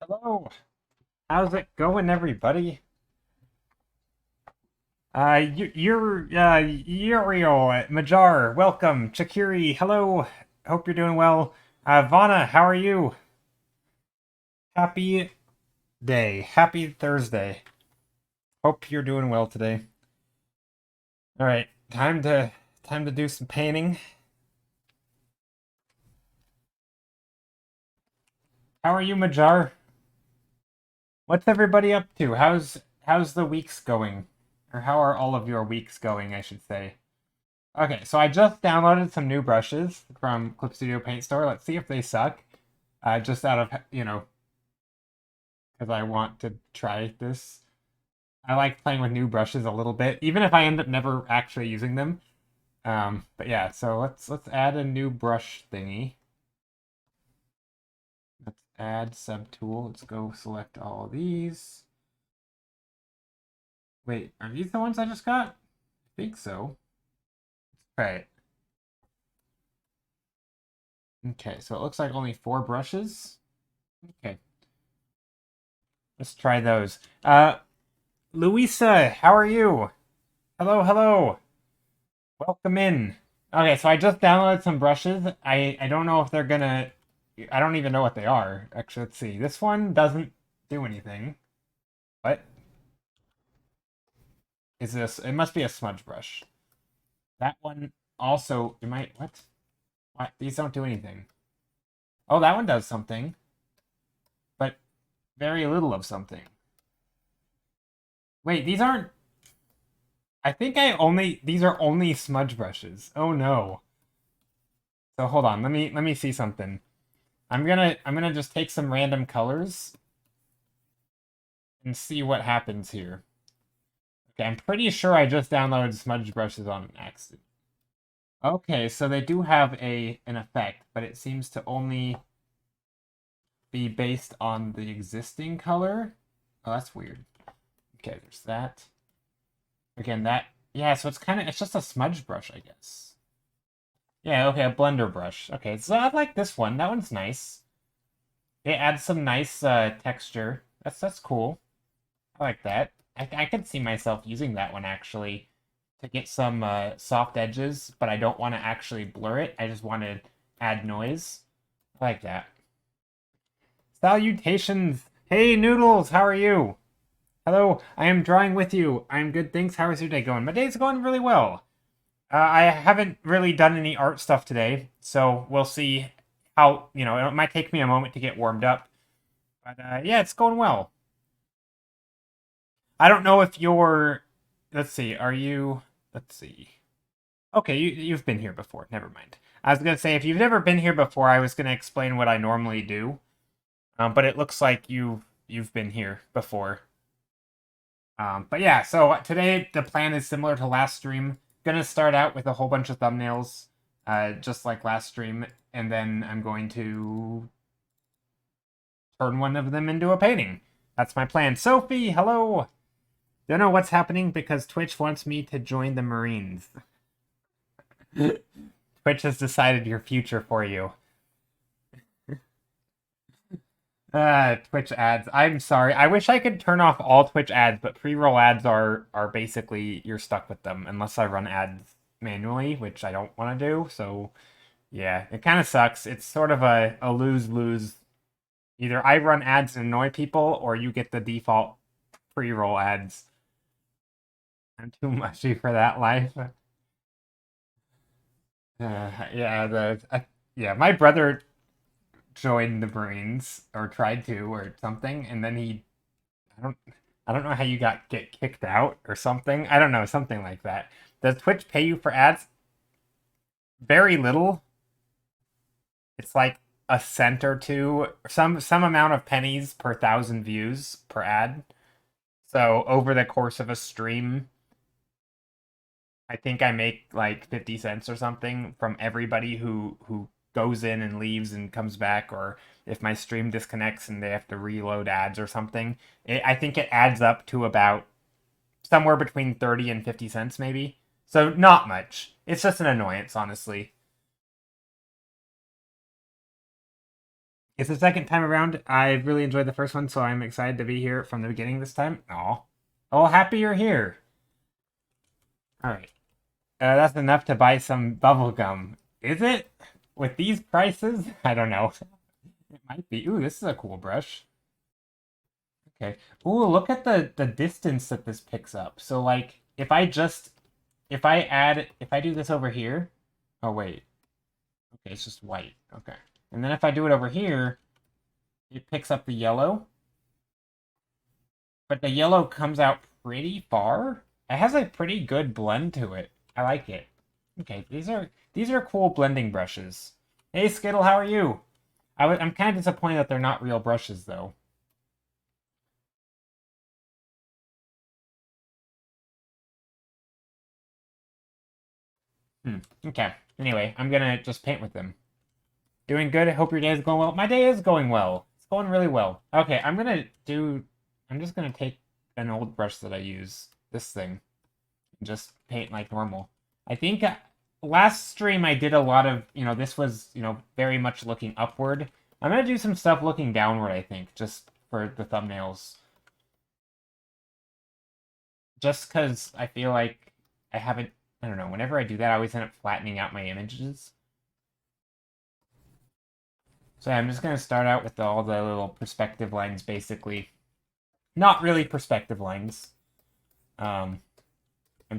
Hello, how's it going, everybody? Uriel, Majar, welcome. Chakiri, hello. Hope you're doing well. Vana, how are you? Happy day. Happy Thursday. Hope you're doing well today. All right, time to do some painting. How are you, Majar? What's everybody up to? How's the weeks going? Or how are all of your weeks going, I should say? Okay, so I just downloaded some new brushes from Clip Studio Paint Store. Let's see if they suck. Just out of, because I want to try this. I like playing with new brushes a little bit, even if I end up never actually using them. But yeah, so let's add a new brush thingy. Let's add subtool. Let's go select all of these. Wait, are these the ones I just got? I think so. Right. Okay, so it looks like only 4 brushes. Okay, let's try those. Louisa, how are you? Hello, hello. Welcome in. Okay, so I just downloaded some brushes. I don't know if they're gonna. I don't even know what they are. Actually, let's see. This one doesn't do anything. What is this? It must be a smudge brush. That one also. You might. What? What? These don't do anything. Oh, that one does something, but very little of something. Wait, these aren't. I think I only. These are only smudge brushes. Oh no. So hold on. Let me see something. I'm gonna just take some random colors and see what happens here. Okay, I'm pretty sure I just downloaded smudge brushes on accident. Okay, so they do have an effect, but it seems to only be based on the existing color. Oh, that's weird. Okay, there's that. Again, that yeah, so it's just a smudge brush, I guess. Yeah, okay, a blender brush. Okay, so I like this one. That one's nice. It adds some nice texture. That's cool. I like that. I could see myself using that one actually to get some soft edges, but I don't want to actually blur it. I just want to add noise. I like that. Salutations! Hey, Noodles, how are you? Hello, I am drawing with you. I'm good, thanks. How is your day going? My day's going really well. I haven't really done any art stuff today, so we'll see how, it might take me a moment to get warmed up. But yeah, it's going well. I don't know if you're. Let's see. Are you? Let's see. Okay, you've been here before. Never mind. I was gonna say if you've never been here before, I was gonna explain what I normally do. But it looks like you've been here before. But yeah. So today the plan is similar to last stream. Gonna start out with a whole bunch of thumbnails, just like last stream, and then I'm going to turn one of them into a painting. That's my plan. Sophie, hello. Don't know what's happening because Twitch wants me to join the Marines. Twitch has decided your future for you. Twitch ads. I'm sorry. I wish I could turn off all Twitch ads, but pre-roll ads are basically you're stuck with them unless I run ads manually, which I don't want to do. So yeah, it kind of sucks. It's sort of a lose-lose. Either I run ads and annoy people, or you get the default pre-roll ads. I'm too mushy for that life. Yeah, yeah, my brother joined the Marines or tried to or something, and then I don't I don't know how you get kicked out or something. I don't know, something like that. Does Twitch pay you for ads? Very little. It's like a cent or two, some amount of pennies per 1,000 views per ad. So over the course of a stream, I think I make like 50 cents or something from everybody who goes in and leaves and comes back, or if my stream disconnects and they have to reload ads or something. I think it adds up to about somewhere between 30 and 50 cents maybe. So not much. It's just an annoyance, honestly. It's the second time around. I've really enjoyed the first one, so I'm excited to be here from the beginning this time. Aw. Oh, happy you're here. Alright. That's enough to buy some bubble gum. Is it? With these prices? I don't know. It might be. Ooh, this is a cool brush. Okay. Ooh, look at the distance that this picks up. So like if I do this over here. Oh wait. Okay, it's just white. Okay. And then if I do it over here, it picks up the yellow. But the yellow comes out pretty far. It has a pretty good blend to it. I like it. Okay, these are cool blending brushes. Hey Skittle, how are you? I'm kind of disappointed that they're not real brushes though. Okay. Anyway, I'm gonna just paint with them. Doing good. I hope your day is going well. My day is going well. It's going really well. Okay, I'm just gonna take an old brush that I use, this thing, and just paint like normal. I think last stream I did a lot of, this was, very much looking upward. I'm gonna do some stuff looking downward, I think, just for the thumbnails. Just because I feel like I don't know, whenever I do that, I always end up flattening out my images. So yeah, I'm just going to start out with all the little perspective lines, basically. Not really perspective lines. I'm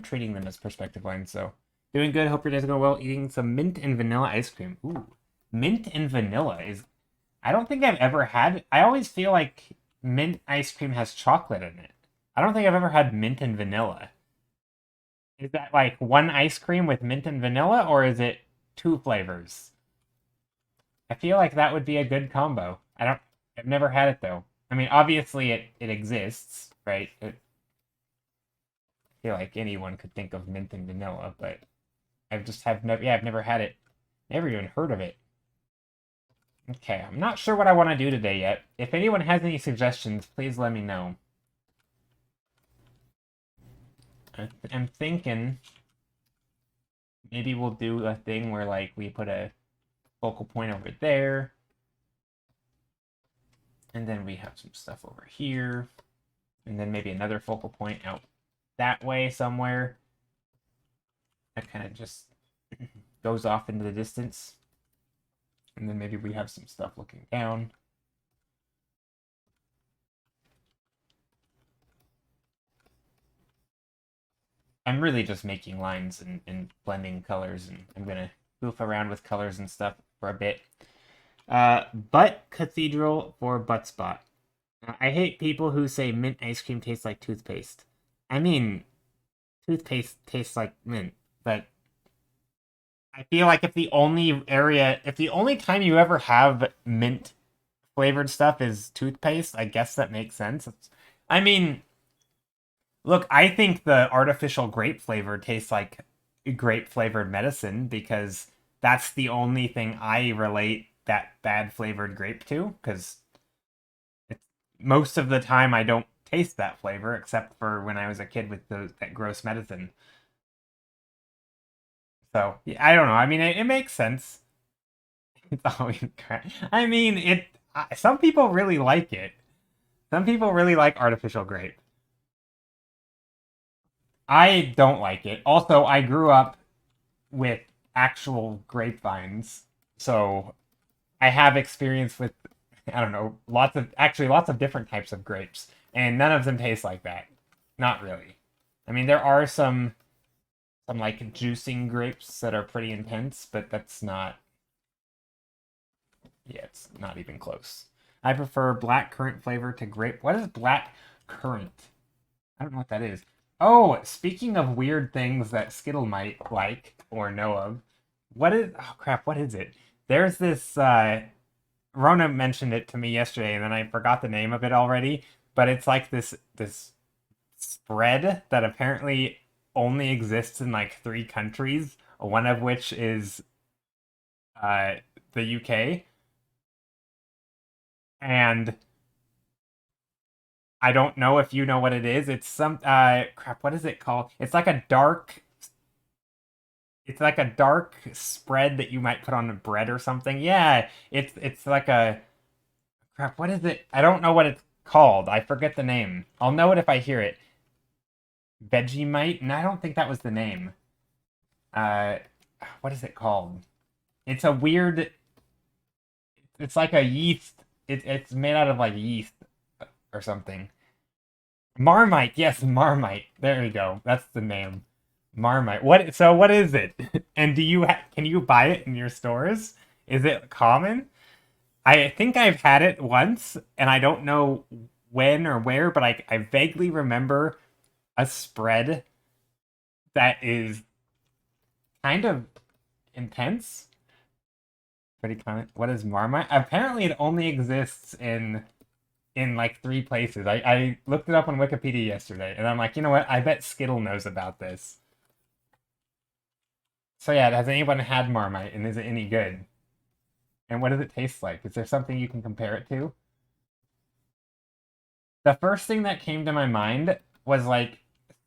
treating them as perspective lines, so. Doing good, hope your days go well. Eating some mint and vanilla ice cream. Ooh, mint and vanilla is... I don't think I've ever had... I always feel like mint ice cream has chocolate in it. I don't think I've ever had mint and vanilla. Is that like one ice cream with mint and vanilla, or is it two flavors? I feel like that would be a good combo. I've never had it though. I mean, obviously it exists, right? I feel like anyone could think of mint and vanilla, but I've never had it. Never even heard of it. Okay, I'm not sure what I want to do today yet. If anyone has any suggestions, please let me know. I'm thinking maybe we'll do a thing where like we put a focal point over there. And then we have some stuff over here. And then maybe another focal point out that way somewhere. That kind of just goes off into the distance. And then maybe we have some stuff looking down. I'm really just making lines and blending colors, and I'm going to goof around with colors and stuff for a bit. Butt Cathedral for Butt Spot. I hate people who say mint ice cream tastes like toothpaste. I mean, toothpaste tastes like mint, but I feel like if the only time you ever have mint flavored stuff is toothpaste, I guess that makes sense. I mean, look, I think the artificial grape flavor tastes like grape flavored medicine because that's the only thing I relate that bad flavored grape to because most of the time I don't taste that flavor except for when I was a kid with that gross medicine. So yeah, I don't know. I mean, it makes sense. It's always crap. I mean, some people really like it. Some people really like artificial grape. I don't like it. Also, I grew up with actual grapevines, so I have experience with I don't know lots of different types of grapes, and none of them taste like that. Not really. I mean, there are some like juicing grapes that are pretty intense, but that's not. Yeah, it's not even close. I prefer black currant flavor to grape. What is black currant? I don't know what that is. Oh, speaking of weird things that Skittle might like or know of, oh crap, what is it? There's this Rona mentioned it to me yesterday and then I forgot the name of it already, but it's like this spread that apparently only exists in like 3 countries, one of which is uh the UK. And I don't know if you know what it is. It's some crap, what is it called? It's like a dark spread that you might put on bread or something. Yeah, it's like a Crap, what is it? I don't know what it's called. I forget the name. I'll know it if I hear it. Vegemite? And I don't think that was the name. Uh, what is it called? It's a weird. It's like a yeast. It's made out of like yeast or something. Marmite. Yes, Marmite. There we go. That's the name. Marmite. What? So what is it? And can you buy it in your stores? Is it common? I think I've had it once, and I don't know when or where, but I vaguely remember a spread that is kind of intense. Pretty common. What is Marmite? Apparently, it only exists in like 3 places. I looked it up on Wikipedia yesterday, and I'm like, you know what? I bet Skittle knows about this. So yeah, has anyone had Marmite, and is it any good? And what does it taste like? Is there something you can compare it to? The first thing that came to my mind was like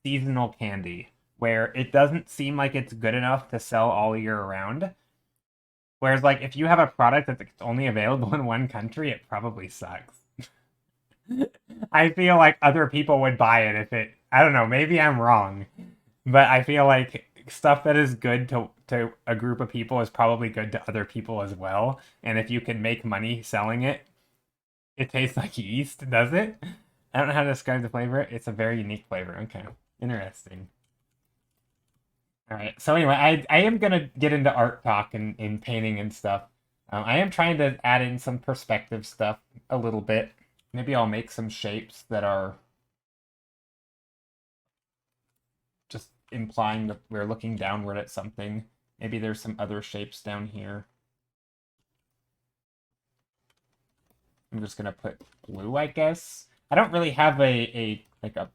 seasonal candy, where it doesn't seem like it's good enough to sell all year round. Whereas like if you have a product that's only available in one country, it probably sucks. I feel like other people would buy it if it, I don't know, maybe I'm wrong, but I feel like stuff that is good to a group of people is probably good to other people as well. And if you can make money selling it, it tastes like yeast, does it? I don't know how to describe the flavor. It's a very unique flavor. Okay. Interesting. All right. So anyway, I am gonna get into art talk and painting and stuff. I am trying to add in some perspective stuff a little bit. Maybe I'll make some shapes that are just implying that we're looking downward at something. Maybe there's some other shapes down here. I'm just gonna put blue, I guess. I don't really have a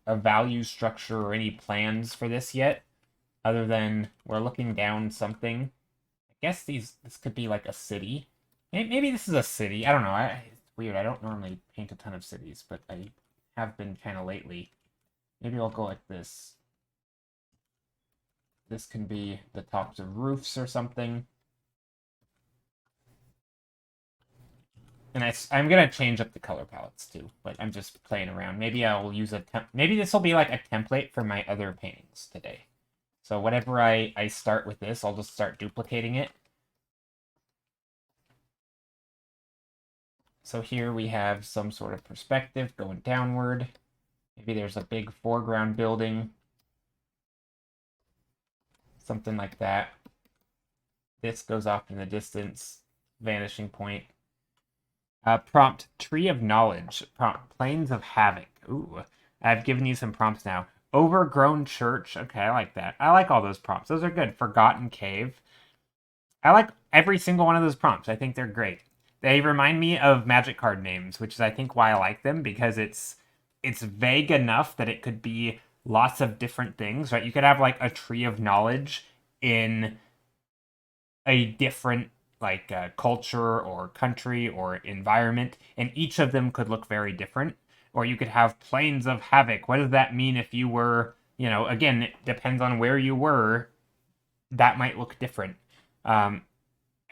value structure or any plans for this yet, other than we're looking down something. I guess this could be like a city. Maybe this is a city. I don't know. It's weird. I don't normally paint a ton of cities, but I have been kind of lately. Maybe I'll go like this. This can be the tops of roofs or something. And I'm gonna change up the color palettes too. Like I'm just playing around. Maybe I'll use maybe this will be like a template for my other paintings today. So whatever I start with this, I'll just start duplicating it. So here we have some sort of perspective going downward. Maybe there's a big foreground building. Something like that. This goes off in the distance. Vanishing point. Prompt, Tree of Knowledge. Prompt, Plains of Havoc. Ooh, I've given you some prompts now. Overgrown Church. Okay, I like that. I like all those prompts. Those are good. Forgotten Cave. I like every single one of those prompts. I think they're great. They remind me of Magic card names, which is I think why I like them, because it's vague enough that it could be lots of different things, right? You could have like a Tree of Knowledge in a different like culture or country or environment, and each of them could look very different. Or you could have Plains of Havoc. What does that mean if you were, again, it depends on where you were. That might look different. Um,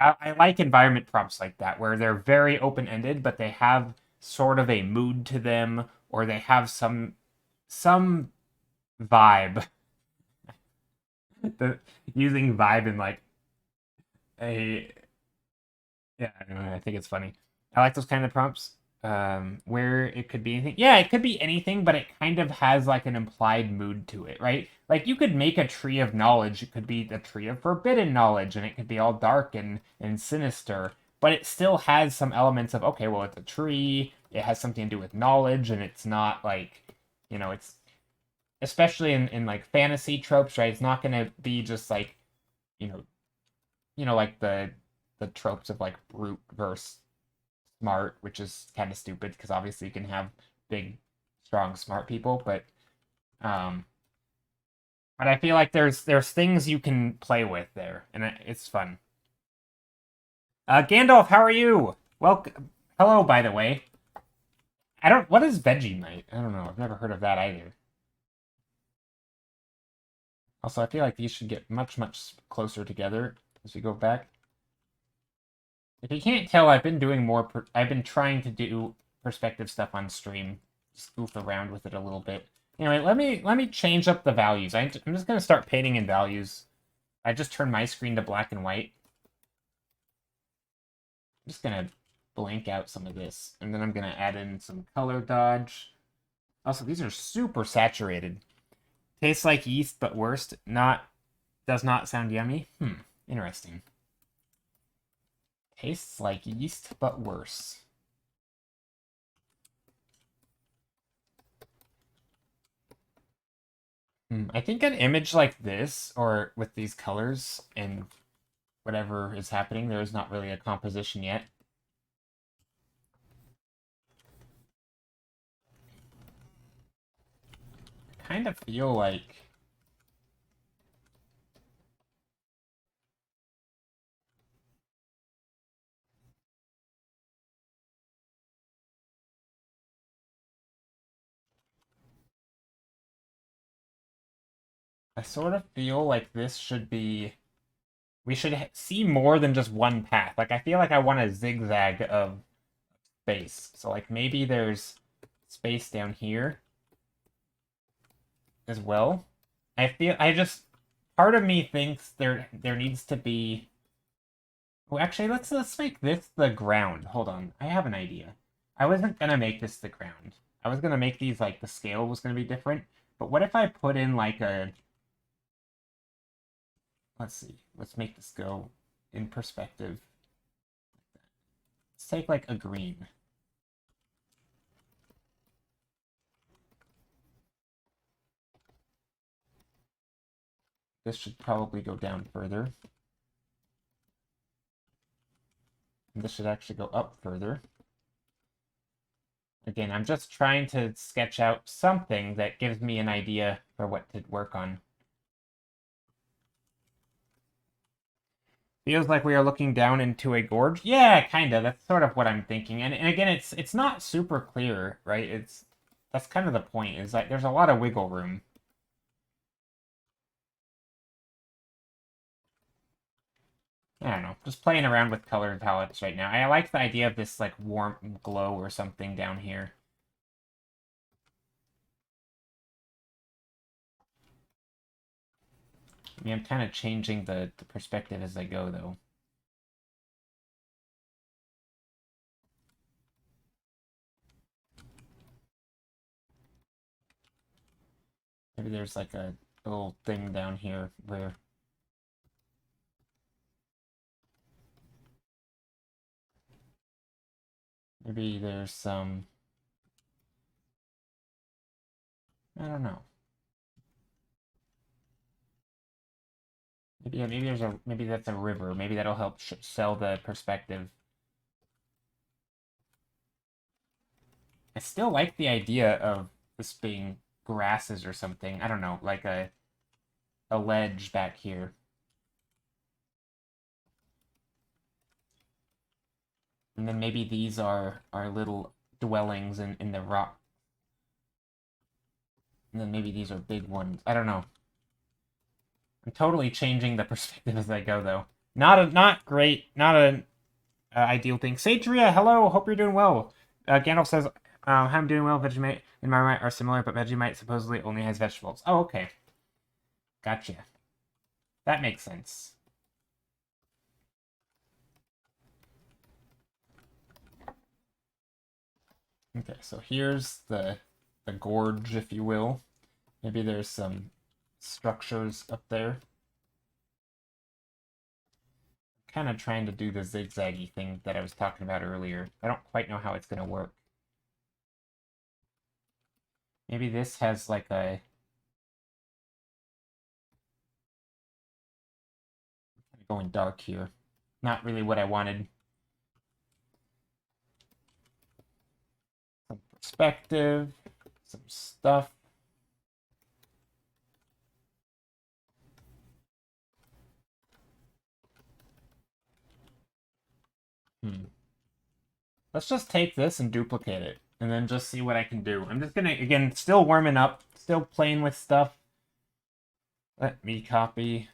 I like environment prompts like that, where they're very open ended, but they have sort of a mood to them, or they have some vibe. Using vibe in like a yeah, I don't know, I think it's funny. I like those kind of prompts. Where it could be anything. Yeah, it could be anything, but it kind of has like an implied mood to it, right? Like you could make a tree of knowledge. It could be the tree of forbidden knowledge, and it could be all dark and sinister, but it still has some elements of okay, well, it's a tree. It has something to do with knowledge, and it's not like, it's especially in like fantasy tropes, right? It's not gonna be just like, you know, like the tropes of like brute versus smart, which is kind of stupid because obviously you can have big, strong, smart people, um, but I feel like there's things you can play with there, and it's fun. Gandalf, how are you? Welcome. Hello, by the way. What is Vegemite? I don't know. I've never heard of that either. Also, I feel like these should get much, much closer together as we go back. If you can't tell, I've been doing more. I've been trying to do perspective stuff on stream. Just goof around with it a little bit. Anyway, let me change up the values. I'm just gonna start painting in values. I just turned my screen to black and white. I'm just gonna blank out some of this, and then I'm gonna add in some color dodge. Also, these are super saturated. Tastes like yeast, but worse. Does not sound yummy. Interesting. Tastes like yeast, but worse. I think an image like this, or with these colors and whatever is happening, there is not really a composition yet. I kind of feel like I sort of feel like this should be. We should see more than just one path. Like, I feel like I want a zigzag of space. So, like, maybe there's space down here as well. Part of me thinks there needs to be. Well, actually, let's make this the ground. Hold on, I have an idea. I wasn't gonna make this the ground. I was gonna make these like the scale was gonna be different. But what if I put in like a. Let's see. Let's make this go in perspective. Let's take like a green. This should probably go down further. And this should actually go up further. Again, I'm just trying to sketch out something that gives me an idea for what to work on. Feels like we are looking down into a gorge. Yeah, kind of. That's sort of what I'm thinking. And again, it's not super clear, right? That's kind of the point. Is like there's a lot of wiggle room. I don't know. Just playing around with color palettes right now. I like the idea of this like warm glow or something down here. I mean, I'm kind of changing the perspective as I go, though. Maybe there's like a little thing down here where... Maybe there's some... I don't know. Maybe that's a river. Maybe that'll help sell the perspective. I still like the idea of this being grasses or something. I don't know, like a ledge back here. And then maybe these are little dwellings in the rock. And then maybe these are big ones. I don't know. I'm totally changing the perspective as I go, though. Not great, not an ideal thing. Sadria, hello, hope you're doing well. Gandalf says, I'm doing well. Vegemite and Marmite are similar, but Vegemite supposedly only has vegetables. Oh, okay. Gotcha. That makes sense. Okay, so here's the gorge, if you will. Maybe there's some structures up there. Kind of trying to do the zigzaggy thing that I was talking about earlier. I don't quite know how it's going to work. Maybe this has like a... going dark here. Not really what I wanted. Some perspective, some stuff. Let's just take this and duplicate it, and then just see what I can do. I'm just gonna, again, still warming up, still playing with stuff. Let me copy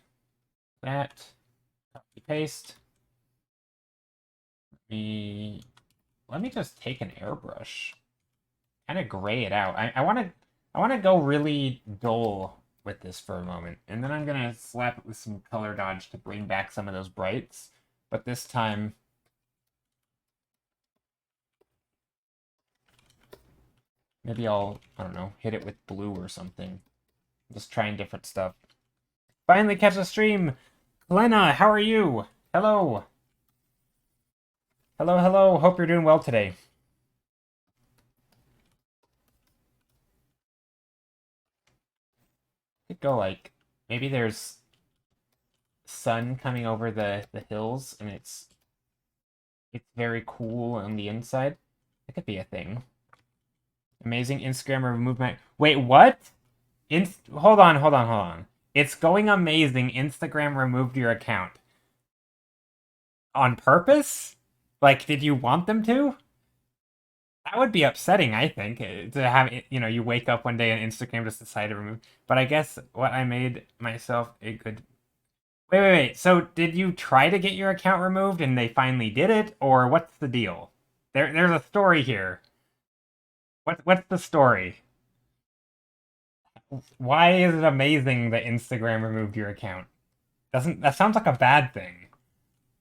that. Copy, paste. Let me just take an airbrush, kind of gray it out. I want to go really dull with this for a moment, and then I'm gonna slap it with some color dodge to bring back some of those brights. But this time, maybe I don't know, hit it with blue or something. Just trying different stuff. Finally catch a stream! Glenna, how are you? Hello! Hello, hello, hope you're doing well today. Could go like, maybe there's sun coming over the hills and it's very cool on the inside. That could be a thing. Amazing Instagram removed my... Wait, what? Hold on, hold on, hold on. It's going amazing. Instagram removed your account. On purpose? Like, did you want them to? That would be upsetting, I think, to have it, you wake up one day and Instagram just decided to remove. But I guess what I made myself a good... Wait. So did you try to get your account removed and they finally did it? Or what's the deal? There's a story here. What's the story? Why is it amazing that Instagram removed your account? That sounds like a bad thing.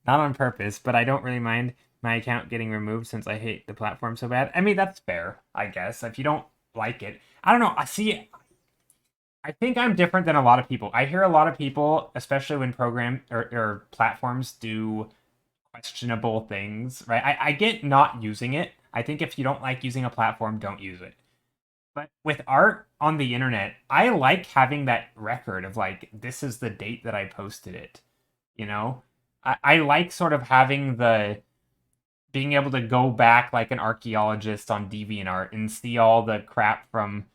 Not on purpose, but I don't really mind my account getting removed since I hate the platform so bad. I mean, that's fair, I guess. If you don't like it. I don't know. I think I'm different than a lot of people. I hear a lot of people, especially when program or platforms do questionable things, right? I get not using it. I think if you don't like using a platform, don't use it. But with art on the internet, I like having that record of like, this is the date that I posted it. You know? I like sort of having being able to go back like an archaeologist on DeviantArt and see all the crap from,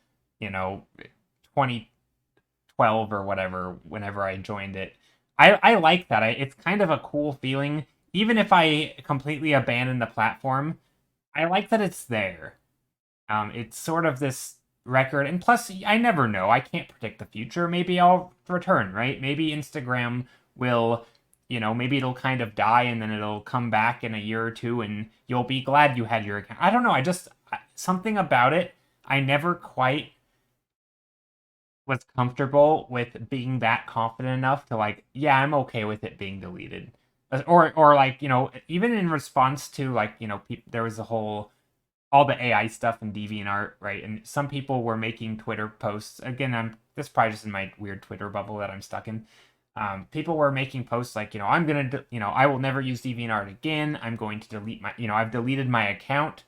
2012 or whatever, whenever I joined it. I like that. It's kind of a cool feeling. Even if I completely abandon the platform, I like that it's there. It's sort of this record, and plus, I never know. I can't predict the future. Maybe I'll return, right? Maybe Instagram will, maybe it'll kind of die and then it'll come back in a year or two and you'll be glad you had your account. I don't know. Something about it, I never quite was comfortable with being that confident enough to like, yeah, I'm okay with it being deleted. Or like, even in response to like, there was a whole all the AI stuff in DeviantArt, right? And some people were making Twitter posts. Again, this is probably just in my weird Twitter bubble that I'm stuck in. People were making posts like, I'm gonna, I will never use DeviantArt again. I'm going to delete my, I've deleted my account.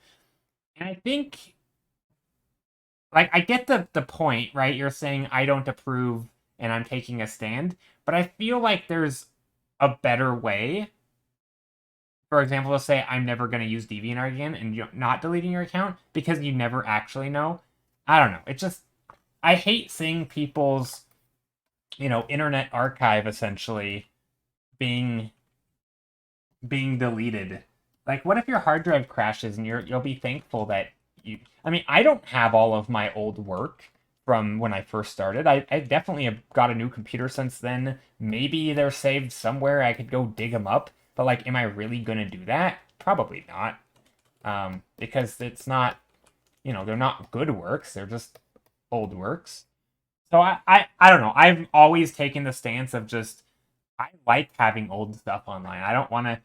And I think, like, I get the point, right? You're saying I don't approve and I'm taking a stand, but I feel like there's a better way. For example, to say I'm never going to use DeviantArt again and you're not deleting your account because you never actually know. I don't know. It just, I hate seeing people's, internet archive essentially being deleted. Like, what if your hard drive crashes and you'll be thankful that I mean, I don't have all of my old work from when I first started. I definitely have got a new computer since then. Maybe they're saved somewhere. I could go dig them up. But, like, am I really going to do that? Probably not. Because it's not, they're not good works. They're just old works. So I don't know. I've always taken the stance of just, I like having old stuff online. I don't want to,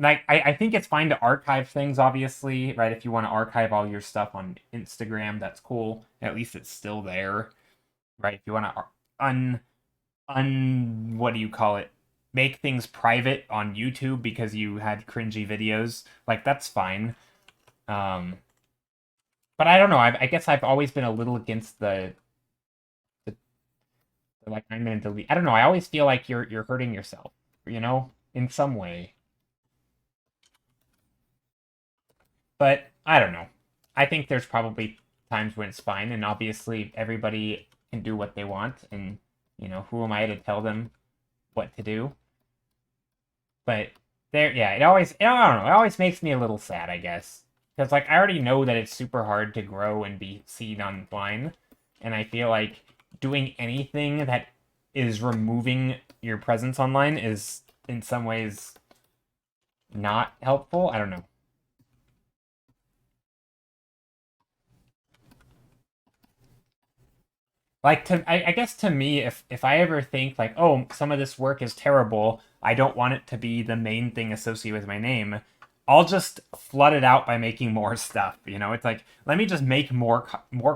like, I think it's fine to archive things, obviously, right? If you want to archive all your stuff on Instagram, that's cool. At least it's still there, right? If you want to what do you call it? Make things private on YouTube because you had cringy videos, like, that's fine. But I don't know. I guess I've always been a little against the like, I'm gonna delete. I don't know. I always feel like you're hurting yourself, in some way. But I don't know. I think there's probably times when it's fine, and obviously everybody can do what they want, and who am I to tell them what to do? But yeah, I don't know. It always makes me a little sad, I guess, because like I already know that it's super hard to grow and be seen online, and I feel like doing anything that is removing your presence online is in some ways not helpful. I don't know. Like I guess to me, if I ever think like, oh, some of this work is terrible, I don't want it to be the main thing associated with my name. I'll just flood it out by making more stuff. You know, it's like let me just make more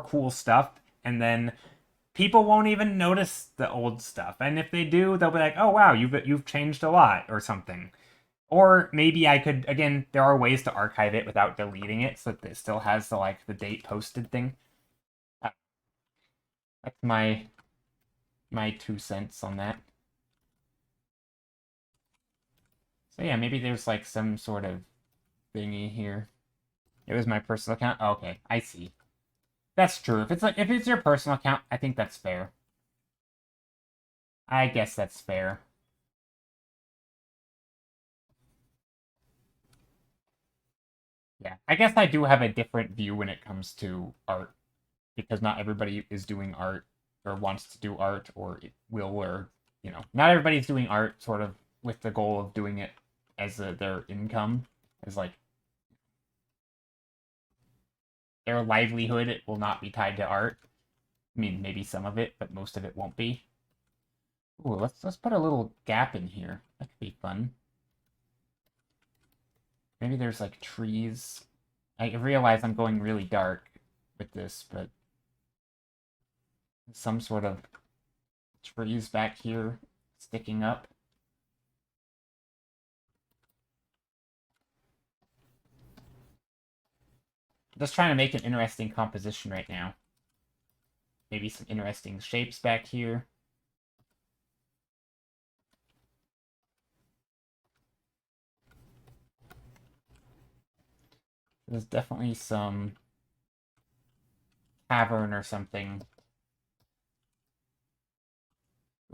cool stuff, and then people won't even notice the old stuff. And if they do, they'll be like, oh wow, you've changed a lot or something. Or maybe I could again. There are ways to archive it without deleting it, so that it still has the like the date posted thing. Uh, That's my 2 cents on that. So yeah, maybe there's like some sort of thingy here. It was my personal account. Oh, okay, I see. That's true. If it's your personal account, I think that's fair. I guess that's fair. Yeah, I guess I do have a different view when it comes to art because not everybody is doing art or wants to do art or will or not everybody's doing art sort of with the goal of doing it as their income as like their livelihood. It will not be tied to art. I mean, maybe some of it, but most of it won't be. Ooh, let's put a little gap in here. That could be fun. Maybe there's like trees. I realize I'm going really dark with this, but some sort of trees back here sticking up. Just trying to make an interesting composition right now. Maybe some interesting shapes back here. There's definitely some cavern or something.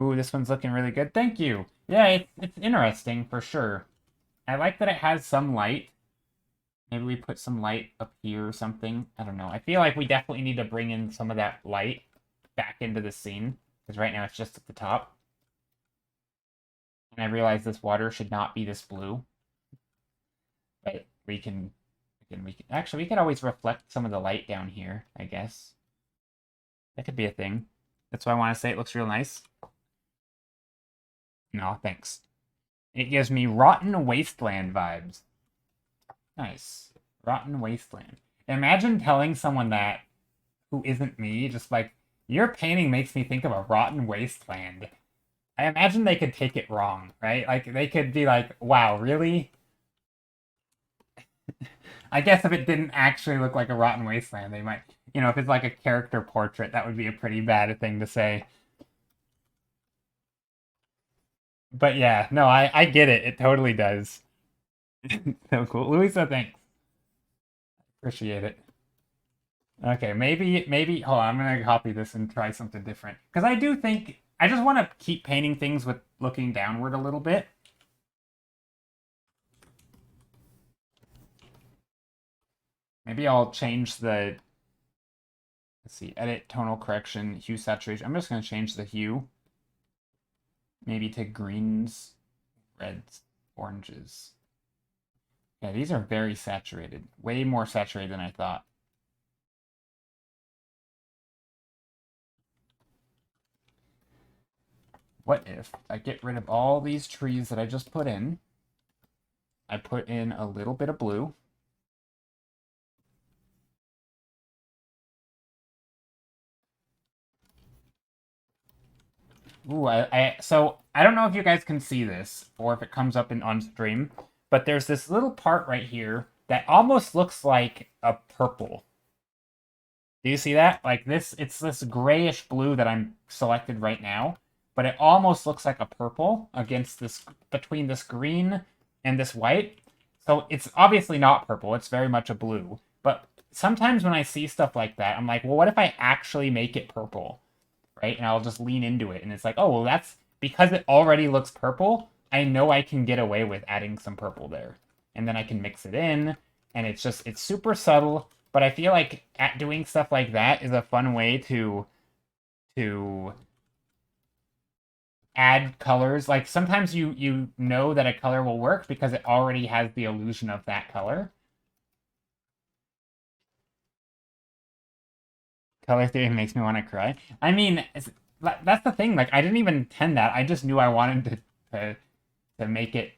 Ooh, this one's looking really good. Thank you. Yeah, it's interesting for sure. I like that it has some light. Maybe we put some light up here or something. I don't know. I feel like we definitely need to bring in some of that light back into the scene. Because right now it's just at the top. And I realize this water should not be this blue. But we can actually we could always reflect some of the light down here, I guess. That could be a thing. That's why I want to say it looks real nice. No, thanks. It gives me Rotten Wasteland vibes. Nice. Rotten Wasteland. Imagine telling someone that who isn't me, just like, your painting makes me think of a rotten wasteland. I imagine they could take it wrong, right? Like, they could be like, wow, really? I guess if it didn't actually look like a rotten wasteland, they might, if it's like a character portrait, that would be a pretty bad thing to say. But yeah, no, I get it. It totally does. So cool. Louisa, thanks. Appreciate it. Okay, maybe hold on, I'm gonna copy this and try something different. Because I do think I just want to keep painting things with looking downward a little bit. Maybe I'll change the let's see, edit tonal correction, hue saturation. I'm just gonna change the hue. Maybe to greens, reds, oranges. Yeah, these are very saturated. Way more saturated than I thought. What if I get rid of all these trees that I just put in? I put in a little bit of blue. Ooh, so I don't know if you guys can see this or if it comes up in on stream, but there's this little part right here that almost looks like a purple. Do you see that? Like this, it's this grayish blue that I'm selected right now, but it almost looks like a purple against this, between this green and this white. So it's obviously not purple, it's very much a blue. But sometimes when I see stuff like that, I'm like, well, what if I actually make it purple? Right? And I'll just lean into it. And it's like, oh, well, that's because it already looks purple. I know I can get away with adding some purple there. And then I can mix it in. And it's super subtle. But I feel like at doing stuff like that is a fun way to add colors. Like sometimes you know that a color will work because it already has the illusion of that color. Color theory makes me want to cry. I mean, that's the thing. Like I didn't even intend that. I just knew I wanted to make it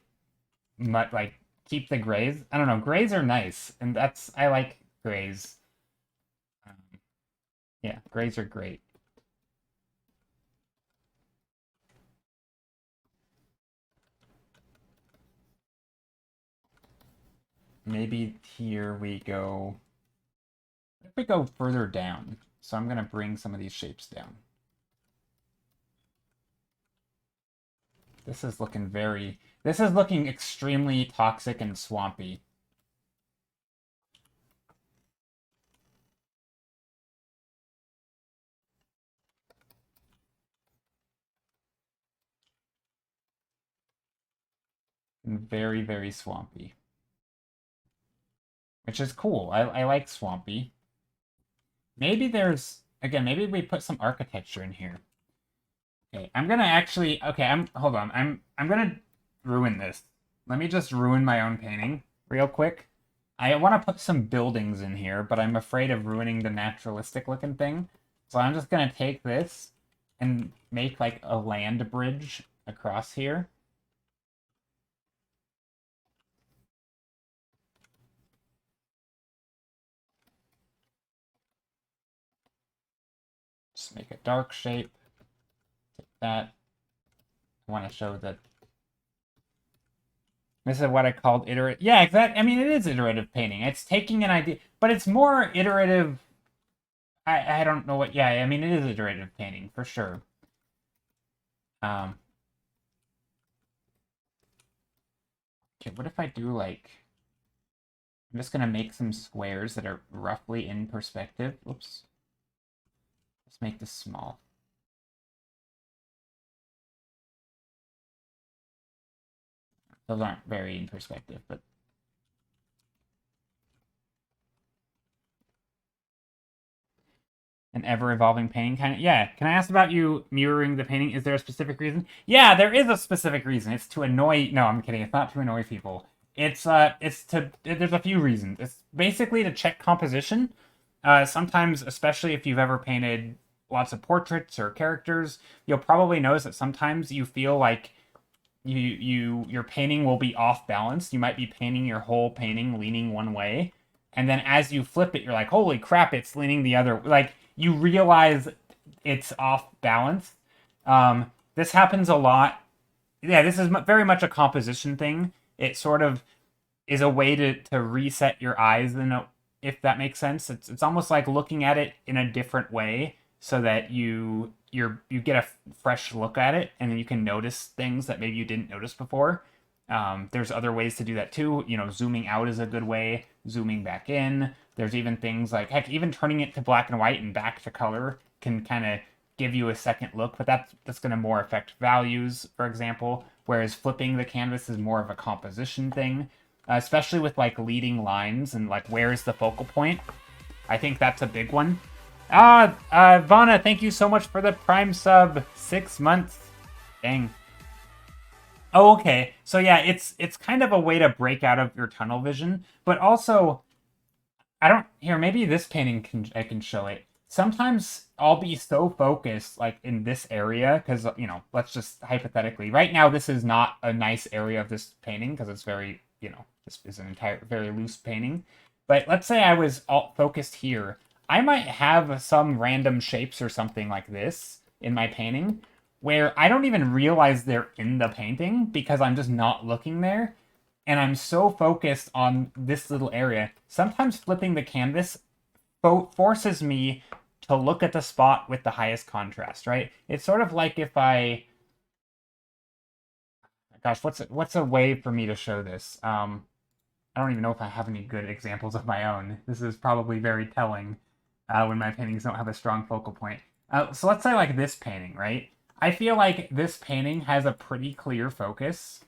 like keep the grays. I don't know. Grays are nice, and I like grays. Um, yeah, grays are great. Maybe here we go. If we go further down, so I'm gonna bring some of these shapes down. This is looking extremely toxic and swampy. And very, very swampy. Which is cool. I like swampy. Maybe maybe we put some architecture in here. Okay, I'm gonna actually, hold on. I'm gonna ruin this. Let me just ruin my own painting real quick. I want to put some buildings in here, but I'm afraid of ruining the naturalistic looking thing. So I'm just gonna take this and make like a land bridge across here. Just make a dark shape. Take that. I want to show that this is what I called iterative. Yeah, exactly. I mean, it is iterative painting. It's taking an idea, but it's more iterative. I don't know what. Yeah, I mean, it is iterative painting for sure. Okay, what if I do like? I'm just gonna make some squares that are roughly in perspective. Oops. Let's make this small. Those aren't very in perspective, but an ever-evolving painting kind of. Yeah, can I ask about you mirroring the painting? Is there a specific reason? Yeah, there is a specific reason. It's to annoy. No, I'm kidding. It's not to annoy people. It's to. There's a few reasons. It's basically to check composition. Sometimes, especially if you've ever painted lots of portraits or characters, you'll probably notice that sometimes you feel like your painting will be off balance. You might be painting your whole painting leaning one way, and then as you flip it, you're like, holy crap, it's leaning the other. Like you realize it's off balance. This happens a lot. Yeah, this is very much a composition thing. It sort of is a way to reset your eyes, if that makes sense. It's almost like looking at it in a different way so that you get a fresh look at it, and then you can notice things that maybe you didn't notice before. There's other ways to do that too. Zooming out is a good way. Zooming back in. There's even things like, heck, even turning it to black and white and back to color can kind of give you a second look, but that's going to more affect values, for example. Whereas flipping the canvas is more of a composition thing, especially with like leading lines and like where's the focal point. I think that's a big one. Vana, thank you so much for the Prime sub. 6 months. Dang. Oh, okay. So yeah, it's kind of a way to break out of your tunnel vision, but also maybe this painting I can show it. Sometimes I'll be so focused like in this area because let's just hypothetically, right now this is not a nice area of this painting because it's very, this is an entire very loose painting. But let's say I was all focused here. I might have some random shapes or something like this in my painting where I don't even realize they're in the painting because I'm just not looking there. And I'm so focused on this little area. Sometimes flipping the canvas forces me to look at the spot with the highest contrast, right? It's sort of like if gosh, what's a way for me to show this? I don't even know if I have any good examples of my own. This is probably very telling when my paintings don't have a strong focal point. So let's say like this painting, right? I feel like this painting has a pretty clear focus.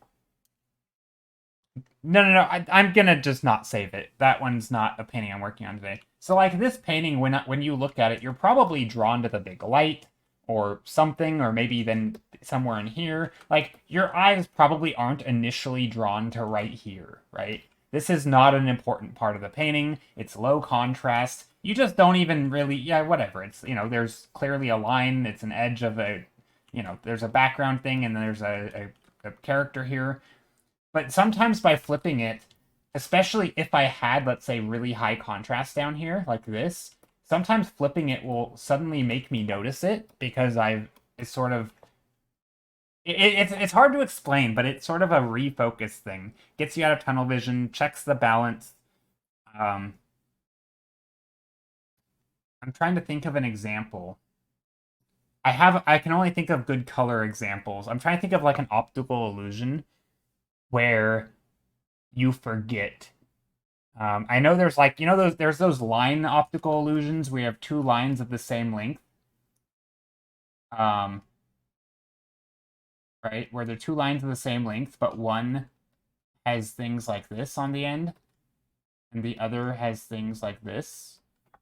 No. I'm gonna just not save it. That one's not a painting I'm working on today. So like this painting, when you look at it, you're probably drawn to the big light or something, or maybe then somewhere in here. Like, your eyes probably aren't initially drawn to right here, right? This is not an important part of the painting. It's low contrast. You just don't even really, yeah, whatever. It's, you know, there's clearly a line. It's an edge of a, you know, there's a background thing and there's a character here. But sometimes by flipping it, especially if I had, let's say, really high contrast down here, like this, sometimes flipping it will suddenly make me notice it because it's sort of, it's hard to explain, but it's sort of a refocus thing. Gets you out of tunnel vision, checks the balance. I'm trying to think of an example. I can only think of good color examples. I'm trying to think of like an optical illusion where you forget. I know there's like, you know, there's those line optical illusions where you have two lines of the same length. Right? Where they're two lines of the same length, but one has things like this on the end, and the other has things like this. I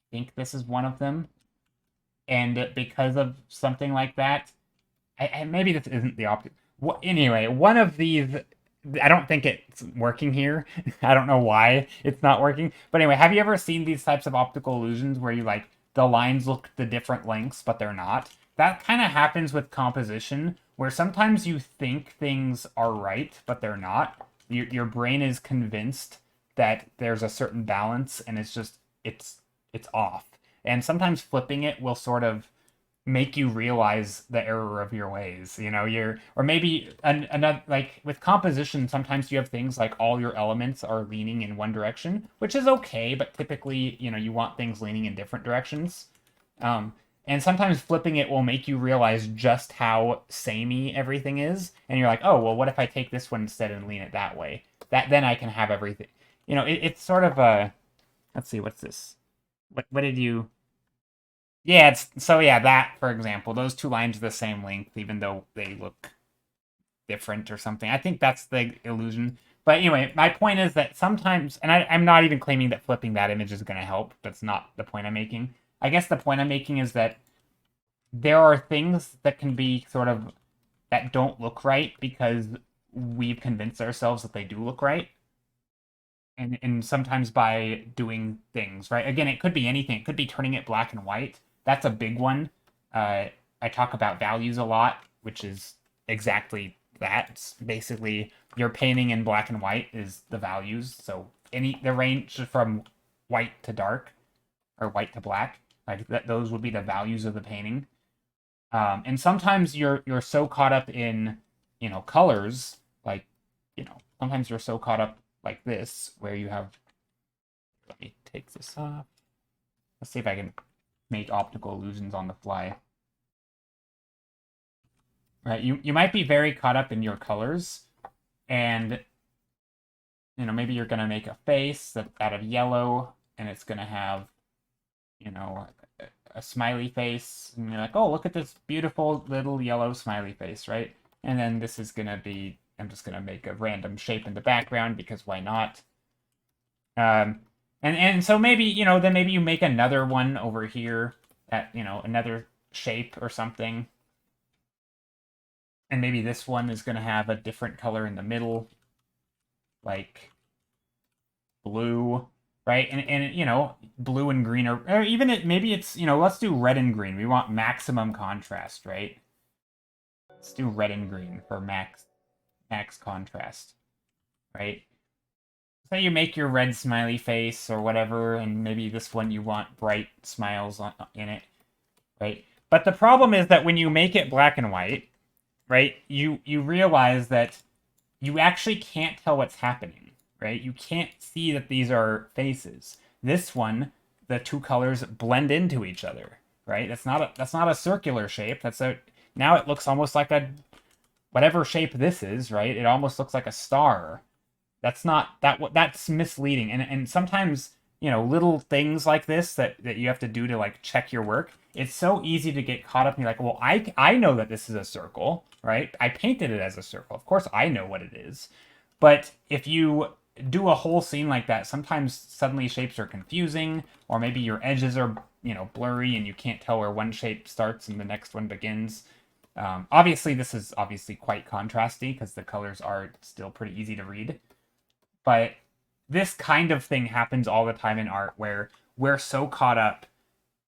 think this is one of them. And because of something like that, maybe this isn't the optic. Anyway, one of these, I don't think it's working here. I don't know why it's not working. But anyway, have you ever seen these types of optical illusions where you like the lines look the different lengths, but they're not? That kind of happens with composition, where sometimes you think things are right, but they're not. Your brain is convinced that there's a certain balance, and it's just it's off. And sometimes flipping it will sort of make you realize the error of your ways. You know, or maybe another, like with composition, sometimes you have things like all your elements are leaning in one direction, which is okay, but typically, you know, you want things leaning in different directions. And sometimes flipping it will make you realize just how samey everything is, and you're like, oh, well, what if I take this one instead and lean it that way? Then I can have everything. You know, it's sort of a. Let's see, what's this? What did you? Yeah, that, for example, those two lines are the same length, even though they look different or something. I think that's the illusion. But anyway, my point is that sometimes, and I'm not even claiming that flipping that image is going to help. That's not the point I'm making. I guess the point I'm making is that there are things that can be sort of, that don't look right because we've convinced ourselves that they do look right. And sometimes by doing things, right? Again, it could be anything. It could be turning it black and white. That's a big one. I talk about values a lot, which is exactly that. It's basically, your painting in black and white is the values. So the range from white to dark, or white to black, like those would be the values of the painting. And sometimes you're so caught up in, you know, colors, like, you know, sometimes you're so caught up like this, where you have, let me take this off. Let's see if I can make optical illusions on the fly. Right, you might be very caught up in your colors, and, you know, maybe you're gonna make a face that's out of yellow, and it's gonna have, you know, a smiley face, and you're like, oh, look at this beautiful little yellow smiley face, right? And then this is gonna be, I'm just gonna make a random shape in the background because why not? And so maybe, you know, then maybe you make another one over here, at, you know, another shape or something. And maybe this one is gonna have a different color in the middle, like blue, right? And you know, blue and green, or even maybe it's, you know, let's do red and green. We want maximum contrast, right? Let's do red and green for max contrast, right? So you make your red smiley face or whatever, and maybe this one you want bright smiles in it, right? But the problem is that when you make it black and white, right, you realize that you actually can't tell what's happening, right? You can't see that these are faces. This one, the two colors blend into each other, right? That's not a circular shape. Now it looks almost like a, whatever shape this is, right? It almost looks like a star. That's misleading. And sometimes, you know, little things like this that you have to do to like check your work, it's so easy to get caught up and be like, well, I know that this is a circle, right? I painted it as a circle. Of course I know what it is. But if you do a whole scene like that, sometimes suddenly shapes are confusing, or maybe your edges are, you know, blurry and you can't tell where one shape starts and the next one begins. Obviously, this is obviously quite contrasty because the colors are still pretty easy to read. But this kind of thing happens all the time in art where we're so caught up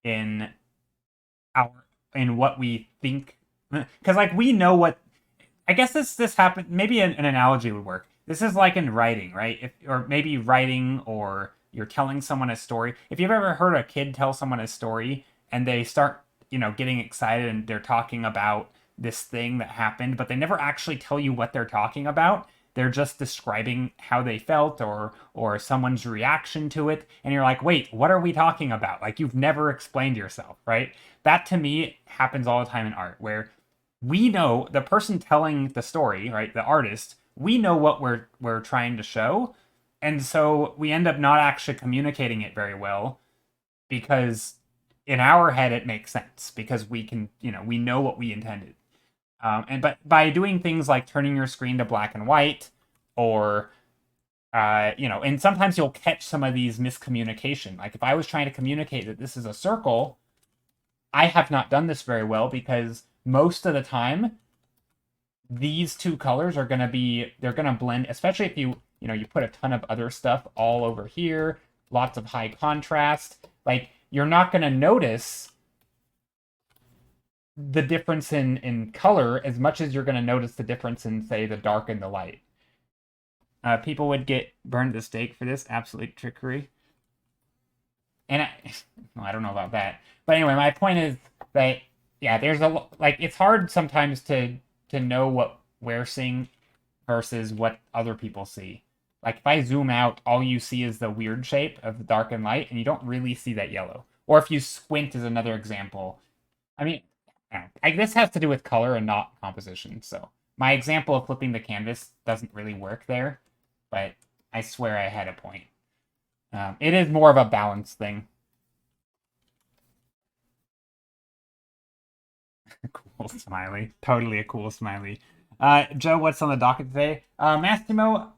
in in what we think, because like we know what, I guess this happened, maybe an analogy would work. This is like in writing, right? Or maybe writing, or you're telling someone a story. If you've ever heard a kid tell someone a story and they start, getting excited and they're talking about this thing that happened, but they never actually tell you what they're talking about. They're just describing how they felt, or someone's reaction to it, and you're like, "Wait, what are we talking about?" Like you've never explained yourself, right? That to me happens all the time in art where we know the person telling the story, right? The artist, we know what we're trying to show, and so we end up not actually communicating it very well because in our head it makes sense because we can, we know what we intended. But by doing things like turning your screen to black and white, or and sometimes you'll catch some of these miscommunication. Like if I was trying to communicate that this is a circle, I have not done this very well because most of the time these two colors are they're gonna blend, especially if you put a ton of other stuff all over here, lots of high contrast. Like you're not gonna notice the difference in color as much as you're gonna notice the difference in, say, the dark and the light. People would get burned at the stake for this absolute trickery. And well, I don't know about that. But anyway, my point is that yeah, there's it's hard sometimes to know what we're seeing versus what other people see. Like if I zoom out, all you see is the weird shape of the dark and light, and you don't really see that yellow. Or if you squint is another example. I mean, this has to do with color and not composition. So my example of flipping the canvas doesn't really work there, but I swear I had a point. It is more of a balance thing. Cool smiley. Totally a cool smiley. Joe, what's on the docket today? Massimo,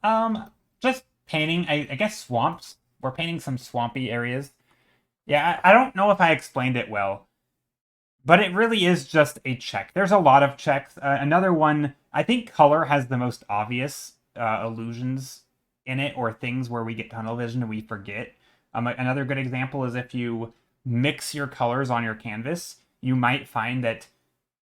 just painting, I guess swamps. We're painting some swampy areas. Yeah, I don't know if I explained it well, but it really is just a check. There's a lot of checks. Another one, I think color has the most obvious illusions in it, or things where we get tunnel vision and we forget. Another good example is if you mix your colors on your canvas, you might find that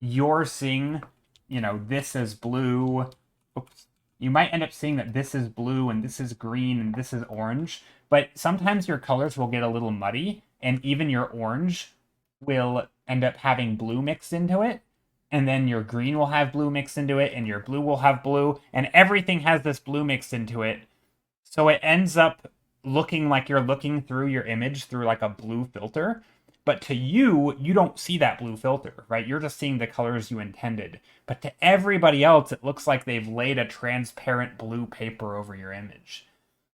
you're seeing, this is blue. Oops. You might end up seeing that this is blue and this is green and this is orange. But sometimes your colors will get a little muddy, and even your orange will end up having blue mixed into it. And then your green will have blue mixed into it, and your blue will have blue, and everything has this blue mixed into it. So it ends up looking like you're looking through your image through like a blue filter. But to you, you don't see that blue filter, right? You're just seeing the colors you intended. But to everybody else, it looks like they've laid a transparent blue paper over your image.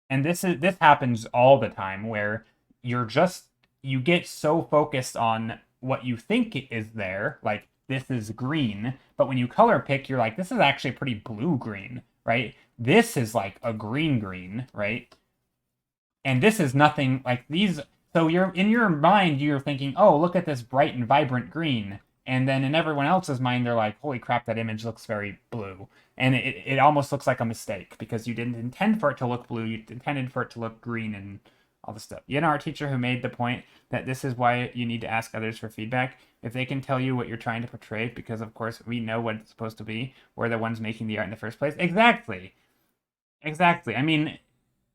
And this happens all the time where you get so focused on what you think is there, like this is green, but when you color pick, you're like, this is actually pretty blue-green, right? This is like a green-green, right? And this is nothing like these. So you're in your mind, you're thinking, oh, look at this bright and vibrant green. And then in everyone else's mind, they're like, holy crap, that image looks very blue. And it almost looks like a mistake because you didn't intend for it to look blue. You intended for it to look green and all this stuff. You had an art teacher who made the point that this is why you need to ask others for feedback. If they can tell you what you're trying to portray, because of course we know what it's supposed to be, we're the ones making the art in the first place. Exactly. Exactly. I mean,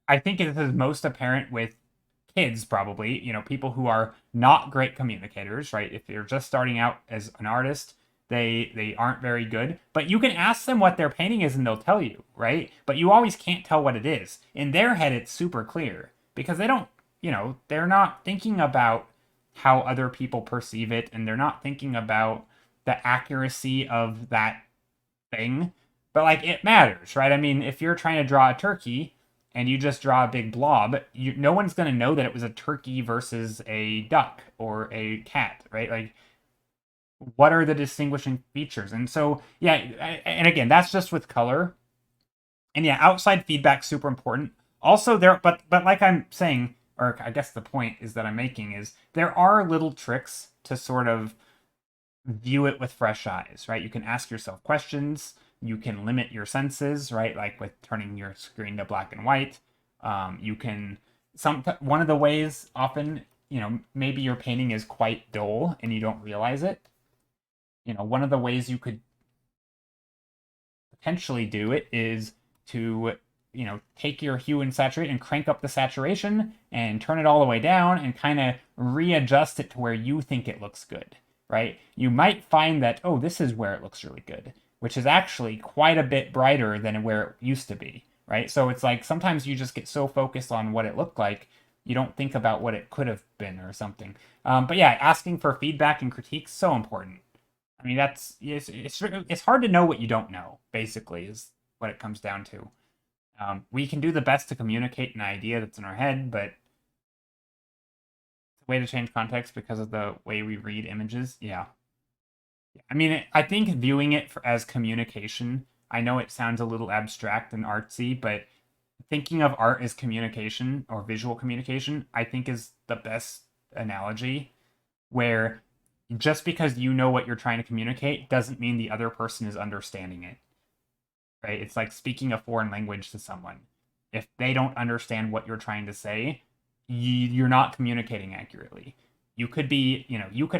I think it is most apparent with kids, probably, people who are not great communicators, right? If you're just starting out as an artist, they aren't very good. But you can ask them what their painting is and they'll tell you, right? But you always can't tell what it is. In their head, it's super clear because they don't, they're not thinking about how other people perceive it, and they're not thinking about the accuracy of that thing. But like it matters, right? I mean, if you're trying to draw a turkey and you just draw a big blob, no one's going to know that it was a turkey versus a duck or a cat, right? Like, what are the distinguishing features? And so, yeah, and again, that's just with color. And yeah, outside feedback super important. Also, but like I'm saying, or I guess the point is that I'm making is there are little tricks to sort of view it with fresh eyes, right? You can ask yourself questions. You can limit your senses, right? Like with turning your screen to black and white. You can one of the ways often, maybe your painting is quite dull and you don't realize it. One of the ways you could potentially do it is to take your hue and saturate and crank up the saturation and turn it all the way down and kind of readjust it to where you think it looks good, right? You might find that, oh, this is where it looks really good, which is actually quite a bit brighter than where it used to be, right? So it's like sometimes you just get so focused on what it looked like, you don't think about what it could have been or something. But yeah, asking for feedback and critiques so important. I mean, it's hard to know what you don't know, basically, is what it comes down to. We can do the best to communicate an idea that's in our head, but it's a way to change context because of the way we read images. Yeah. I mean, I think viewing it as communication, I know it sounds a little abstract and artsy, but thinking of art as communication or visual communication, I think is the best analogy, where just because you know what you're trying to communicate doesn't mean the other person is understanding it, right? It's like speaking a foreign language to someone. If they don't understand what you're trying to say, you're not communicating accurately. You could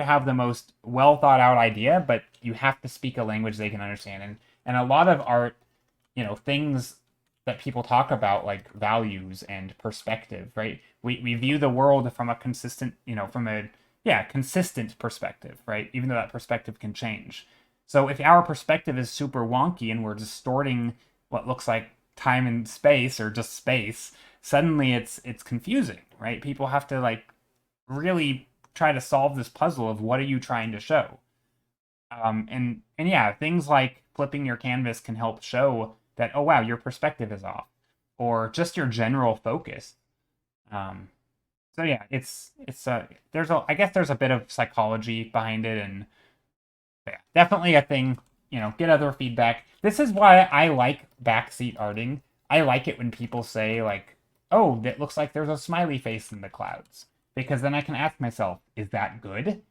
have the most well thought out idea, but you have to speak a language they can understand. And a lot of art, things that people talk about, like values and perspective, right? We view the world from a consistent, from a consistent perspective, right? Even though that perspective can change. So if our perspective is super wonky and we're distorting what looks like time and space or just space, suddenly it's confusing, right? People have to like really try to solve this puzzle of what are you trying to show. And yeah, things like flipping your canvas can help show that, oh wow, your perspective is off, or just your general focus. Um, so yeah, I guess there's a bit of psychology behind it, and yeah, definitely a thing. Get other feedback. This is why I like backseat arting. I like it when people say like, "Oh, that looks like there's a smiley face in the clouds," because then I can ask myself, "Is that good?"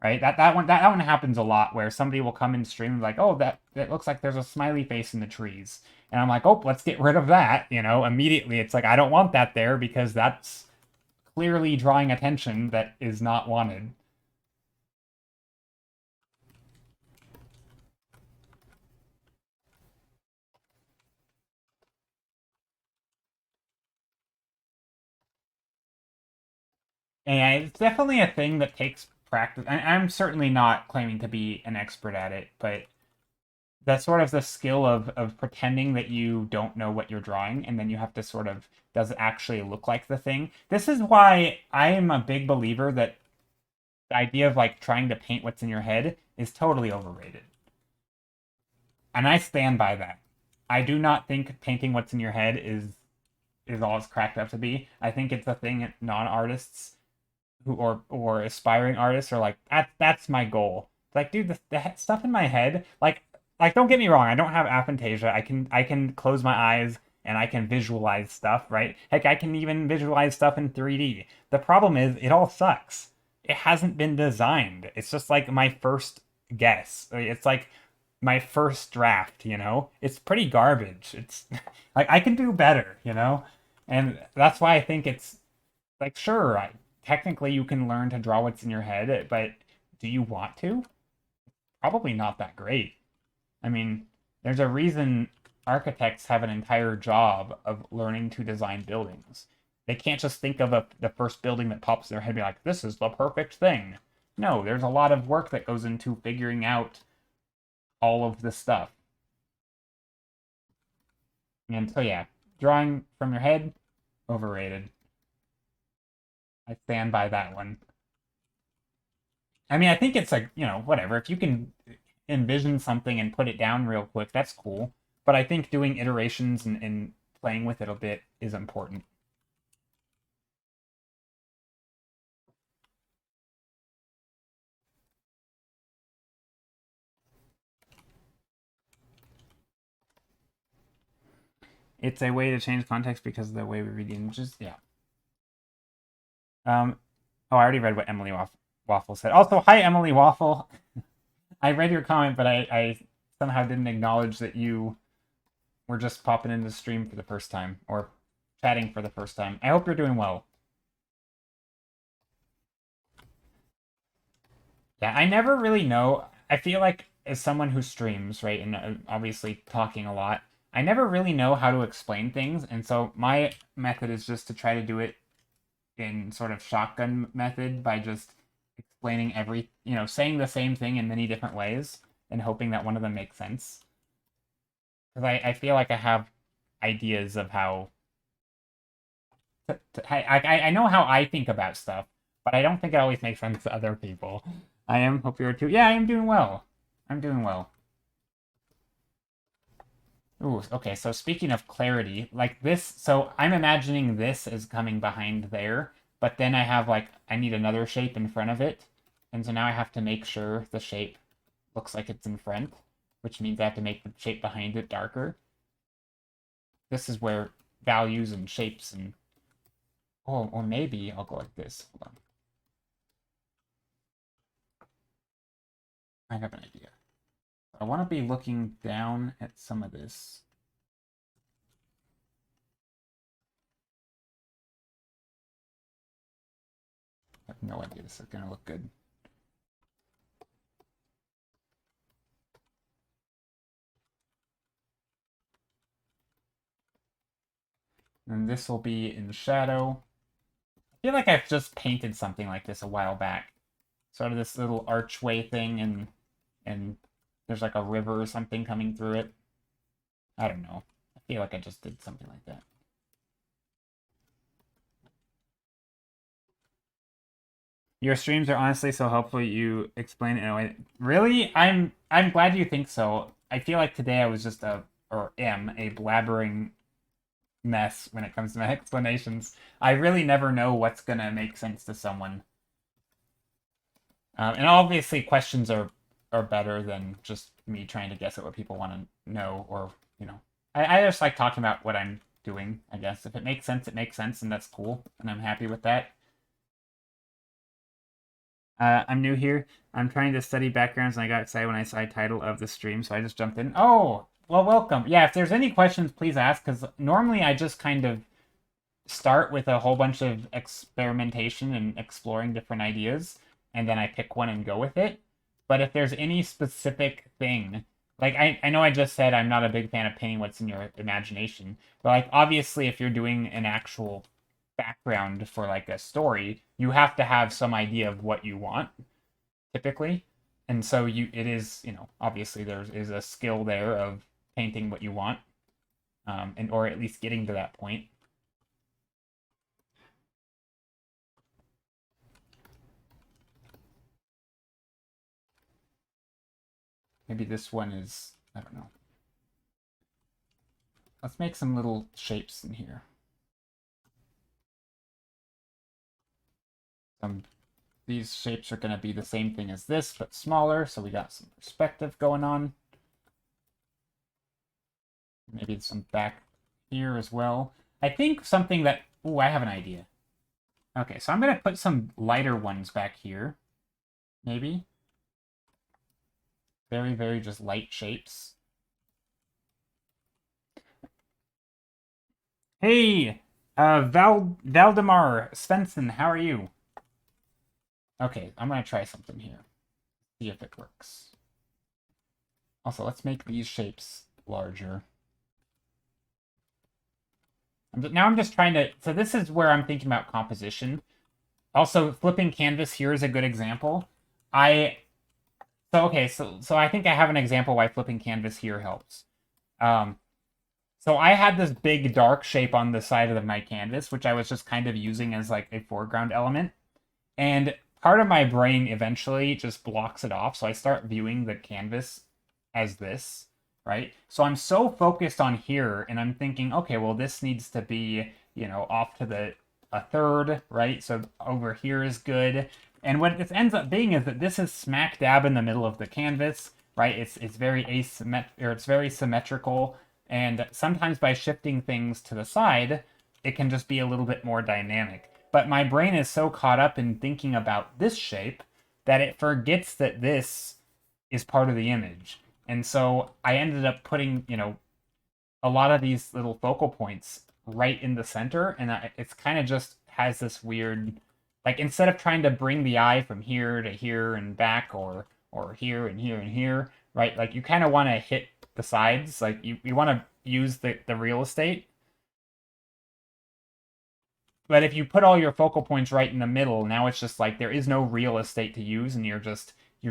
Right? That one happens a lot where somebody will come in stream like, "Oh, that looks like there's a smiley face in the trees," and I'm like, "Oh, let's get rid of that." Immediately it's like I don't want that there because that's clearly drawing attention that is not wanted. And it's definitely a thing that takes practice. I'm certainly not claiming to be an expert at it, but that's sort of the skill of pretending that you don't know what you're drawing, and then you have to sort of, does it actually look like the thing? This is why I am a big believer that the idea of like trying to paint what's in your head is totally overrated. And I stand by that. I do not think painting what's in your head is all it's cracked up to be. I think it's a thing that non-artists or aspiring artists are like, that's my goal. Like, dude, the stuff in my head, like don't get me wrong, I don't have aphantasia. I can close my eyes and I can visualize stuff, right? Heck, I can even visualize stuff in 3D. The problem is it all sucks. It hasn't been designed. It's just like my first guess. It's like my first draft. It's pretty garbage. It's like I can do better. And that's why I think it's like, sure, technically you can learn to draw what's in your head, but do you want to? Probably not that great. I mean, there's a reason architects have an entire job of learning to design buildings. They can't just think of the first building that pops in their head and be like, this is the perfect thing. No, there's a lot of work that goes into figuring out all of this stuff. And so, yeah, drawing from your head, overrated. I stand by that one. I mean, I think it's like, whatever. If you can envision something and put it down real quick, that's cool. But I think doing iterations and playing with it a bit is important. It's a way to change context because of the way we read the images. Yeah. Oh, I already read what Emily Waffle said. Also, hi, Emily Waffle. I read your comment, but I somehow didn't acknowledge that you were just popping into the stream for the first time, or chatting for the first time. I hope you're doing well. Yeah, I never really know. I feel like as someone who streams, right, and obviously talking a lot, I never really know how to explain things, and so my method is just to try to do it in sort of shotgun method by just explaining saying the same thing in many different ways and hoping that one of them makes sense. Because I feel like I have ideas of how I know how I think about stuff, but I don't think it always makes sense to other people. Hope you're too. Yeah, I am doing well. I'm doing well. Ooh, okay, so speaking of clarity, like this, so I'm imagining this as coming behind there, but then I need another shape in front of it, and so now I have to make sure the shape looks like it's in front, which means I have to make the shape behind it darker. This is where values and shapes and... Oh, or maybe I'll go like this. Hold on. I have an idea. I want to be looking down at some of this. I have no idea this is going to look good. And this will be in shadow. I feel like I've just painted something like this a while back. Sort of this little archway thing, and there's like a river or something coming through it. I don't know. I feel like I just did something like that. Your streams are honestly so helpful. You explain it in a way. Really? I'm glad you think so. I feel like today I was just am a blabbering mess when it comes to my explanations. I really never know what's gonna make sense to someone. And obviously questions are better than just me trying to guess at what people want to know, or, I just like talking about what I'm doing, I guess. If it makes sense, it makes sense, and that's cool, and I'm happy with that. I'm new here. I'm trying to study backgrounds, and I got excited when I saw the title of the stream, so I just jumped in. Oh, well, welcome. Yeah, if there's any questions, please ask, because normally I just kind of start with a whole bunch of experimentation and exploring different ideas, and then I pick one and go with it. But if there's any specific thing, like I know I just said I'm not a big fan of painting what's in your imagination, but like obviously if you're doing an actual background for like a story, you have to have some idea of what you want, typically. And so it is, obviously there is a skill there of painting what you want, and or at least getting to that point. Maybe this one is, I don't know. Let's make some little shapes in here. These shapes are going to be the same thing as this, but smaller, so we got some perspective going on. Maybe some back here as well. I think something that... Ooh, I have an idea. Okay, so I'm going to put some lighter ones back here. Maybe. Very, very just light shapes. Hey! Valdemar Svensson, how are you? Okay, I'm going to try something here. See if it works. Also, let's make these shapes larger. Now I'm just trying to... So this is where I'm thinking about composition. Also, flipping canvas here is a good example. So I think I have an example why flipping canvas here helps. So I had this big dark shape on the side of my canvas, which I was just kind of using as like a foreground element. And part of my brain eventually just blocks it off. So I start viewing the canvas as this, right? So I'm so focused on here, and I'm thinking, okay, well, this needs to be, off to a third, right? So over here is good. And what this ends up being is that this is smack dab in the middle of the canvas, right? It's very it's very symmetrical. And sometimes by shifting things to the side, it can just be a little bit more dynamic. But my brain is so caught up in thinking about this shape that it forgets that this is part of the image. And so I ended up putting, a lot of these little focal points right in the center, and it's kind of just has this weird, like, instead of trying to bring the eye from here to here and back, or here and here and here, right? Like, you kind of want to hit the sides, like you want to use the real estate. But if you put all your focal points right in the middle, now it's just like there is no real estate to use, and you're just I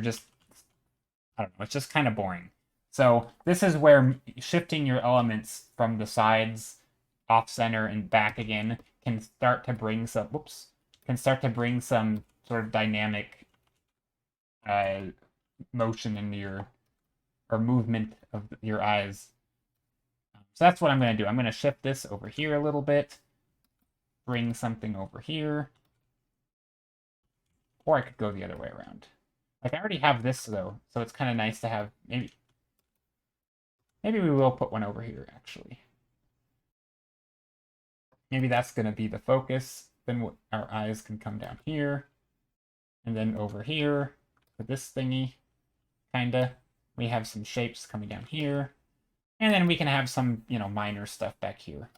don't know, it's just kind of boring. So this is where shifting your elements from the sides, off center, and back again can start to bring some sort of dynamic motion into your, or movement of your eyes. So that's what I'm going to do. I'm going to shift this over here a little bit, bring something over here, or I could go the other way around. Like, I already have this, though, so it's kind of nice to have, maybe we will put one over here, actually. Maybe that's going to be the focus. Then our eyes can come down here. And then over here, with this thingy, kinda, we have some shapes coming down here. And then we can have some, minor stuff back here.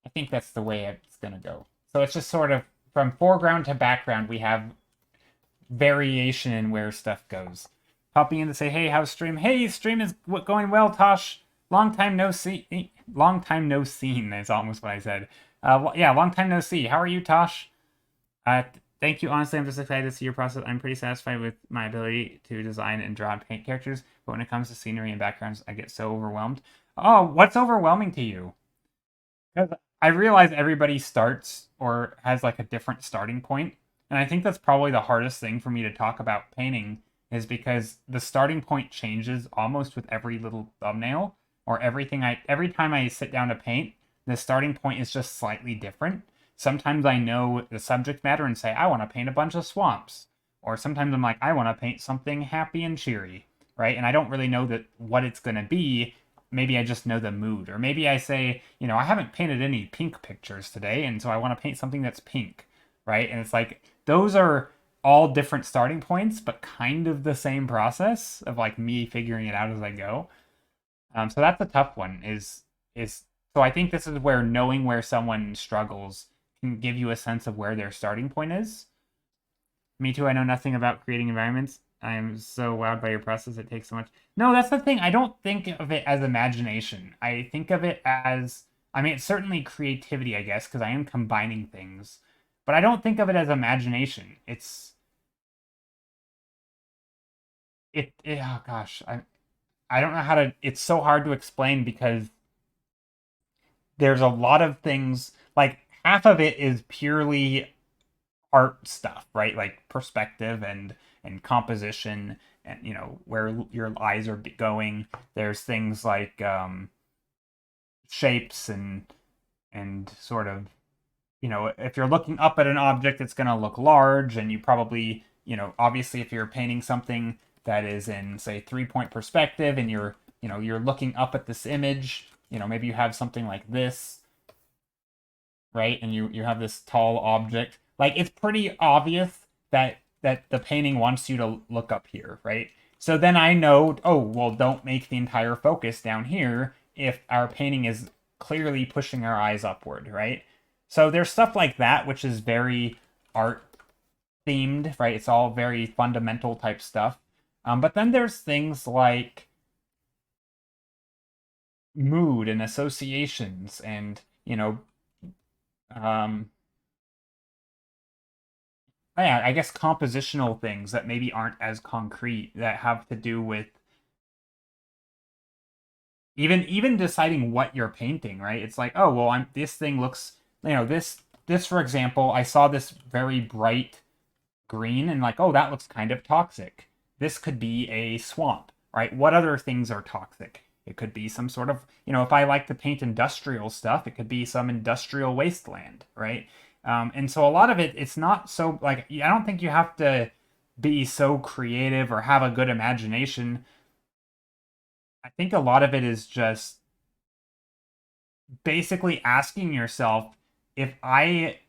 I think that's the way it's going to go. So it's just sort of, from foreground to background, we have variation in where stuff goes. Popping in to say, hey, how's stream? Hey, stream is going well, Tosh. Long time no see. Long time no seen is almost what I said. Yeah, long time no see. How are you, Tosh? Thank you. Honestly, I'm just excited to see your process. I'm pretty satisfied with my ability to design and draw and paint characters, but when it comes to scenery and backgrounds, I get so overwhelmed. Oh, what's overwhelming to you? Because I realize everybody starts or has like a different starting point, and I think that's probably the hardest thing for me to talk about painting, is because the starting point changes almost with every little thumbnail, or every time I sit down to paint, the starting point is just slightly different. Sometimes I know the subject matter and say, I want to paint a bunch of swamps. Or sometimes I'm like, I want to paint something happy and cheery, right? And I don't really know what it's going to be. Maybe I just know the mood. Or maybe I say, I haven't painted any pink pictures today, and so I want to paint something that's pink, right? And it's like, those are all different starting points, but kind of the same process of like me figuring it out as I go. So that's a tough one. So I think this is where knowing where someone struggles can give you a sense of where their starting point is. Me too. I know nothing about creating environments. I am so wowed by your process. It takes so much. No, that's the thing. I don't think of it as imagination. I think of it as, it's certainly creativity, I guess, because I am combining things. But I don't think of it as imagination. Oh gosh, I don't know how to. It's so hard to explain because there's a lot of things. Like, half of it is purely art stuff, right? Like perspective and composition, and where your eyes are going. There's things like shapes and sort of, if you're looking up at an object, it's going to look large, and you probably, obviously if you're painting something that is in, say, 3-point perspective, and you're looking up at this image, maybe you have something like this, right? And you have this tall object. Like, it's pretty obvious that the painting wants you to look up here, right? So then I know, oh, well, don't make the entire focus down here if our painting is clearly pushing our eyes upward, right? So there's stuff like that, which is very art themed, right? It's all very fundamental type stuff. But then there's things like mood and associations and, yeah, I guess compositional things that maybe aren't as concrete, that have to do with even deciding what you're painting, right? It's like, oh, well, this thing looks, this for example, I saw this very bright green, and like, oh, that looks kind of toxic. This could be a swamp, right? What other things are toxic? It could be some sort of, if I like to paint industrial stuff, it could be some industrial wasteland, right? And so a lot of it's not so, like, I don't think you have to be so creative or have a good imagination. I think a lot of it is just basically asking yourself, if I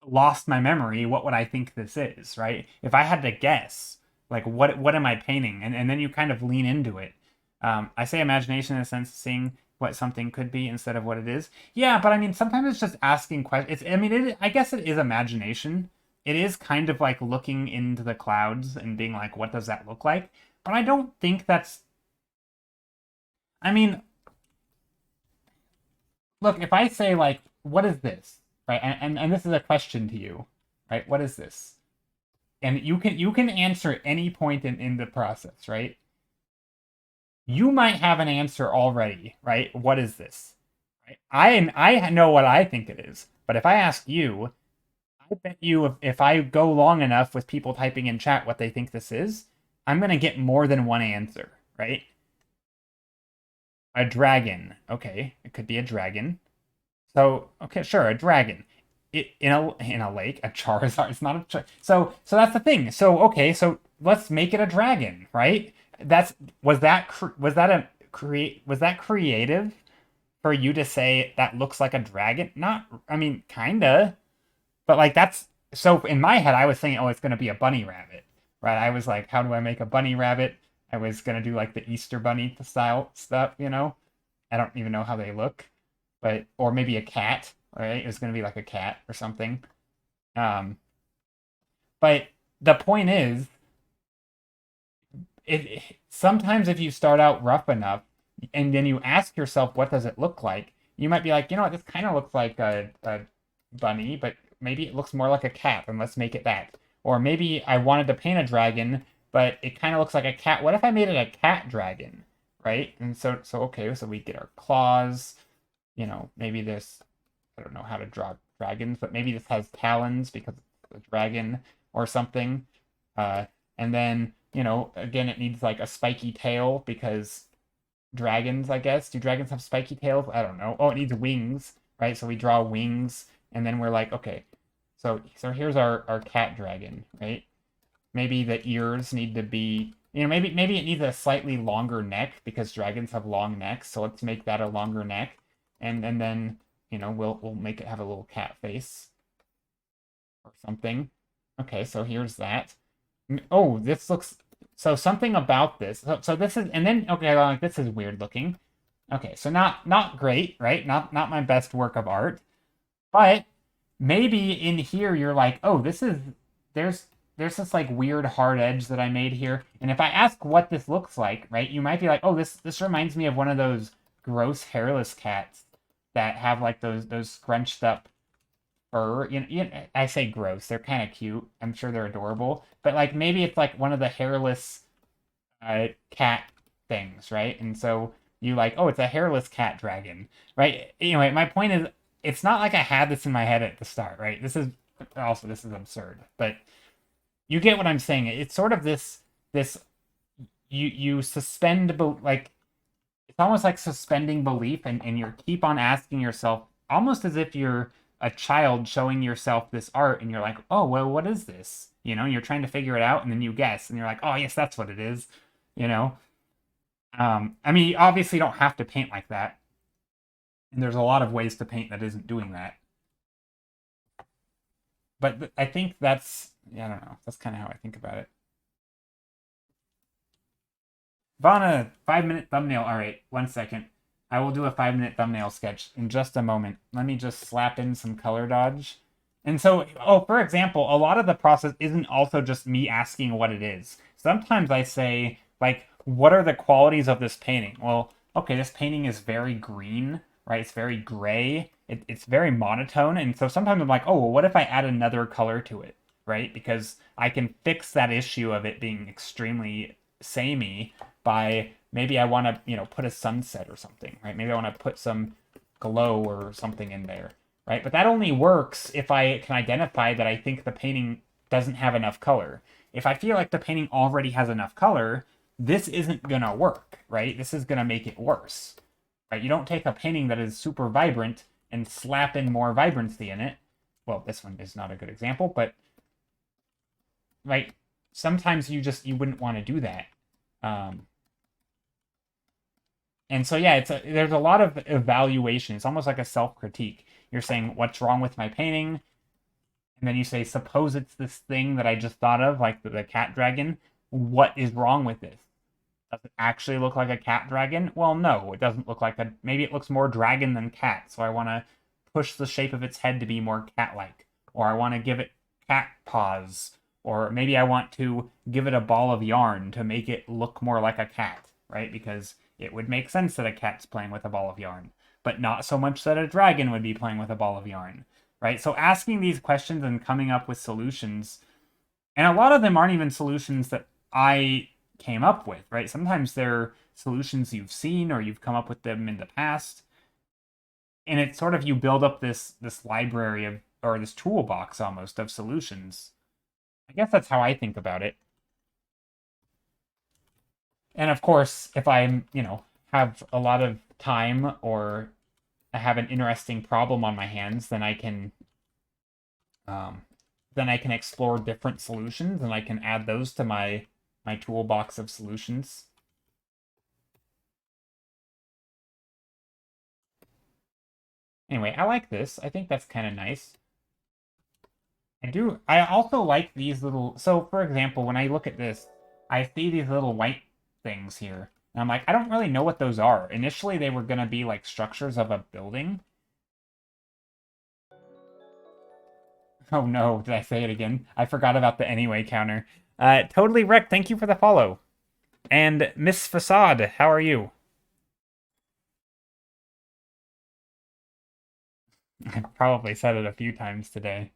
lost my memory, what would I think this is, right? If I had to guess, like what am I painting? And then you kind of lean into it. I say imagination in a sense, seeing what something could be instead of what it is. Yeah, but I mean, sometimes it's just asking questions. It's, I mean, I guess it is imagination. It is kind of like looking into the clouds and being like, what does that look like? But I don't think that's. I mean, look, if I say like, what is this, right? And this is a question to you, right? What is this? And you can answer at any point in the process, right? You might have an answer already, right? What is this? Right? I know what I think it is, but if I ask you, I bet you if I go long enough with people typing in chat what they think this is, I'm gonna get more than one answer, right? A dragon. Okay, it could be a dragon. So okay, sure, a dragon. In a lake, a Charizard. It's not a so that's the thing. So okay, so let's make it a dragon, right? That's was that creative for you to say that looks like a dragon? Not, I mean, kinda, but like that's so in my head I was thinking, oh, it's gonna be a bunny rabbit, right? I was like, how do I make a bunny rabbit? I was gonna do like the Easter bunny style stuff, you know? I don't even know how they look, but or maybe a cat, right? It was gonna be like a cat or something. Um, but the point is, sometimes if you start out rough enough, and then you ask yourself, what does it look like? You might be like, you know what, this kind of looks like a bunny, but maybe it looks more like a cat, and let's make it that. Or maybe I wanted to paint a dragon, but it kind of looks like a cat. What if I made it a cat dragon, right? And so okay, so we get our claws. Maybe this, I don't know how to draw dragons, but maybe this has talons because it's a dragon or something. Uh, and then, again, it needs like a spiky tail because dragons, I guess. Do dragons have spiky tails? I don't know. Oh, it needs wings, right? So we draw wings, and then we're like, okay, so here's our cat dragon, right? Maybe the ears need to be, maybe it needs a slightly longer neck because dragons have long necks. So let's make that a longer neck, and then we'll make it have a little cat face or something. Okay, so here's that. Oh, this looks so something about this. So this is, and then okay, like this is weird looking. Okay, so not great, right? Not my best work of art, but maybe in here you're like, oh, there's there's this like weird hard edge that I made here, and if I ask what this looks like, right, you might be like, oh, this reminds me of one of those gross hairless cats that have like those scrunched up fur. I say gross. They're kind of cute. I'm sure they're adorable, but like maybe it's like one of the hairless cat things, right? And so you like, oh, it's a hairless cat dragon, right? Anyway, my point is, it's not like I had this in my head at the start, right? This is absurd, but you get what I'm saying. It's sort of this you suspend like it's almost like suspending belief, and you keep on asking yourself, almost as if you're a child showing yourself this art, and you're like, oh, well, what is this? You're trying to figure it out, and then you guess, and you're like, oh, yes, that's what it is. You know, I mean, you obviously don't have to paint like that, and there's a lot of ways to paint that isn't doing that. But I think that's, yeah, I don't know. That's kind of how I think about it. Vana, 5-minute thumbnail. All right, 1 second. I will do a 5-minute thumbnail sketch in just a moment. Let me just slap in some color dodge. And so, oh, for example, a lot of the process isn't also just me asking what it is. Sometimes I say, like, what are the qualities of this painting? Well, okay, this painting is very green, right? It's very gray. It's very monotone. And so sometimes I'm like, oh, well, what if I add another color to it, right? Because I can fix that issue of it being extremely samey by maybe I want to, put a sunset or something, right? Maybe I want to put some glow or something in there, right? But that only works if I can identify that I think the painting doesn't have enough color. If I feel like the painting already has enough color, this isn't gonna work, right? This is gonna make it worse, right? You don't take a painting that is super vibrant and slap in more vibrancy in it. Well, this one is not a good example, but right, sometimes you wouldn't want to do that. And so yeah, there's a lot of evaluation. It's almost like a self-critique. You're saying, what's wrong with my painting? and then you say, suppose it's this thing that I just thought of, like the cat dragon. What is wrong with this? Does it actually look like a cat dragon? Well, no, it doesn't look like a... Maybe it looks more dragon than cat, so I want to push the shape of its head to be more cat-like. Or I want to give it cat paws. Or maybe I want to give it a ball of yarn to make it look more like a cat, right? Because it would make sense that a cat's playing with a ball of yarn, but not so much that a dragon would be playing with a ball of yarn, right? So asking these questions and coming up with solutions, and a lot of them aren't even solutions that I came up with, right? Sometimes they're solutions you've seen or you've come up with them in the past. And it's sort of, you build up this library of, or this toolbox almost of solutions. I guess that's how I think about it. And of course, if I'm, have a lot of time or I have an interesting problem on my hands, then I can explore different solutions and I can add those to my toolbox of solutions. Anyway, I like this. I think that's kind of nice. I also like these little, so for example, when I look at this, I see these little white things here. And I'm like, I don't really know what those are. Initially, they were going to be like structures of a building. Oh no, did I say it again? I forgot about the anyway counter. Totally wrecked. Thank you for the follow. And Miss Facade, how are you? I've probably said it a few times today.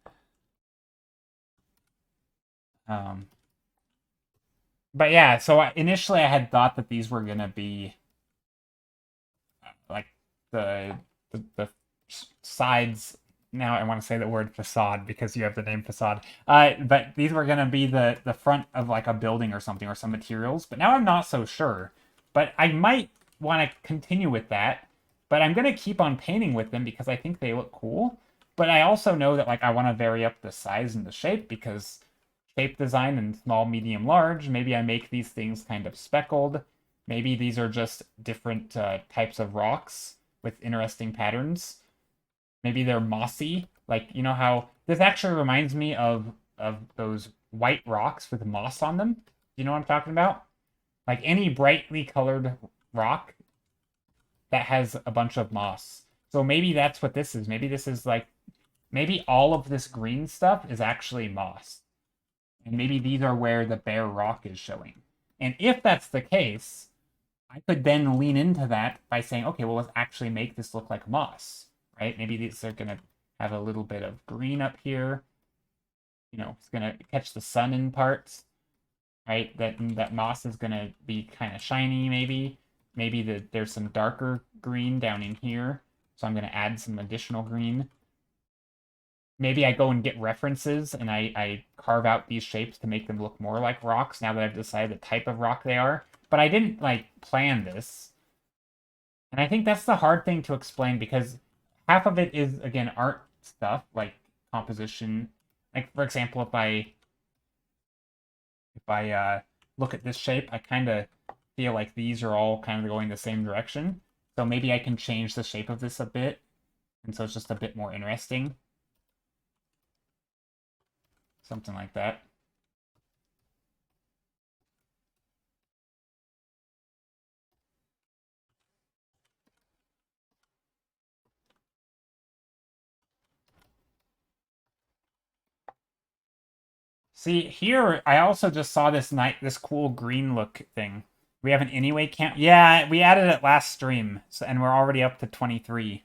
But yeah, so initially I had thought that these were gonna be like the sides. Now I want to say the word facade because you have the name facade. But these were gonna be the front of like a building or something or some materials. But now I'm not so sure. But I might want to continue with that. But I'm gonna keep on painting with them because I think they look cool. But I also know that like I want to vary up the size and the shape because shape design and small, medium, large. Maybe I make these things kind of speckled. Maybe these are just different types of rocks with interesting patterns. Maybe they're mossy. Like, you know how this actually reminds me of those white rocks with moss on them. Do you know what I'm talking about? Like any brightly colored rock that has a bunch of moss. So maybe that's what this is. Maybe this is like, maybe all of this green stuff is actually moss. And maybe these are where the bare rock is showing. And if that's the case, I could then lean into that by saying, okay, well, let's actually make this look like moss, right? Maybe these are going to have a little bit of green up here. It's going to catch the sun in parts, right? That moss is going to be kind of shiny, maybe. Maybe there's some darker green down in here. So I'm going to add some additional green. Maybe I go and get references and I carve out these shapes to make them look more like rocks now that I've decided the type of rock they are. But I didn't, plan this. And I think that's the hard thing to explain because half of it is, again, art stuff, like composition. Like, for example, if I look at this shape, I kind of feel like these are all kind of going the same direction. So maybe I can change the shape of this a bit. And so it's just a bit more interesting. Something like that. See, here, I also just saw this cool green look thing. We have an anyway count. Yeah, we added it last stream, so, and we're already up to 23.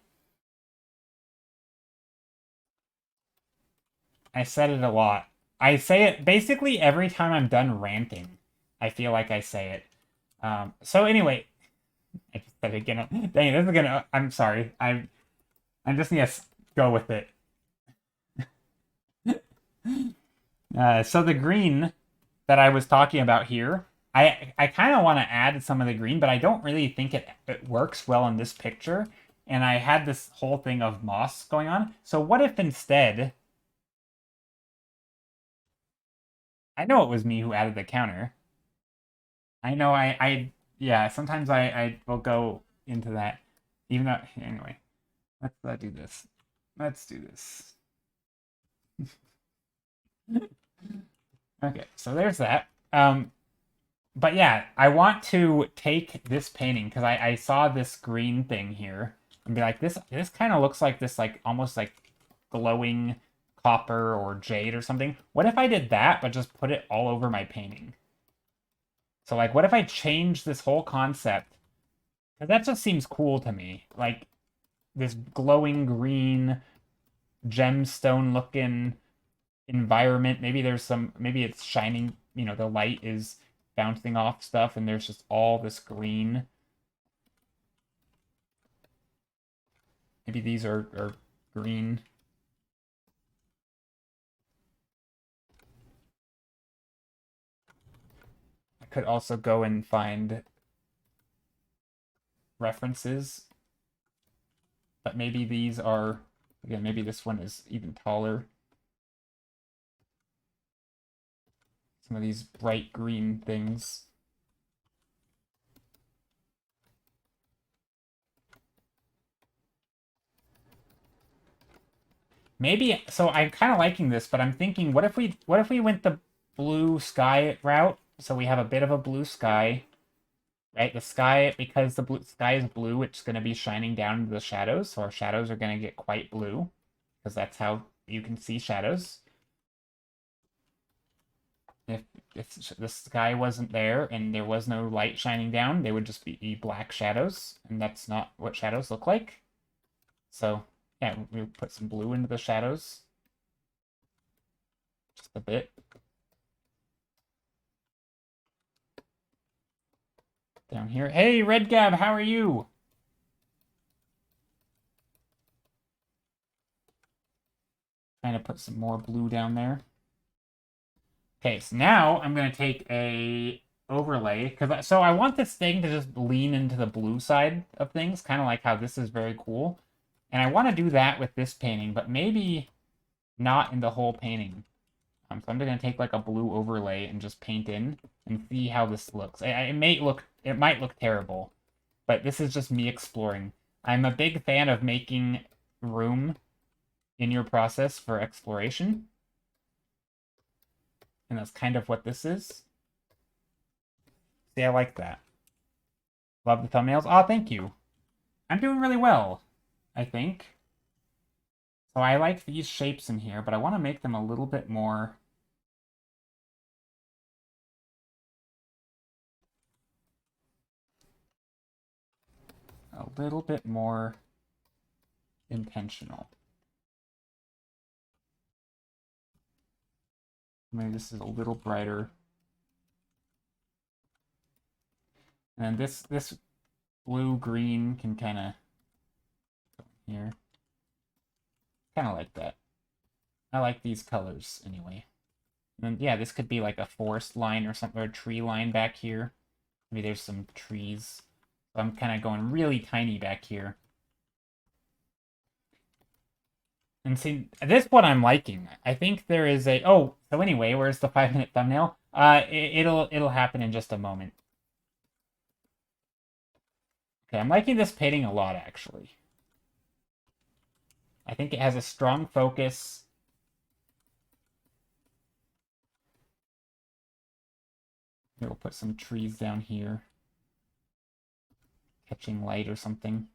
I said it a lot. I say it basically every time I'm done ranting. I feel like I say it. So anyway, I just said it again. Dang, this is gonna. I'm sorry. I'm just gonna go with it. So the green that I was talking about here, I kind of want to add some of the green, but I don't really think it works well in this picture. And I had this whole thing of moss going on. So what if instead, I know it was me who added the counter. I know yeah, sometimes I will go into that. Even though, anyway, let's do this. Let's do this. Okay, so there's that. But yeah, I want to take this painting because I saw this green thing here and be like, this kind of looks like this like almost like glowing copper or jade or something. What if I did that but just put it all over my painting? So like, what if I change this whole concept? Because that just seems cool to me. Like this glowing green gemstone looking environment. Maybe there's some, maybe it's shining, the light is bouncing off stuff and there's just all this green. Maybe these are green. I could also go and find references, but maybe these are, again, maybe this one is even taller. Some of these bright green things. Maybe, so I'm kind of liking this, but I'm thinking, what if we went the blue sky route? So we have a bit of a blue sky, right? The sky, because the blue sky is blue, it's going to be shining down into the shadows, so our shadows are going to get quite blue, because that's how you can see shadows. If the sky wasn't there and there was no light shining down, they would just be black shadows, and that's not what shadows look like. So yeah, we put some blue into the shadows. Just a bit. Down here. Hey, Red Gab, how are you? Trying to put some more blue down there. Okay, so now I'm going to take a overlay, because so I want this thing to just lean into the blue side of things, kind of like how this is very cool. And I want to do that with this painting, but maybe not in the whole painting. So I'm going to take like a blue overlay and just paint in and see how this looks. It might look terrible, but this is just me exploring. I'm a big fan of making room in your process for exploration. And that's kind of what this is. See, I like that. Love the thumbnails. Oh, thank you. I'm doing really well, I think. So I like these shapes in here, but I want to make them a little bit more... a little bit more intentional. Maybe this is a little brighter. And this blue-green can kind of... here. Kind of like that. I like these colors, anyway. And then, yeah, this could be like a forest line or something, or a tree line back here. Maybe there's some trees. So I'm kind of going really tiny back here. And see, this one I'm liking. I think there is a... oh, so anyway, where's the 5-minute thumbnail? It'll happen in just a moment. Okay, I'm liking this painting a lot, actually. I think it has a strong focus. We'll put some trees down here. Catching light or something.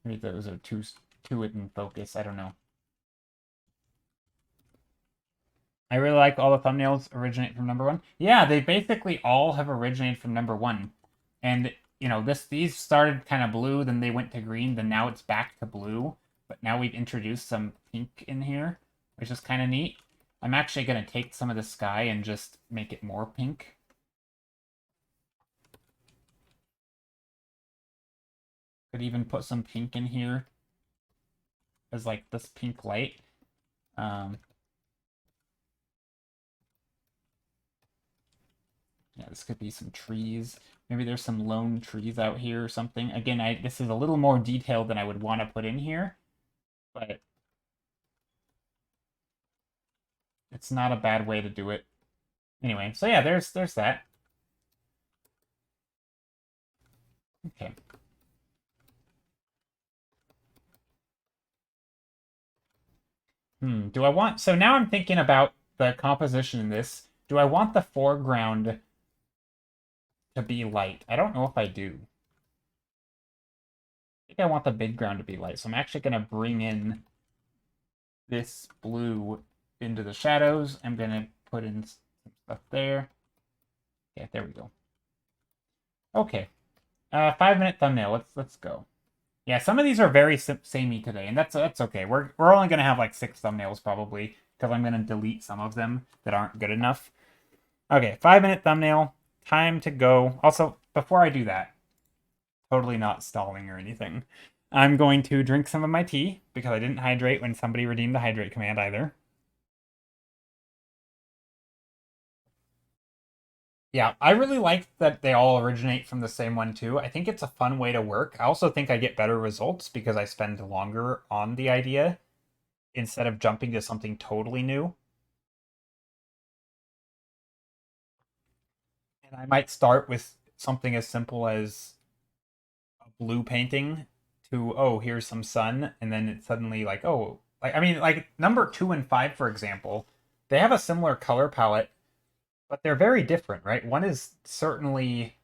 Maybe those are too in focus. I don't know. I really like all the thumbnails originate from number one. Yeah, they basically all have originated from number one. And, these started kind of blue, then they went to green, then now it's back to blue. But now we've introduced some pink in here, which is kind of neat. I'm actually going to take some of the sky and just make it more pink. Could even put some pink in here as like this pink light. Yeah, this could be some trees. Maybe there's some lone trees out here or something. Again, this is a little more detailed than I would want to put in here, but it's not a bad way to do it. Anyway, so yeah, there's that. Okay. Do I want... So now I'm thinking about the composition in this. Do I want the foreground to be light? I don't know if I do. I think I want the midground to be light, so I'm actually going to bring in this blue into the shadows. I'm going to put in some stuff there. Okay, there we go. Okay. 5-minute thumbnail. Let's go. Yeah, some of these are very samey today, and that's okay. We're only gonna have like 6 thumbnails probably, because I'm gonna delete some of them that aren't good enough. Okay, 5-minute thumbnail. Time to go. Also, before I do that, totally not stalling or anything, I'm going to drink some of my tea, because I didn't hydrate when somebody redeemed the hydrate command either. Yeah, I really like that they all originate from the same one too. I think it's a fun way to work. I also think I get better results because I spend longer on the idea instead of jumping to something totally new. And I might start with something as simple as a blue painting to, oh, here's some sun, and then it's suddenly like, oh, like I mean, like number 2 and 5, for example, they have a similar color palette, but they're very different, right? One is certainly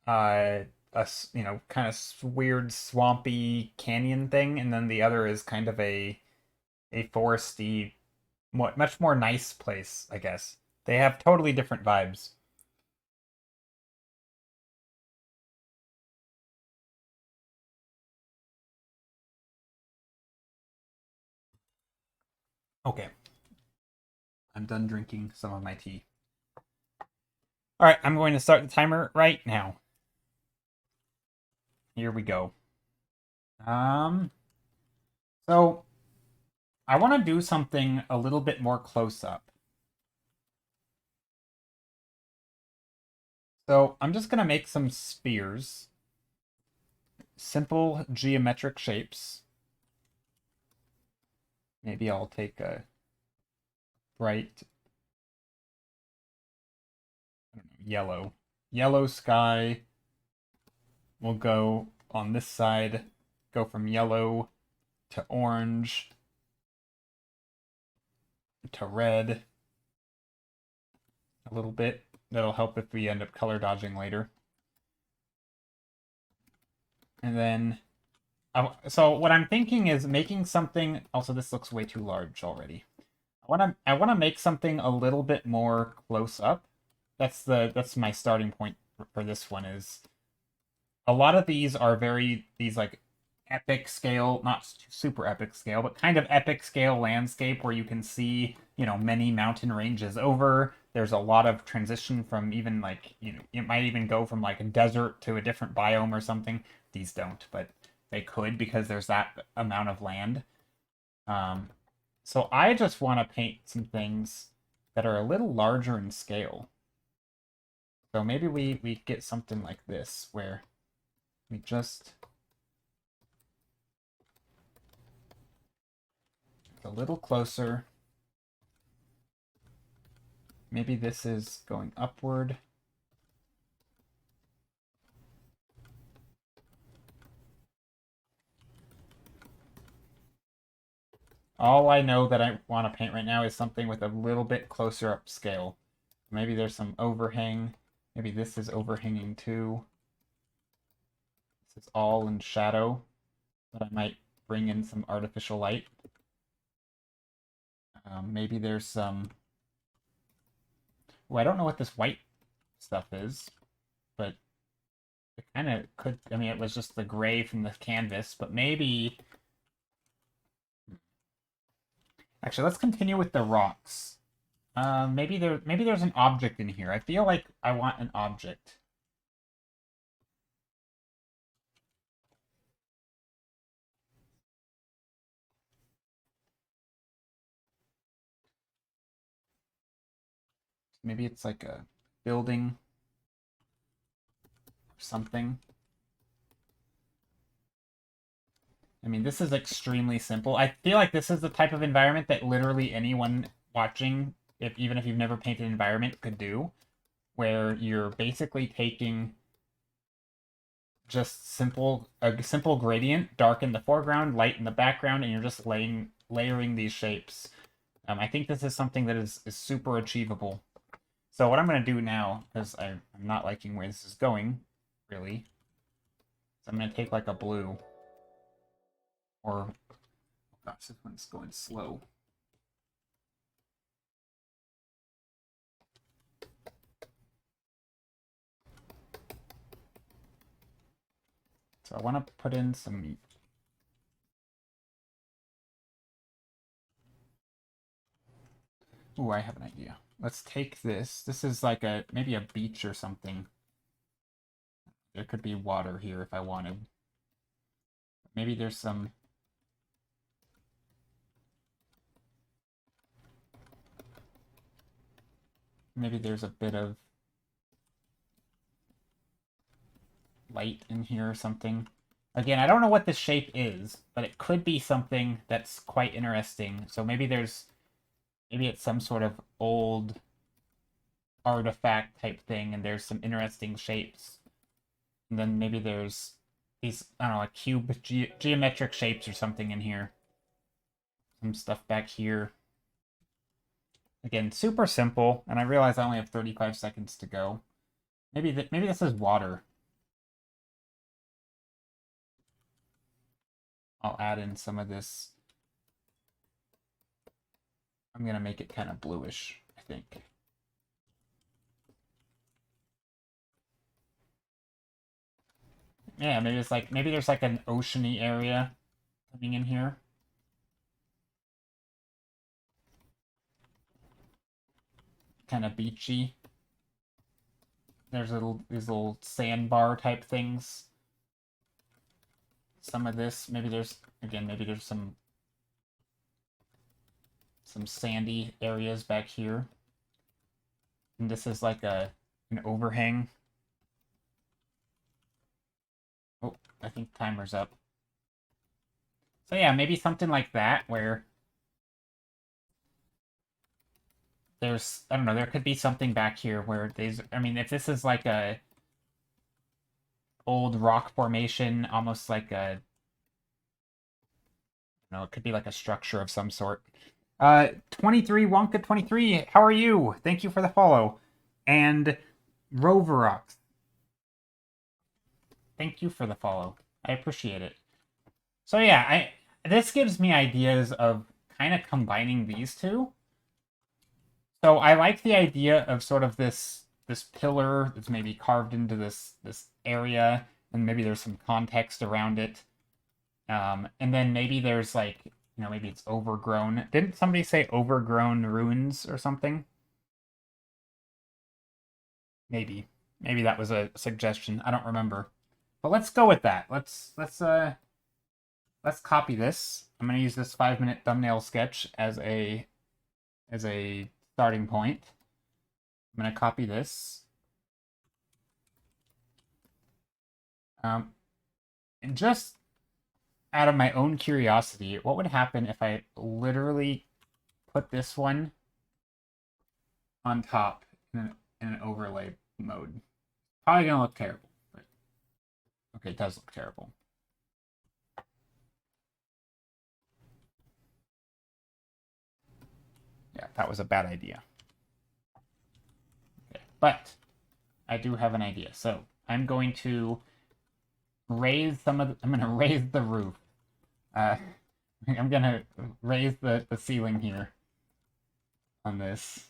a kind of weird swampy canyon thing, and then the other is kind of a foresty, much more nice place, I guess. They have totally different vibes. Okay, I'm done drinking some of my tea. All right, I'm going to start the timer right now. Here we go. So I want to do something a little bit more close up. So I'm just going to make some spheres. Simple geometric shapes. Maybe I'll take a bright, I don't know, yellow. Yellow sky. We'll go on this side, go from yellow to orange to red a little bit. That'll help if we end up color dodging later. And then, so what I'm thinking is making something, also this looks way too large already. I want to make something a little bit more close up. That's my starting point for this one. Is a lot of these are these like epic scale, not super epic scale, but kind of epic scale landscape where you can see, many mountain ranges over. There's a lot of transition from even like, it might even go from like a desert to a different biome or something. These don't, but they could because there's that amount of land. So I just want to paint some things that are a little larger in scale. So maybe we get something like this where we just a little closer. Maybe this is going upward. All I know that I want to paint right now is something with a little bit closer up scale. Maybe there's some overhang. Maybe this is overhanging too. This is all in shadow, but I might bring in some artificial light. Maybe there's some... Well, I don't know what this white stuff is, but it kind of could... I mean, it was just the gray from the canvas, but maybe... Actually, let's continue with the rocks. Maybe there's an object in here. I feel like I want an object. Maybe it's like a building or something. I mean, this is extremely simple. I feel like this is the type of environment that literally anyone watching, even if you've never painted an environment, could do, where you're basically taking just a simple gradient, dark in the foreground, light in the background, and you're just laying layering these shapes. I think this is something that is super achievable. So what I'm going to do now, because I'm not liking where this is going, really, so I'm going to take like a blue, or, oh gosh, this one's going slow. So I want to put in some... Ooh, I have an idea. Let's take this. This is like maybe a beach or something. There could be water here if I wanted. Maybe there's some... Maybe there's a bit of light in here or something. Again, I don't know what this shape is, but it could be something that's quite interesting. So maybe it's some sort of old artifact type thing, and there's some interesting shapes. And then maybe there's these, I don't know, like cube geometric shapes or something in here. Some stuff back here. Again, super simple, and I realize I only have 35 seconds to go. Maybe this is water. I'll add in some of this. I'm gonna make it kind of bluish, I think. Yeah, maybe there's like an oceany area coming in here. Kind of beachy. There's these little sandbar type things. Some of this, maybe there's some sandy areas back here. And this is like an overhang. Oh, I think timer's up. So yeah, maybe something like that where there's, I don't know, there could be something back here where I mean, if this is like a old rock formation, almost like a, it could be like a structure of some sort. 23 Wonka 23, how are you? Thank you for the follow. And Roverox, thank you for the follow. I appreciate it. So yeah, this gives me ideas of kind of combining these two. So I like the idea of sort of this pillar that's maybe carved into this area, and maybe there's some context around it. And then maybe there's like, maybe it's overgrown. Didn't somebody say overgrown ruins or something? Maybe that was a suggestion. I don't remember. But let's go with that. Let's copy this. I'm gonna use this 5-minute thumbnail sketch as a starting point. I'm gonna copy this. And just out of my own curiosity, what would happen if I literally put this one on top in an overlay mode? Probably gonna look terrible, but okay, it does look terrible. Yeah, that was a bad idea. Okay, but I do have an idea. So I'm going to raise I'm gonna raise the roof. I'm gonna raise the ceiling here on this.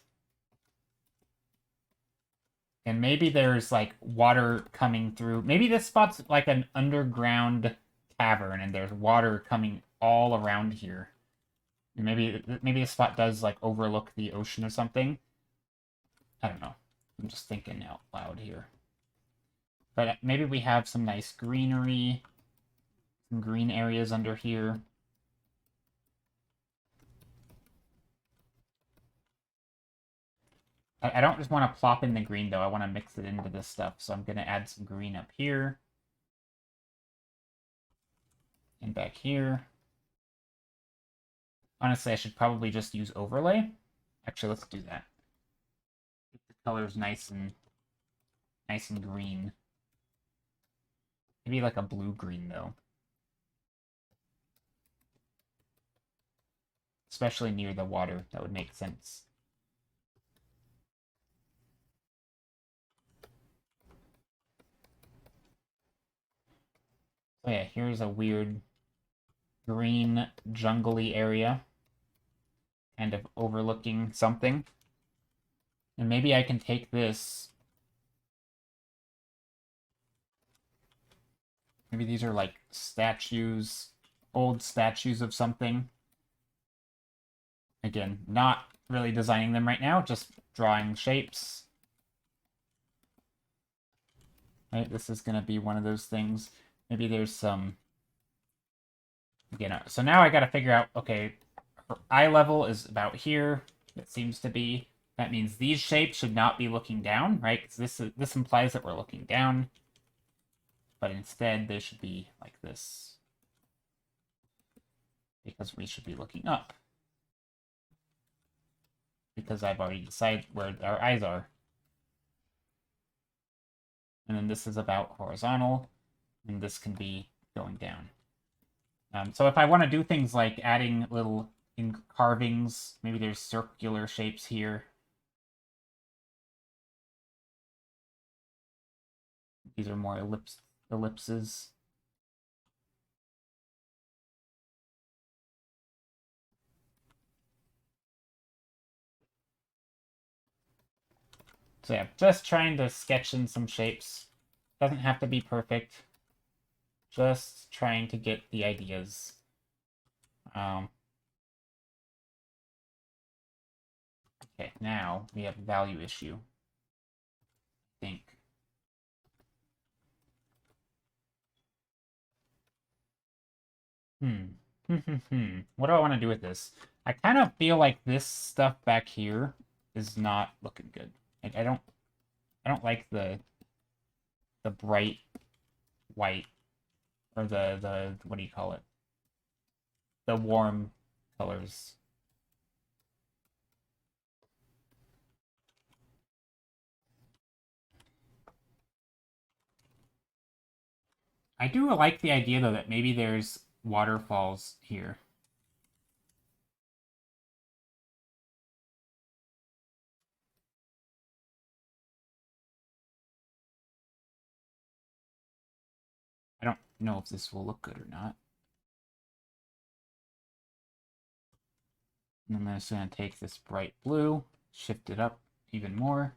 And maybe there's like water coming through. Maybe this spot's like an underground cavern and there's water coming all around here. And maybe this spot does like overlook the ocean or something. I don't know. I'm just thinking out loud here. But maybe we have some nice greenery, some green areas under here. I don't just want to plop in the green, though. I want to mix it into this stuff. So I'm going to add some green up here. And back here. Honestly, I should probably just use overlay. Actually, let's do that. Get the colors nice and green. Maybe like a blue-green, though. especially near the water. That would make sense. So yeah, here's a weird green jungly area, kind of overlooking something. And maybe I can take this. Maybe these are like statues, old statues of something. Again, not really designing them right now, just drawing shapes. Right, this is going to be one of those things. Maybe there's some... Again, so now I got to figure out, okay, her eye level is about here. It seems to be. That means these shapes should not be looking down, right? Because this implies that we're looking down. But instead, they should be like this. Because we should be looking up. Because I've already decided where our eyes are. And then this is about horizontal, and this can be going down. So if I want to do things like adding little carvings, maybe there's circular shapes here. These are more ellipses. So yeah, just trying to sketch in some shapes. Doesn't have to be perfect. Just trying to get the ideas. Okay, now we have a value issue. I think. What do I want to do with this? I kind of feel like this stuff back here is not looking good. I don't like the bright white, or the what do you call it? The warm colors. I do like the idea though that maybe there's waterfalls here. I don't know if this will look good or not. And I'm just going to take this bright blue, shift it up even more.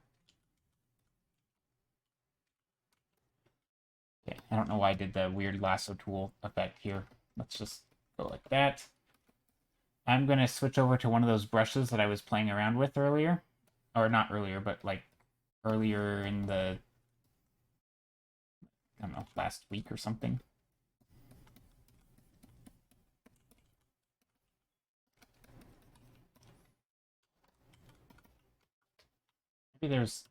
Okay, I don't know why I did the weird lasso tool effect here. Let's just go like that. I'm going to switch over to one of those brushes that I was playing around with earlier. Or not earlier, but like earlier in the, I don't know, last week or something. Maybe there's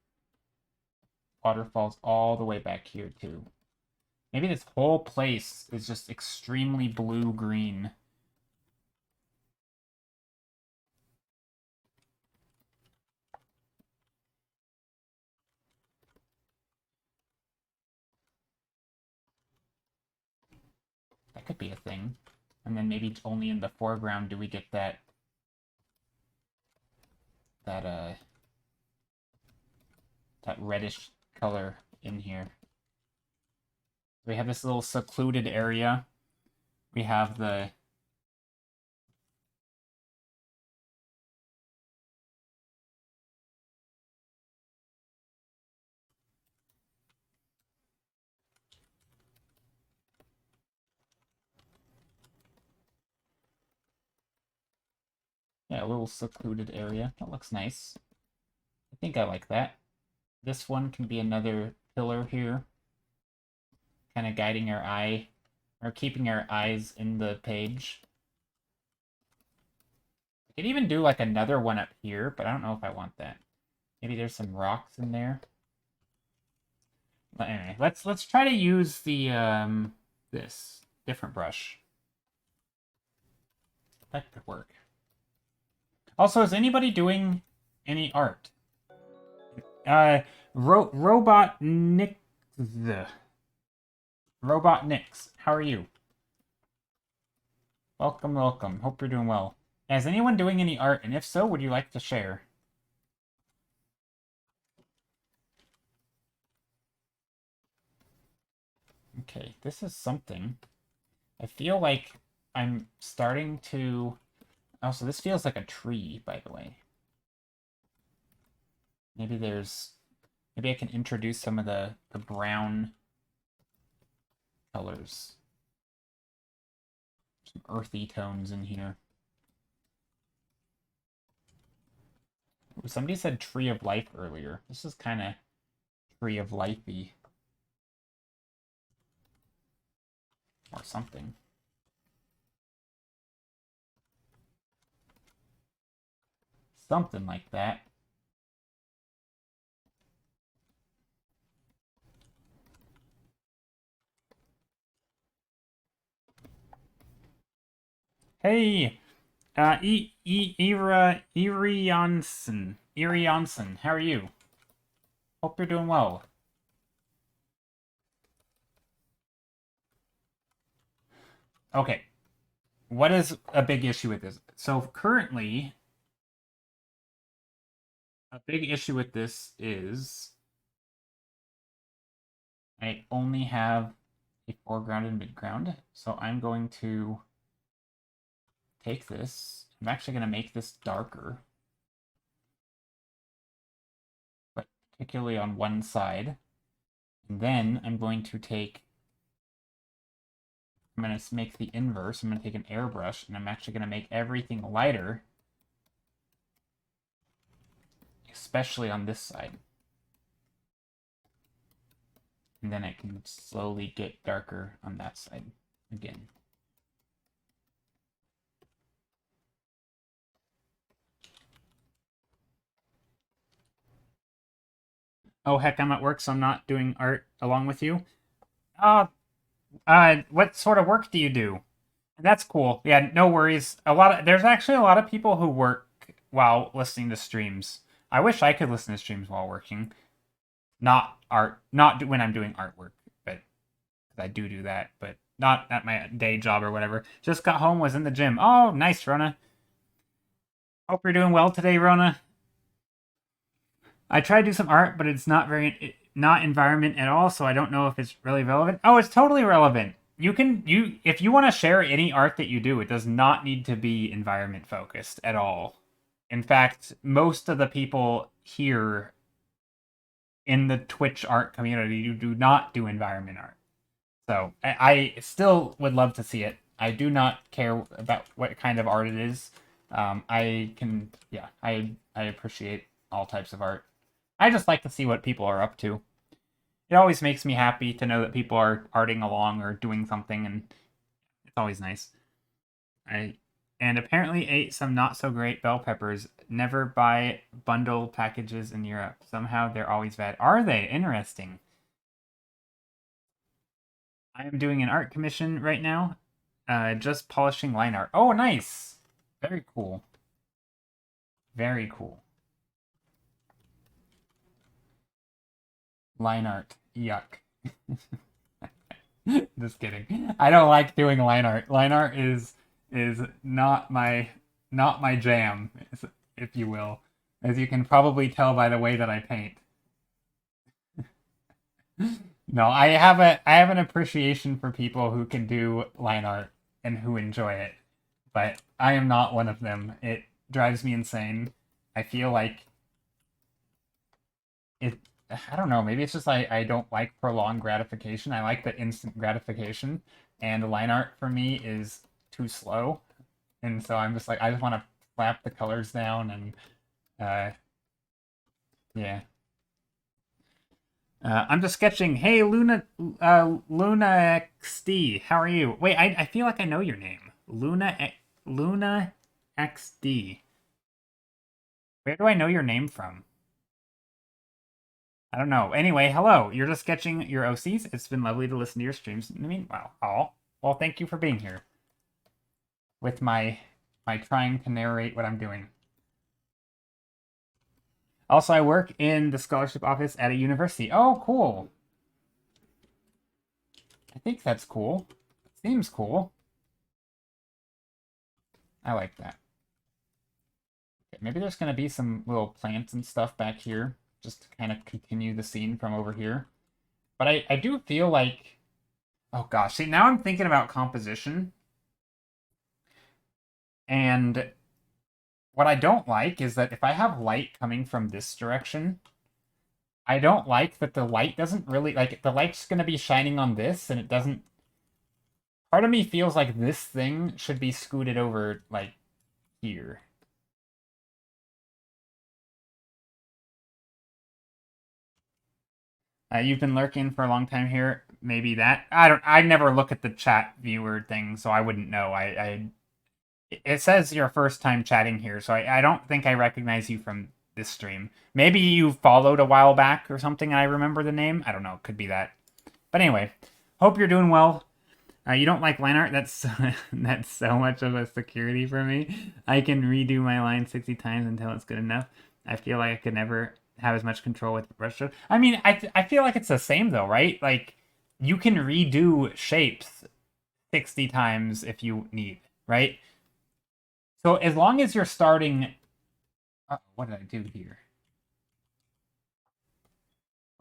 waterfalls all the way back here too. Maybe this whole place is just extremely blue-green. That could be a thing. And then maybe only in the foreground do we get that reddish color in here. We have this little secluded area. We have the a little secluded area. That looks nice. I think I like that. This one can be another pillar here. Kind of guiding our eye, or keeping our eyes in the page. I could even do like another one up here, but I don't know if I want that. Maybe there's some rocks in there. But anyway, let's try to use the this different brush. That could work. Also, is anybody doing any art? Robot Nick. Robot Nix, how are you? Welcome, welcome. Hope you're doing well. Is anyone doing any art? And if so, would you like to share? Okay, this is something. I feel like I'm starting to... Oh, so this feels like a tree, by the way. Maybe there's... Maybe I can introduce some of the brown colors. Some earthy tones in here. Ooh, somebody said Tree of Life earlier. This is kind of Tree of Life-y. Or something. Something like that. Hey! Erie Janssen, how are you? Hope you're doing well. Okay. What is a big issue with this? So currently, a big issue with this is I only have a foreground and midground. So I'm going to take this. I'm actually going to make this darker. But particularly on one side. And then I'm going to take... I'm going to make the inverse. I'm going to take an airbrush, and I'm actually going to make everything lighter. Especially on this side. And then it can slowly get darker on that side again. Oh, heck, I'm at work, so I'm not doing art along with you. What sort of work do you do? That's cool. Yeah, no worries. There's actually a lot of people who work while listening to streams. I wish I could listen to streams while working. Not when I'm doing artwork, but I do that, but not at my day job or whatever. Just got home, was in the gym. Oh, nice, Rona. Hope you're doing well today, Rona. I try to do some art, but it's not environment at all, so I don't know if it's really relevant. Oh, it's totally relevant. If you want to share any art that you do, it does not need to be environment focused at all. In fact, most of the people here in the Twitch art community do not do environment art. So I still would love to see it. I do not care about what kind of art it is. I appreciate all types of art. I just like to see what people are up to. It always makes me happy to know that people are arting along or doing something, and it's always nice. And apparently ate some not so great bell peppers. Never buy bundle packages in Europe. Somehow they're always bad. Are they? Interesting. I am doing an art commission right now. Just polishing line art. Oh, nice. Very cool. Very cool. Line art. Yuck. Just kidding. I don't like doing line art. Line art is not my jam, if you will. As you can probably tell by the way that I paint. No, I have an appreciation for people who can do line art and who enjoy it. But I am not one of them. It drives me insane. I feel like I don't know, maybe it's just I don't like prolonged gratification. I like the instant gratification, and line art for me is too slow. And so I'm just like, I just want to slap the colors down and yeah. I'm just sketching. Hey, Luna XD, how are you? Wait, I feel like I know your name. Luna XD. Where do I know your name from? I don't know. Anyway, hello. You're just sketching your OCs. It's been lovely to listen to your streams. I mean, wow. Oh, well, thank you for being here. With my trying to narrate what I'm doing. Also, I work in the scholarship office at a university. Oh, cool. I think that's cool. Seems cool. I like that. maybe there's going to be some little plants and stuff back here, just to kind of continue the scene from over here. But I do feel like, oh gosh, see, now I'm thinking about composition. And what I don't like is that if I have light coming from this direction, I don't like that the light doesn't really, like, the light's going to be shining on this, and it doesn't... Part of me feels like this thing should be scooted over, like, here. You've been lurking for a long time here. Maybe that. I never look at the chat viewer thing, so I wouldn't know. It says your first time chatting here, so I don't think I recognize you from this stream. Maybe you followed a while back or something and I remember the name. I don't know. Could be that. But anyway, hope you're doing well. You don't like line art? That's that's so much of a security for me. I can redo my line 60 times until it's good enough. I feel like I could never have as much control with brush stroke. I mean, I feel like it's the same though, right? Like, you can redo shapes 60 times if you need, right? So as long as you're starting... what did I do here?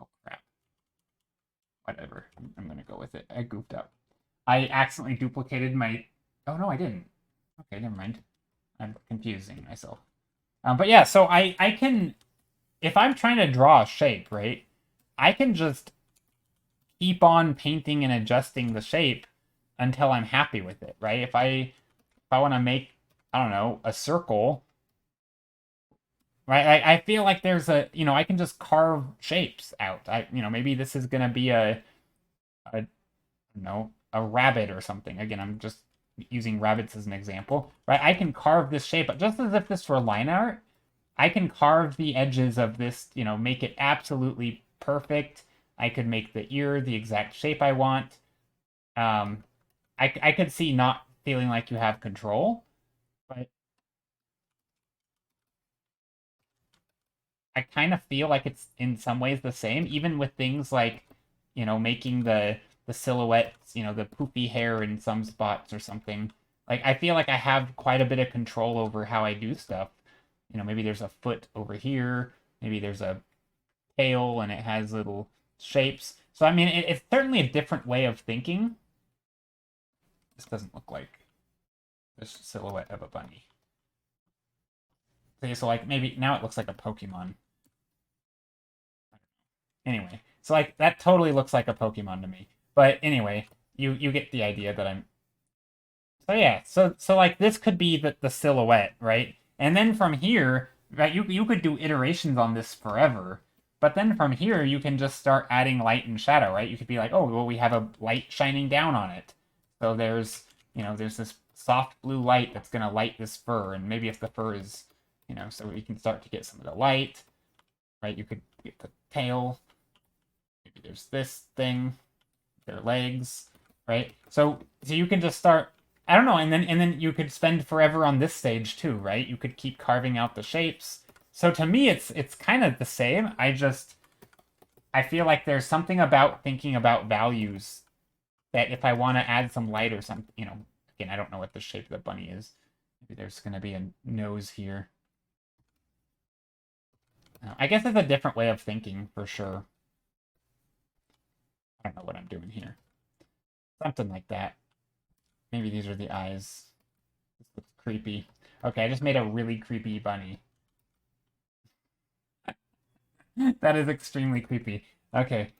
Oh, crap. Whatever. I'm going to go with it. I goofed up. I accidentally duplicated my... Oh, no, I didn't. Okay, never mind. I'm confusing myself. But yeah, so I can... If I'm trying to draw a shape, right, I can just keep on painting and adjusting the shape until I'm happy with it, right? If I want to make, I don't know, a circle, right? I feel like there's a, I can just carve shapes out. Maybe this is gonna be a rabbit or something. Again, I'm just using rabbits as an example, right? I can carve this shape, but just as if this were line art, I can carve the edges of this, make it absolutely perfect. I could make the ear the exact shape I want. I could see not feeling like you have control, but I kind of feel like it's in some ways the same, even with things like, making the silhouettes, the poofy hair in some spots or something. Like, I feel like I have quite a bit of control over how I do stuff. Maybe there's a foot over here, maybe there's a tail and it has little shapes. So, I mean, it's certainly a different way of thinking. This doesn't look like this silhouette of a bunny. Okay, so, like, maybe now it looks like a Pokemon. Anyway, so, like, that totally looks like a Pokemon to me. But anyway, you get the idea that I'm... So, yeah, so like, this could be the silhouette, right? And then from here, right, you could do iterations on this forever. But then from here, you can just start adding light and shadow, right? You could be like, oh, well, we have a light shining down on it. So there's, there's this soft blue light that's going to light this fur. And maybe if the fur is, so we can start to get some of the light, right? You could get the tail. Maybe there's this thing, their legs, right? So you can just start... I don't know, and then you could spend forever on this stage too, right? You could keep carving out the shapes. So to me, it's kind of the same. I feel like there's something about thinking about values that if I want to add some light or something, again, I don't know what the shape of the bunny is. Maybe there's going to be a nose here. I guess it's a different way of thinking for sure. I don't know what I'm doing here. Something like that. Maybe these are the eyes. This looks creepy. Okay, I just made a really creepy bunny. That is extremely creepy. Okay.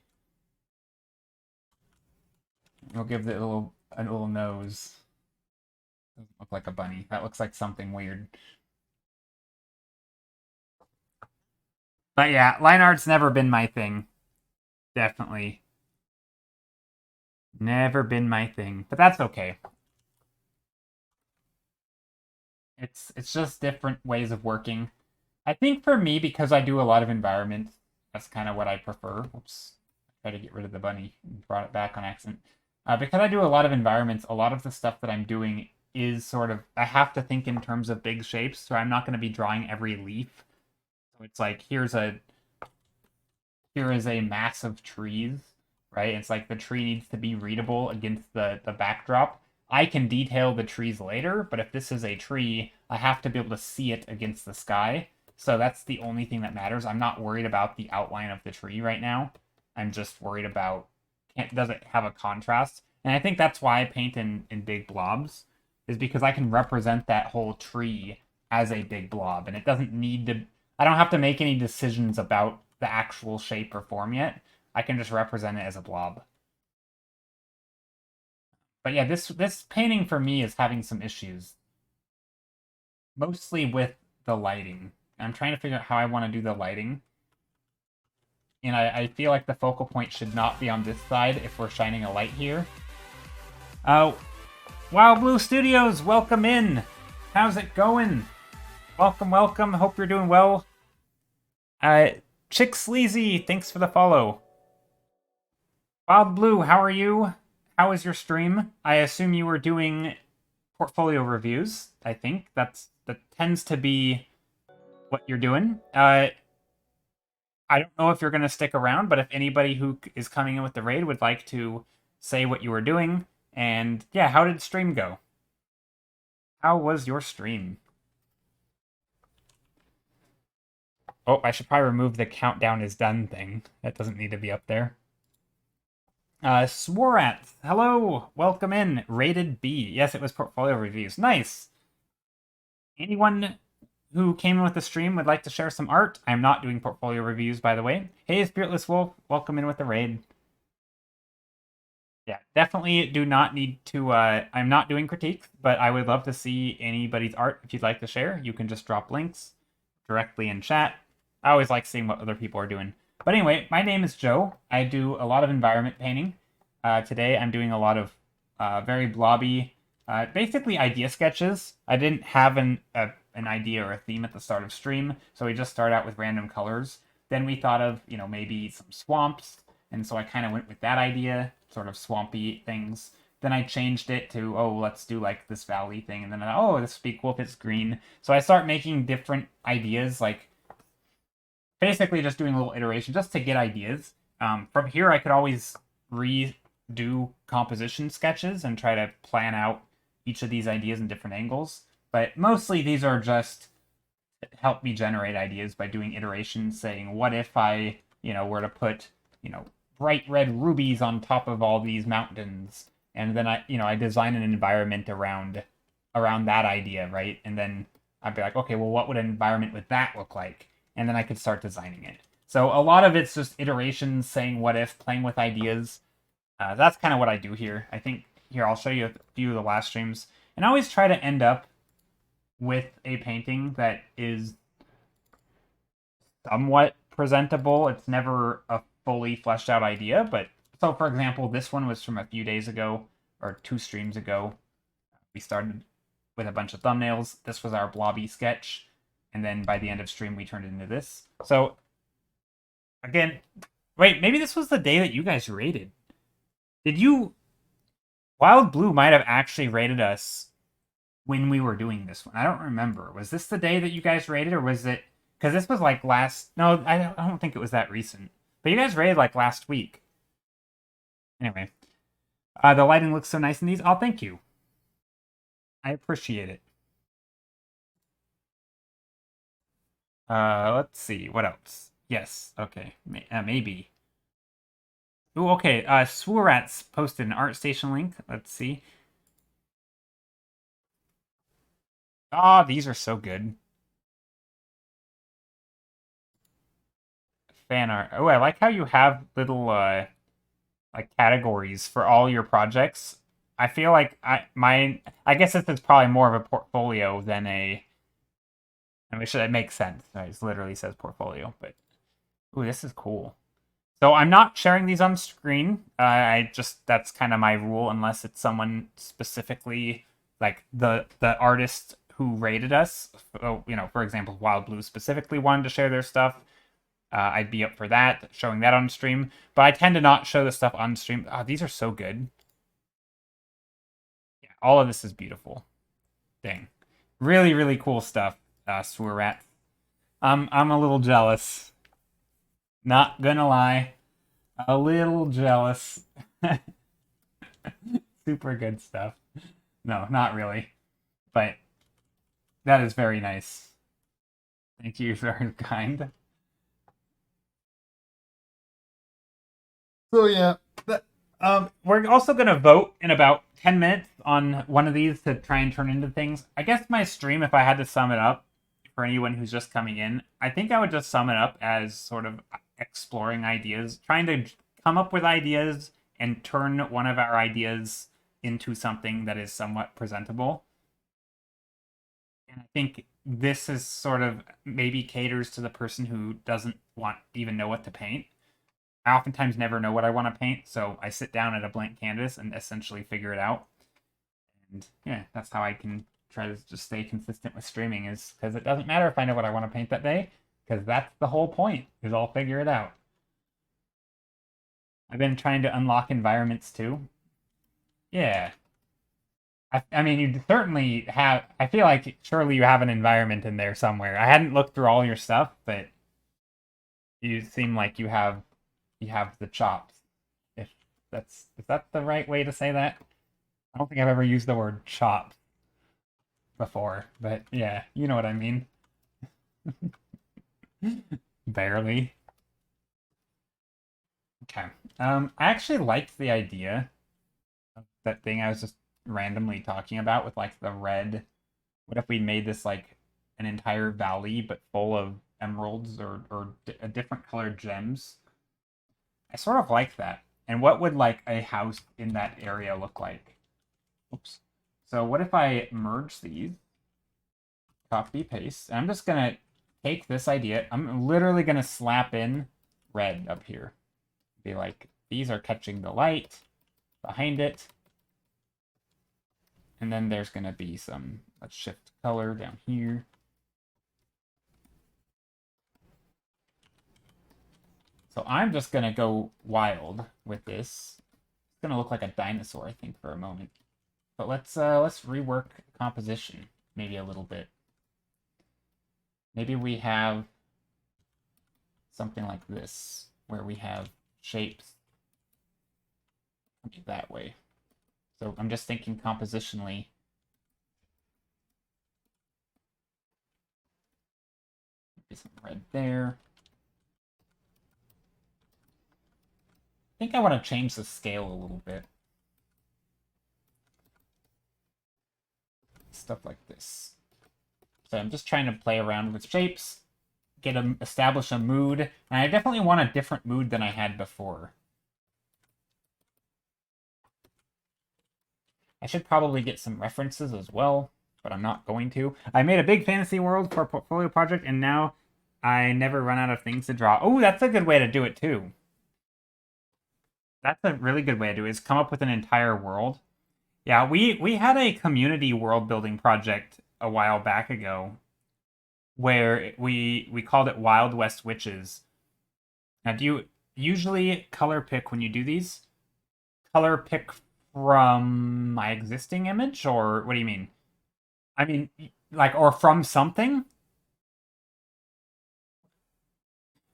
We'll give it a little nose. Doesn't look like a bunny. That looks like something weird. But yeah, line art's never been my thing. Definitely. Never been my thing. But that's okay. It's just different ways of working. I think for me, because I do a lot of environments, that's kind of what I prefer. Oops. I tried to get rid of the bunny and brought it back on accident. Because I do a lot of environments, a lot of the stuff that I'm doing is sort of... I have to think in terms of big shapes, so I'm not going to be drawing every leaf. So it's like, here is a mass of trees, right? It's like the tree needs to be readable against the backdrop. I can detail the trees later, but if this is a tree, I have to be able to see it against the sky. So that's the only thing that matters. I'm not worried about the outline of the tree right now. I'm just worried about, does it have a contrast? And I think that's why I paint in big blobs, is because I can represent that whole tree as a big blob, and it doesn't need to, I don't have to make any decisions about the actual shape or form yet. I can just represent it as a blob. But yeah, this painting for me is having some issues. Mostly with the lighting. I'm trying to figure out how I want to do the lighting. And I feel like the focal point should not be on this side if we're shining a light here. Wild Blue Studios, welcome in! How's it going? Welcome, welcome. Hope you're doing well. Chick Sleazy, thanks for the follow. Wild Blue, how are you? How was your stream? I assume you were doing portfolio reviews. I think that tends to be what you're doing. I don't know if you're going to stick around, but if anybody who is coming in with the raid would like to say what you were doing, and yeah, how did stream go? How was your stream? Oh, I should probably remove the countdown is done thing. That doesn't need to be up there. Sworat, hello, welcome in. Rated B. Yes, it was portfolio reviews. Nice. Anyone who came in with the stream would like to share some art? I'm not doing portfolio reviews, by the way. Hey, Spiritless Wolf, welcome in with the raid. Yeah, definitely do not need to, I'm not doing critiques, but I would love to see anybody's art if you'd like to share. You can just drop links directly in chat. I always like seeing what other people are doing. But anyway, my name is Joe. I do a lot of environment painting. Today I'm doing a lot of very blobby, basically idea sketches. I didn't have an idea or a theme at the start of stream, so we just started out with random colors. Then we thought of, maybe some swamps, and so I kind of went with that idea, sort of swampy things. Then I changed it to, oh, let's do like this valley thing, and then, oh, this would be cool if it's green. So I start making different ideas, like basically just doing a little iteration just to get ideas. From here, I could always redo composition sketches and try to plan out each of these ideas in different angles. But mostly these are just help me generate ideas by doing iterations, saying, what if I, were to put, bright red rubies on top of all these mountains? And then I design an environment around that idea, right? And then I'd be like, okay, well, what would an environment with that look like? And then I could start designing it. So a lot of it's just iterations, saying what if, playing with ideas. That's kind of what I do here. I think, here, I'll show you a few of the last streams. And I always try to end up with a painting that is somewhat presentable. It's never a fully fleshed out idea, but so for example, this one was from a few days ago, or 2 streams ago. We started with a bunch of thumbnails. This was our blobby sketch. And then by the end of stream, we turned it into this. So, again, wait, maybe this was the day that you guys raided. Did you... Wild Blue might have actually raided us when we were doing this one. I don't remember. Was this the day that you guys raided, or was it... Because this was like last... No, I don't think it was that recent. But you guys raided like last week. Anyway. The lighting looks so nice in these. Oh, thank you. I appreciate it. Let's see. What else? Yes. Okay. Maybe. Ooh, okay. Swoorat's posted an ArtStation link. Let's see. Ah, these are so good. Fan art. Oh, I like how you have little, like categories for all your projects. I feel like I guess this is probably more of a portfolio than a... I mean, that makes sense. It literally says portfolio, but... Ooh, this is cool. So I'm not sharing these on screen. That's kind of my rule, unless it's someone specifically, like the artist who rated us. So, for example, Wild Blue specifically wanted to share their stuff. I'd be up for that, showing that on stream. But I tend to not show the stuff on stream. Oh, these are so good. Yeah, all of this is beautiful. Dang. Really, really cool stuff, Swoorat. I'm a little jealous. Not gonna lie. A little jealous. Super good stuff. No, not really. But that is very nice. Thank you, very kind. So yeah, we're also gonna vote in about 10 minutes on one of these to try and turn into things. I guess my stream, if I had to sum it up for anyone who's just coming in, I think I would just sum it up as sort of exploring ideas, trying to come up with ideas and turn one of our ideas into something that is somewhat presentable. And I think this is sort of maybe caters to the person who doesn't want even know what to paint. I oftentimes never know what I want to paint, so I sit down at a blank canvas and essentially figure it out. And yeah, that's how I can try to just stay consistent with streaming, is because it doesn't matter if I know what I want to paint that day, because that's the whole point, is I'll figure it out. I've been trying to unlock environments too. Yeah. I mean, you certainly have. I feel like surely you have an environment in there somewhere. I hadn't looked through all your stuff, but you seem like you have the chops. If is that the right way to say that? I don't think I've ever used the word chop before, but yeah, you know what I mean. Barely. Okay. I actually liked the idea of that thing I was just randomly talking about with like the red. What if we made this like an entire valley but full of emeralds or different colored gems? I sort of like that. And what would like a house in that area look like? Oops. So what if I merge these, copy, paste, and I'm just gonna take this idea, I'm literally gonna slap in red up here. Be like, these are catching the light behind it. And then there's gonna be some, let's shift color down here. So I'm just gonna go wild with this. It's gonna look like a dinosaur, I think, for a moment. But let's rework composition maybe a little bit. Maybe we have something like this, where we have shapes that way. So I'm just thinking compositionally. Maybe some red there. I think I want to change the scale a little bit. Stuff like this. So I'm just trying to play around with shapes, establish a mood, and I definitely want a different mood than I had before. I should probably get some references as well, but I'm not going to. I made a big fantasy world for a portfolio project, and now I never run out of things to draw. Oh, that's a good way to do it too. That's a really good way to do it, is come up with an entire world. Yeah, we had a community world building project a while back ago where we called it Wild West Witches. Now, do you usually color pick when you do these? Color pick from my existing image, or what do you mean? I mean, like, or from something?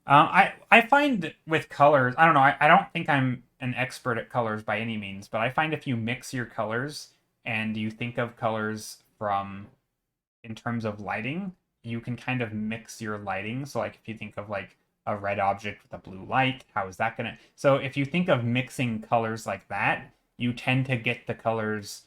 I find with colors, I don't know, I don't think I'm an expert at colors by any means, but I find if you mix your colors and you think of colors from in terms of lighting, you can kind of mix your lighting. So like if you think of like a red object with a blue light, how is that gonna? So if you think of mixing colors like that, you tend to get the colors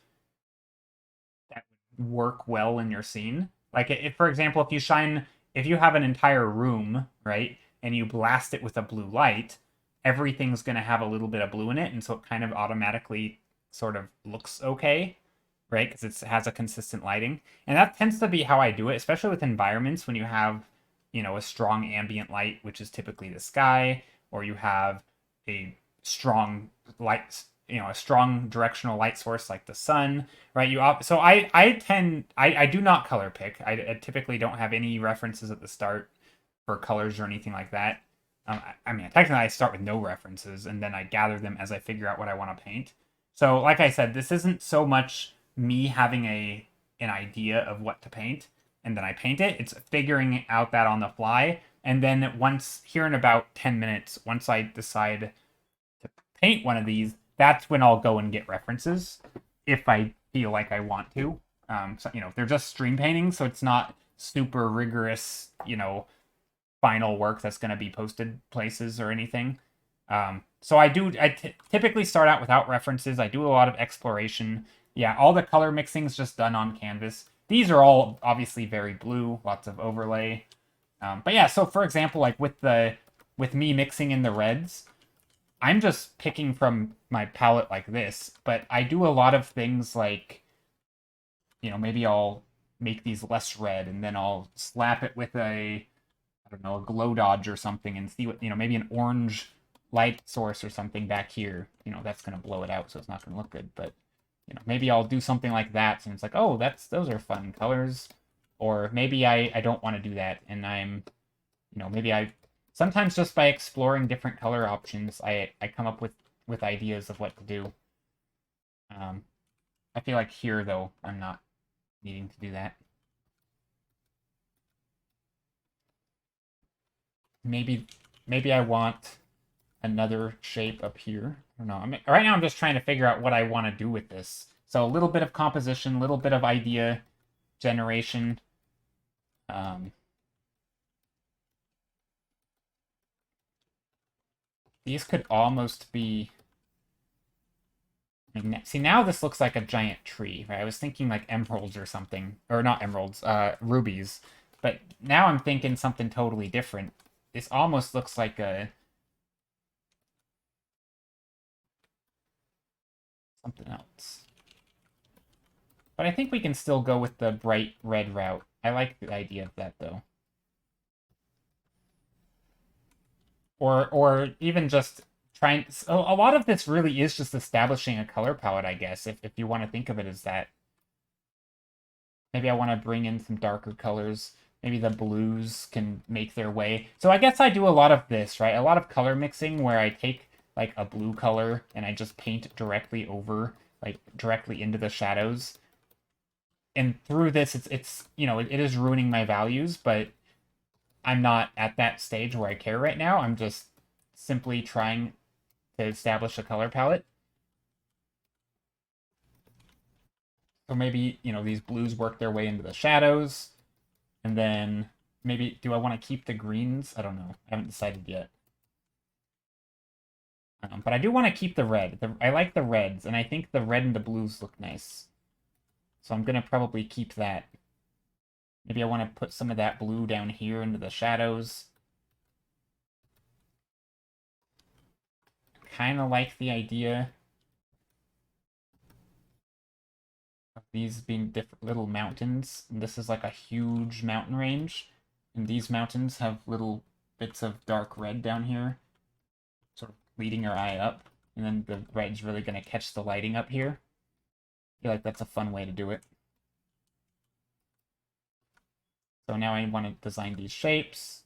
that work well in your scene. Like if, for example, if you have an entire room, right, and you blast it with a blue light, everything's gonna have a little bit of blue in it, and so it kind of automatically sort of looks okay, right? Because it has a consistent lighting. And that tends to be how I do it, especially with environments when you have, a strong ambient light, which is typically the sky, or you have a strong light, a strong directional light source like the sun, right? So I do not color pick. I typically don't have any references at the start for colors or anything like that. I mean, technically I start with no references and then I gather them as I figure out what I want to paint. So like I said, this isn't so much me having an idea of what to paint and then I paint it. It's figuring out that on the fly. And then once here in about 10 minutes, once I decide to paint one of these, that's when I'll go and get references. If I feel like I want to. So, you know, they're just stream paintings, so it's not super rigorous, you know, final work that's going to be posted places or anything. So I typically start out without references. I do a lot of exploration. Yeah, all the color mixing is just done on canvas. These are all obviously very blue, lots of overlay. But yeah, so for example, like with me mixing in the reds, I'm just picking from my palette like this, but I do a lot of things like, you know, maybe I'll make these less red and then I'll slap it with I don't know, a glow dodge or something and see what, you know, maybe an orange light source or something back here. You know, that's going to blow it out, so it's not going to look good. But, you know, maybe I'll do something like that. And it's like, oh, those are fun colors. Or maybe I don't want to do that. And I'm, you know, maybe sometimes just by exploring different color options, I come up with ideas of what to do. I feel like here, though, I'm not needing to do that. Maybe I want another shape up here. I don't know. Right now I'm just trying to figure out what I want to do with this. So a little bit of composition, a little bit of idea generation. These could almost be... I mean, see, now this looks like a giant tree, right? I was thinking like emeralds or something. Or not emeralds, rubies. But now I'm thinking something totally different. This almost looks like something else. But I think we can still go with the bright red route. I like the idea of that, though. Or even just trying... So a lot of this really is just establishing a color palette, I guess, if you want to think of it as that. Maybe I want to bring in some darker colors. Maybe the blues can make their way. So I guess I do a lot of this, right? A lot of color mixing where I take like a blue color and I just paint directly over, like directly into the shadows. And through this, it's you know, it is ruining my values, but I'm not at that stage where I care right now. I'm just simply trying to establish a color palette. So maybe, you know, these blues work their way into the shadows. And then maybe, do I want to keep the greens? I don't know. I haven't decided yet. But I do want to keep the red. I like the reds, and I think the red and the blues look nice. So I'm going to probably keep that. Maybe I want to put some of that blue down here into the shadows. Kind of like the idea of these being different little mountains. And this is like a huge mountain range. And these mountains have little bits of dark red down here, sort of leading your eye up. And then the red's really going to catch the lighting up here. I feel like that's a fun way to do it. So now I want to design these shapes.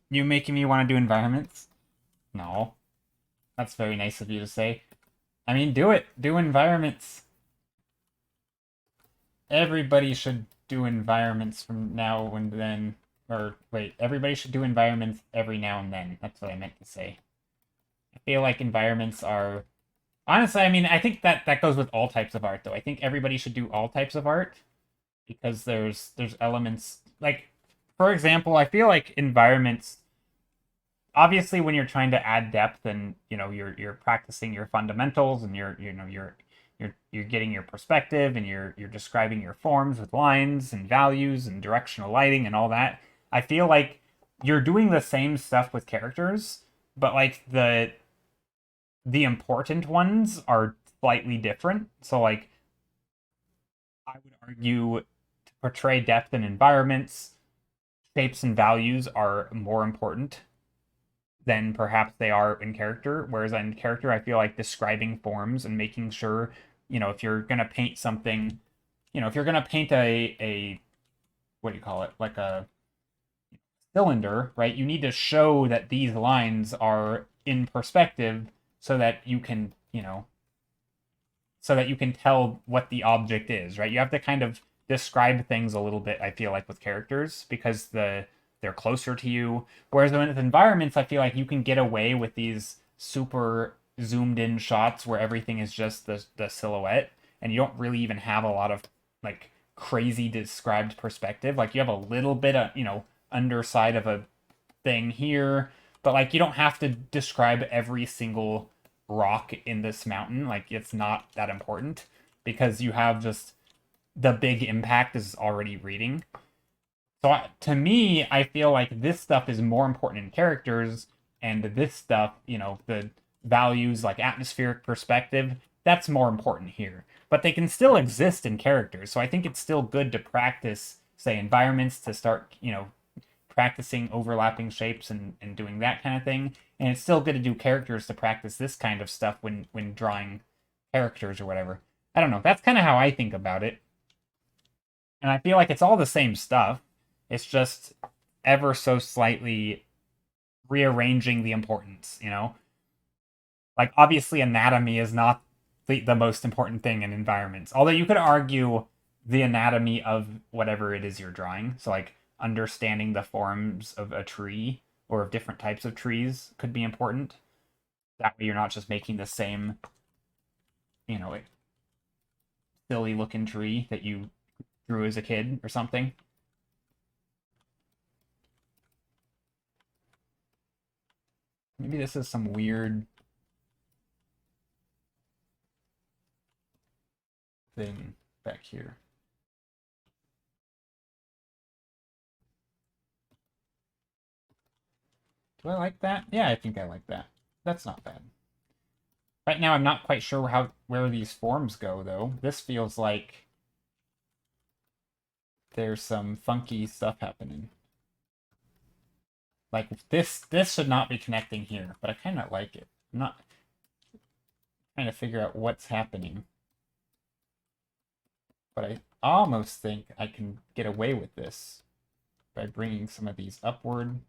You making me want to do environments? No. That's very nice of you to say. I mean, do it. Do environments. Everybody should do environments from now and then. Or, wait, everybody should do environments every now and then. That's what I meant to say. I feel like environments are... Honestly, I mean, I think that goes with all types of art, though. I think everybody should do all types of art. Because there's elements... Like, for example, I feel like environments... Obviously, when you're trying to add depth and, you know, you're practicing your fundamentals and you're getting your perspective and you're describing your forms with lines and values and directional lighting and all that. I feel like you're doing the same stuff with characters, but like the important ones are slightly different. So like I would argue to portray depth in environments, shapes and values are more important than perhaps they are in character. Whereas in character, I feel like describing forms and making sure, you know, if you're going to paint something, you know, if you're going to paint a, what do you call it? Like a cylinder, right? You need to show that these lines are in perspective so that you can, you know, so that you can tell what the object is, right? You have to kind of describe things a little bit, I feel like, with characters because they're closer to you. Whereas with environments, I feel like you can get away with these super zoomed in shots where everything is just the silhouette, and you don't really even have a lot of like crazy described perspective. Like you have a little bit of, underside of a thing here, but like you don't have to describe every single rock in this mountain. Like it's not that important because you have just the big impact is already reading. So to me, I feel like this stuff is more important in characters, and this stuff, the values like atmospheric perspective, that's more important here. But they can still exist in characters, so I think it's still good to practice, say, environments to start, practicing overlapping shapes and doing that kind of thing. And it's still good to do characters to practice this kind of stuff when drawing characters or whatever. I don't know. That's kind of how I think about it. And I feel like it's all the same stuff. It's just ever so slightly rearranging the importance, Like, obviously, anatomy is not the most important thing in environments. Although you could argue the anatomy of whatever it is you're drawing. So, like, understanding the forms of a tree or of different types of trees could be important. That way you're not just making the same, silly looking tree that you drew as a kid or something. Maybe this is some weird thing back here. Do I like that? Yeah, I think I like that. That's not bad. Right now, I'm not quite sure where these forms go, though. This feels like there's some funky stuff happening. Like, this should not be connecting here, but I kind of like it. I'm not trying to figure out what's happening. But I almost think I can get away with this by bringing some of these upward.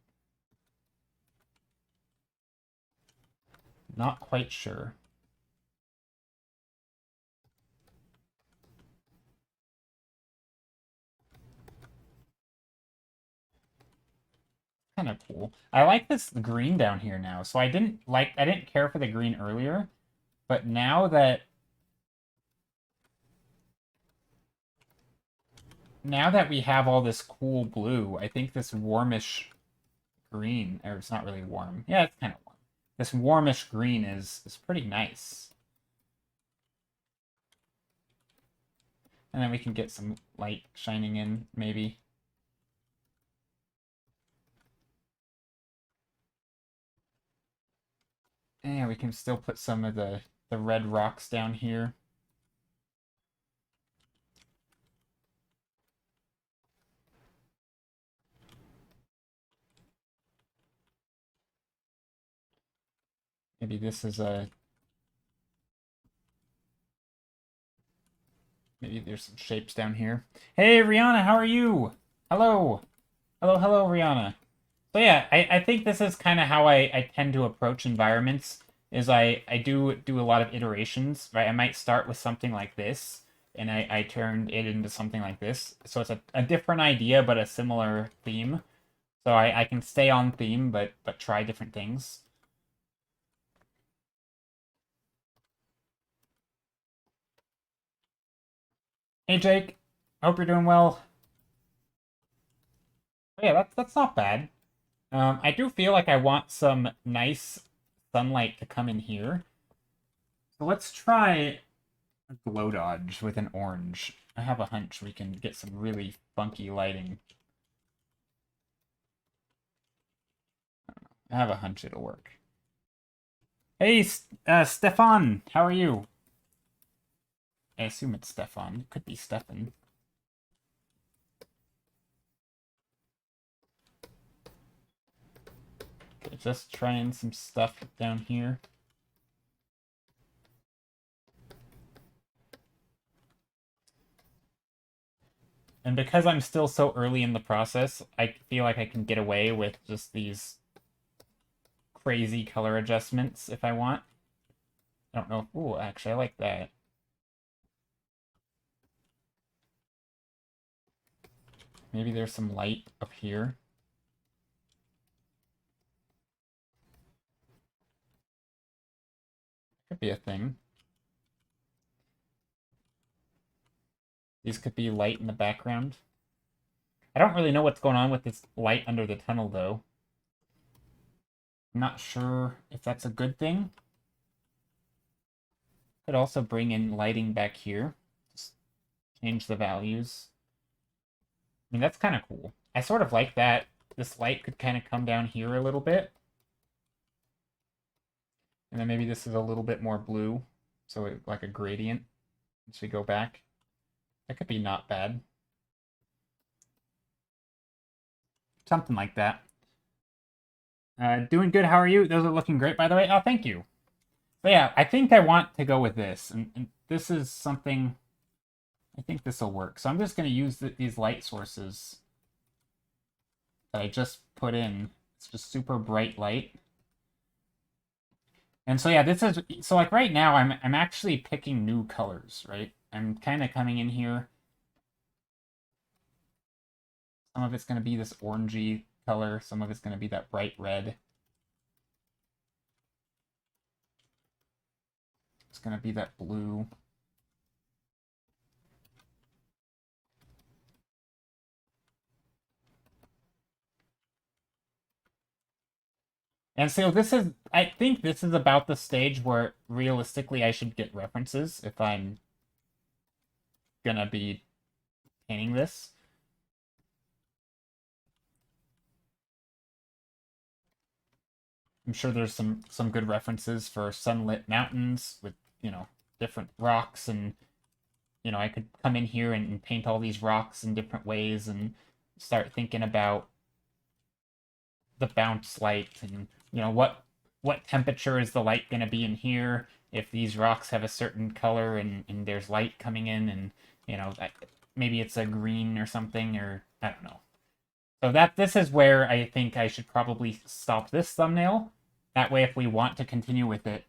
Not quite sure. Kind of cool. I like this green down here now. So I didn't care for the green earlier, but now that we have all this cool blue, I think this warmish green, or it's not really warm. Yeah, it's kind of warm. This warmish green is pretty nice. And then we can get some light shining in, maybe. And we can still put some of the red rocks down here. Maybe this is maybe there's some shapes down here. Hey, Rihanna, how are you? Hello. Hello, Rihanna. So yeah, I think this is kind of how I tend to approach environments, is I do a lot of iterations, right? I might start with something like this, and I turned it into something like this. So it's a different idea, but a similar theme. So I can stay on theme, but try different things. Hey, Jake. Hope you're doing well. Oh, yeah, that's not bad. I do feel like I want some nice sunlight to come in here. So let's try a glow dodge with an orange. I have a hunch we can get some really funky lighting. I have a hunch it'll work. Hey, Stefan, how are you? I assume it's Stefan. It could be Stefan. Okay, just trying some stuff down here. And because I'm still so early in the process, I feel like I can get away with just these crazy color adjustments if I want. I don't know. Ooh, actually, I like that. Maybe there's some light up here. Could be a thing. These could be light in the background. I don't really know what's going on with this light under the tunnel, though. I'm not sure if that's a good thing. Could also bring in lighting back here. Just change the values. I mean, that's kind of cool. I sort of like that. This light could kind of come down here a little bit. And then maybe this is a little bit more blue. So like a gradient as we go back. That could be not bad. Something like that. Doing good, how are you? Those are looking great, by the way. Oh, thank you. But yeah, I think I want to go with this. And this is something... I think this will work. So I'm just going to use these light sources that I just put in. It's just super bright light. And so yeah, this is... So like right now, I'm actually picking new colors, right? I'm kind of coming in here. Some of it's going to be this orangey color. Some of it's going to be that bright red. It's going to be that blue. And so this is, I think this is about the stage where realistically I should get references if I'm gonna be painting this. I'm sure there's some good references for sunlit mountains with, you know, different rocks, and, you know, I could come in here and paint all these rocks in different ways and start thinking about the bounce light and, you know, what temperature is the light going to be in here if these rocks have a certain color and there's light coming in, and, you know, maybe it's a green or something, or I don't know. So this is where I think I should probably stop this thumbnail. That way, if we want to continue with it,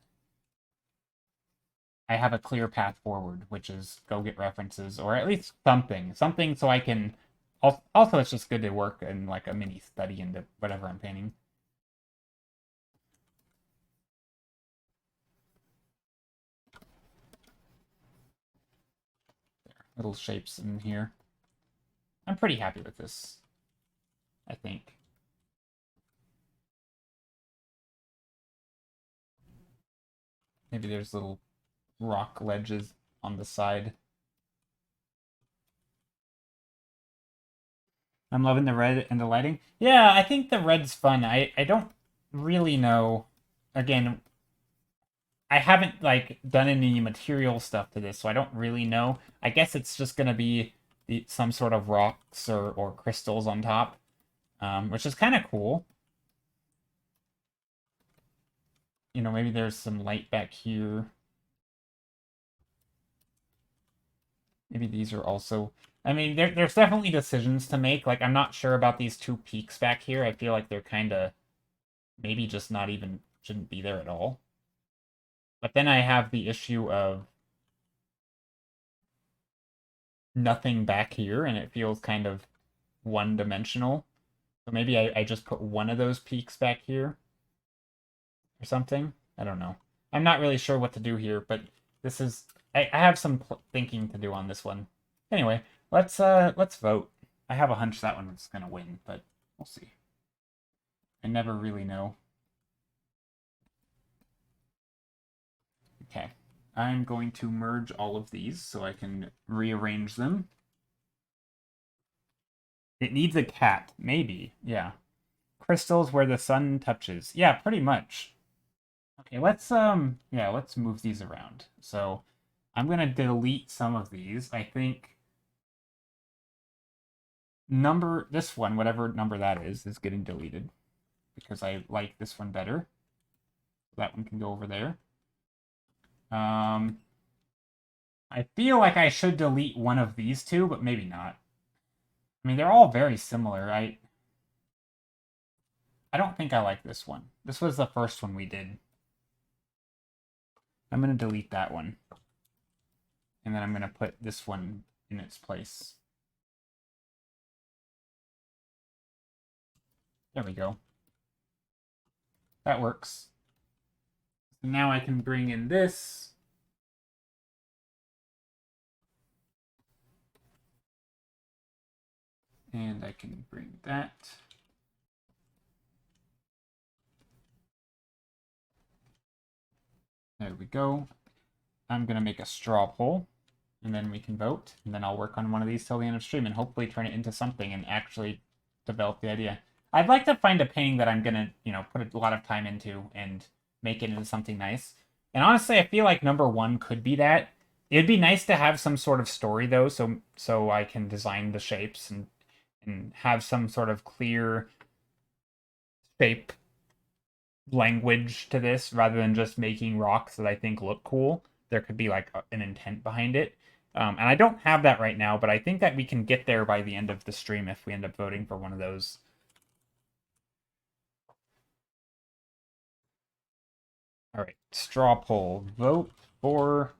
I have a clear path forward, which is go get references, or at least something so I can... Also, it's just good to work in like a mini study into whatever I'm painting. There, little shapes in here. I'm pretty happy with this, I think. Maybe there's little rock ledges on the side. I'm loving the red and the lighting. Yeah, I think the red's fun. I don't really know. Again, I haven't like done any material stuff to this, so I don't really know. I guess it's just gonna be some sort of rocks or crystals on top, which is kind of cool. You know, maybe there's some light back here. Maybe these are also... I mean, there's definitely decisions to make. Like, I'm not sure about these two peaks back here. I feel like they're kind of maybe just not even... shouldn't be there at all. But then I have the issue of nothing back here, and it feels kind of one-dimensional. So maybe I just put one of those peaks back here or something. I don't know. I'm not really sure what to do here, but this is... I have some thinking to do on this one. Anyway, let's vote. I have a hunch that one's gonna win, but we'll see. I never really know. Okay. I'm going to merge all of these so I can rearrange them. It needs a cat. Maybe. Yeah. Crystals where the sun touches. Yeah, pretty much. Okay, let's move these around. So I'm going to delete some of these. I think this one, whatever number that is getting deleted because I like this one better. That one can go over there. I feel like I should delete one of these two, but maybe not. I mean, they're all very similar. I don't think I like this one. This was the first one we did. I'm going to delete that one. And then I'm going to put this one in its place. There we go. That works. So now I can bring in this. And I can bring that. There we go. I'm going to make a straw poll, and then we can vote, and then I'll work on one of these till the end of stream and hopefully turn it into something and actually develop the idea. I'd like to find a painting that I'm going to, put a lot of time into and make it into something nice. And honestly, I feel like number 1 could be that. It'd be nice to have some sort of story, though, so I can design the shapes and have some sort of clear shape language to this rather than just making rocks that I think look cool. There could be like an intent behind it. And I don't have that right now, but I think that we can get there by the end of the stream if we end up voting for one of those. All right, straw poll. Vote for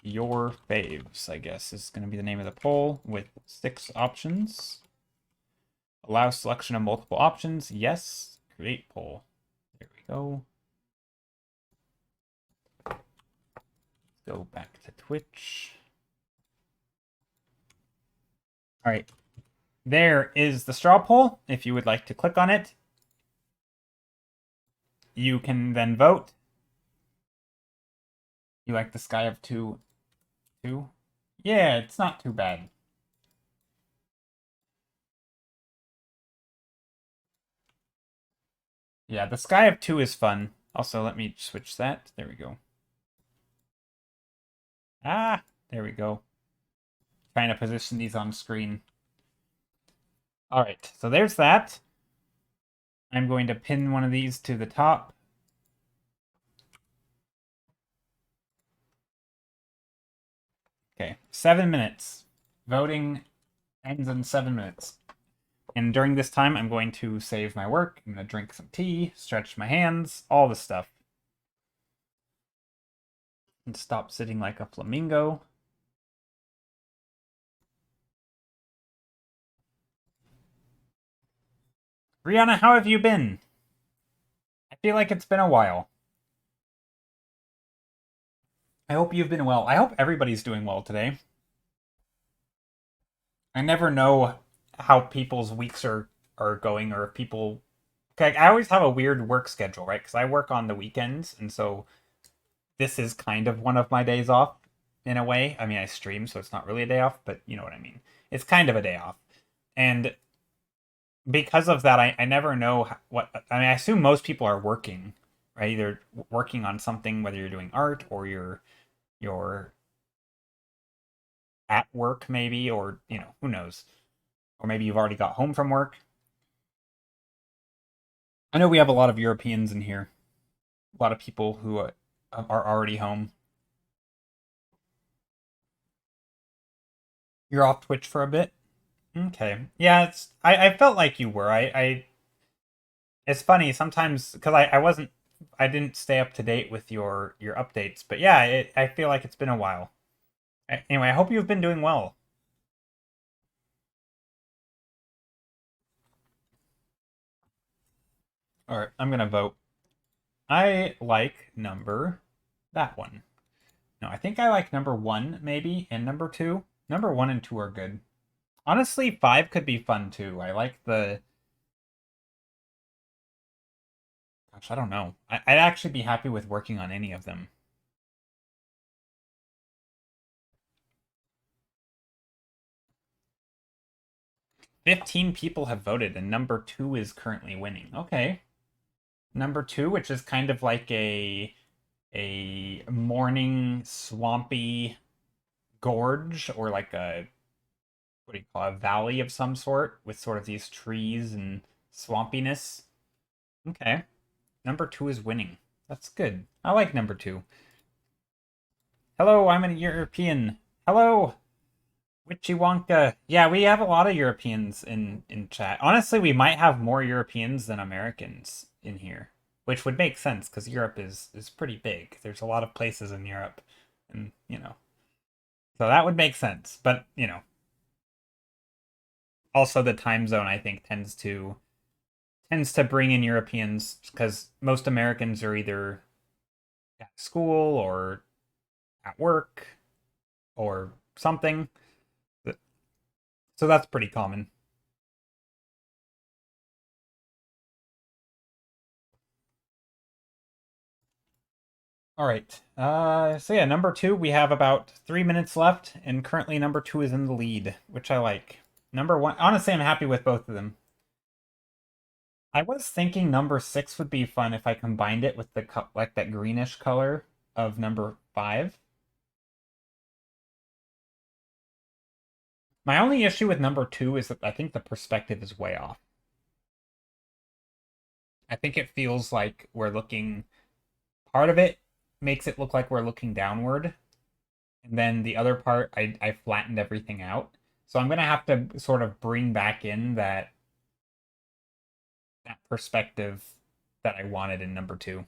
your faves, I guess is going to be the name of the poll with 6 options. Allow selection of multiple options. Yes. Create poll. There we go. Go back to Twitch. All right. There is the straw poll. If you would like to click on it, you can then vote. You like the sky of 2? Yeah, it's not too bad. Yeah, the sky of 2 is fun. Also, let me switch that. There we go. Ah, there we go. Trying to position these on screen. All right, so there's that. I'm going to pin one of these to the top. Okay, 7 minutes. Voting ends in 7 minutes. And during this time, I'm going to save my work. I'm going to drink some tea, stretch my hands, all the stuff. And stop sitting like a flamingo. Rihanna, how have you been? I feel like it's been a while. I hope you've been well. I hope everybody's doing well today. I never know how people's weeks are going, or if people. Okay, I always have a weird work schedule, right? Because I work on the weekends, and so this is kind of one of my days off in a way. I mean, I stream, so it's not really a day off, but you know what I mean. It's kind of a day off, and because of that, I never know what. I mean, I assume most people are working, right? Either working on something, whether you're doing art or you're at work, maybe, or who knows, or maybe you've already got home from work. I know we have a lot of Europeans in here, a lot of people who are already home. You're off Twitch for a bit. Okay, yeah, I felt like you were. It's funny sometimes because I didn't stay up to date with your updates, but yeah, I feel like it's been a while. Anyway, I hope you've been doing well. All right, I'm gonna vote. I like that one. No, I think I like number 1 maybe, and number 2. Number 1 and 2 are good. Honestly, 5 could be fun too. I like the. Gosh, I don't know. I'd actually be happy with working on any of them. 15 people have voted, and number 2 is currently winning. Okay. Number 2, which is kind of like a morning swampy gorge, or like a what do you call it, a valley of some sort with sort of these trees and swampiness. Okay. Number 2 is winning. That's good. I like number 2. Hello, I'm a European. Hello, Witchy Wonka. Yeah, we have a lot of Europeans in chat. Honestly, we might have more Europeans than Americans in here, which would make sense because Europe is pretty big. There's a lot of places in Europe, and so that would make sense. But also the time zone I think tends to bring in Europeans because most Americans are either at school or at work or something. So that's pretty common. All right. So yeah, number two, we have about 3 minutes left, and currently number two is in the lead, which I like. Number one, honestly, I'm happy with both of them. I was thinking number six would be fun if I combined it with the like that greenish color of number five. My only issue with number two is that I think the perspective is way off. I think it feels like we're looking, part of it makes it look like we're looking downward, and then the other part, I flattened everything out. So I'm gonna have to sort of bring back in that perspective that I wanted in number two.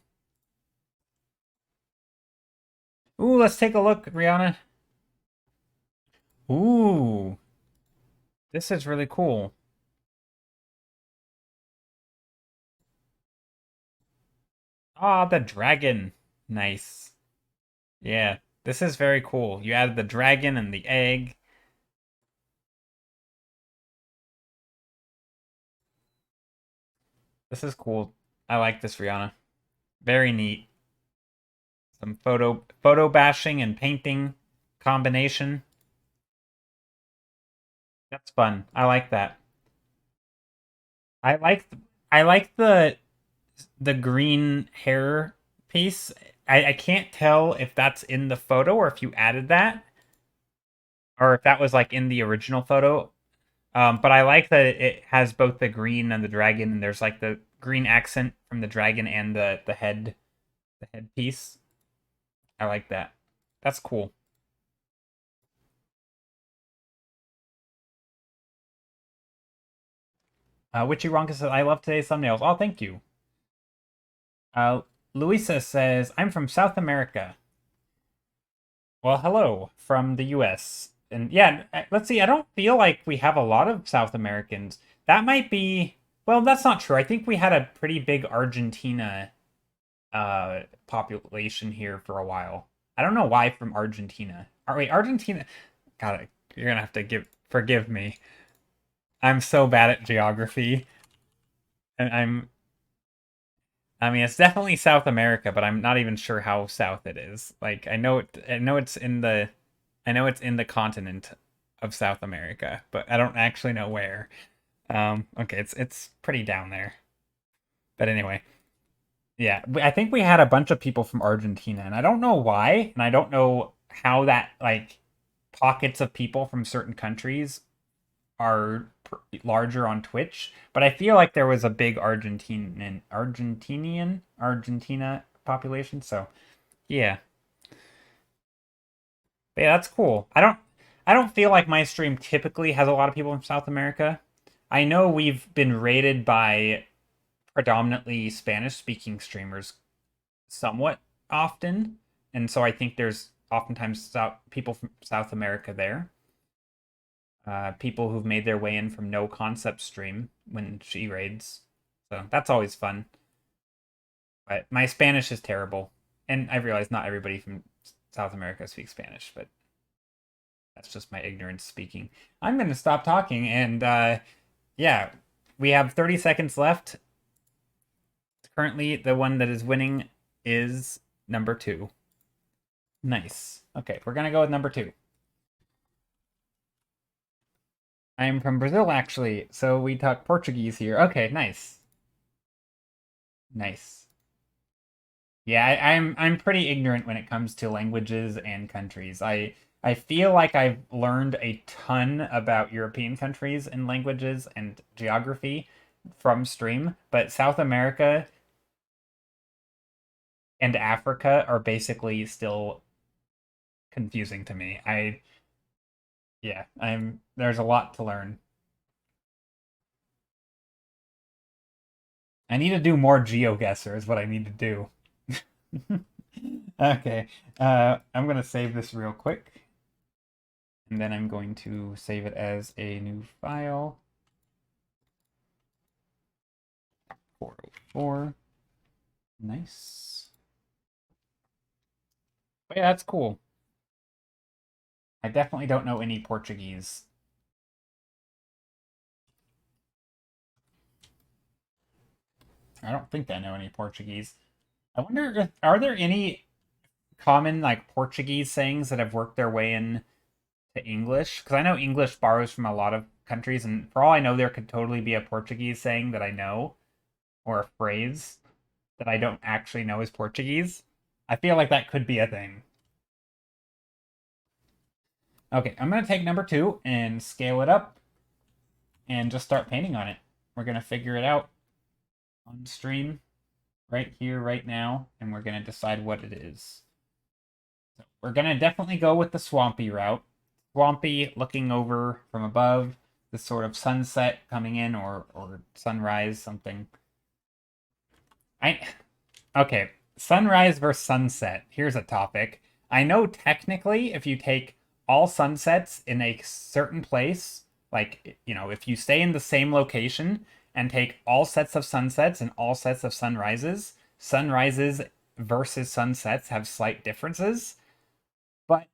Ooh, let's take a look, Rihanna. Ooh, this is really cool. Ah, the dragon. Nice. Yeah, this is very cool. You added the dragon and the egg. This is cool. I like this, Rihanna. Very neat. Some photo bashing and painting combination. That's fun. I like that. I like I like the green hair piece. I can't tell if that's in the photo or if you added that or if that was like in the original photo. But I like that it has both the green and the dragon, and there's like the green accent from the dragon and the head piece. I like that. That's cool. Witchy Ronka says, "I love today's thumbnails." Oh, thank you. Uh, Luisa says, "I'm from South America." Well, hello from the US. And yeah, let's see. I don't feel like we have a lot of South Americans. That might be, well, that's not true. I think we had a pretty big Argentina population here for a while. I don't know why from Argentina. Wait, Argentina. God, you're gonna have to forgive me. I'm so bad at geography. And I mean, it's definitely South America, but I'm not even sure how south it is. Like I know it's in the I know it's in the continent of South America, but I don't actually know where. Okay, it's pretty down there. But anyway, yeah, I think we had a bunch of people from Argentina, and I don't know why, and I don't know how that like pockets of people from certain countries are larger on Twitch, but I feel like there was a big Argentina population. So yeah, but yeah, that's cool. I don't feel like my stream typically has a lot of people from South America. I know we've been rated by predominantly Spanish speaking streamers somewhat often, and so I think there's oftentimes people from South America there. People who've made their way in from no concept stream when she raids. So that's always fun. But my Spanish is terrible. And I realize not everybody from South America speaks Spanish, but that's just my ignorance speaking. I'm going to stop talking. And yeah, we have 30 seconds left. Currently, the one that is winning is number two. Nice. Okay, we're going to go with number two. I'm from Brazil, actually, so we talk Portuguese here. Okay, nice. Nice. Yeah, I'm pretty ignorant when it comes to languages and countries. I feel like I've learned a ton about European countries and languages and geography from stream, but South America and Africa are basically still confusing to me. Yeah, I'm there's a lot to learn. I need to do more GeoGuessr is what I need to do. Okay. I'm gonna save this real quick. And then I'm going to save it as a new file. 404. Nice. But yeah, that's cool. I definitely don't know any Portuguese. I don't think I know any Portuguese. I wonder if, are there any common like Portuguese sayings that have worked their way in to English? Because I know English borrows from a lot of countries, and for all I know, there could totally be a Portuguese saying that I know or a phrase that I don't actually know is Portuguese. I feel like that could be a thing. Okay, I'm gonna take number two and scale it up and just start painting on it. We're gonna figure it out on stream right here, right now, and we're gonna decide what it is. So we're gonna definitely go with the swampy route. Swampy, looking over from above, the sort of sunset coming in or sunrise, something. I okay, sunrise versus sunset. Here's a topic. I know technically if you take all sunsets in a certain place, like, if you stay in the same location and take all sets of sunsets and all sets of sunrises, sunrises versus sunsets have slight differences. But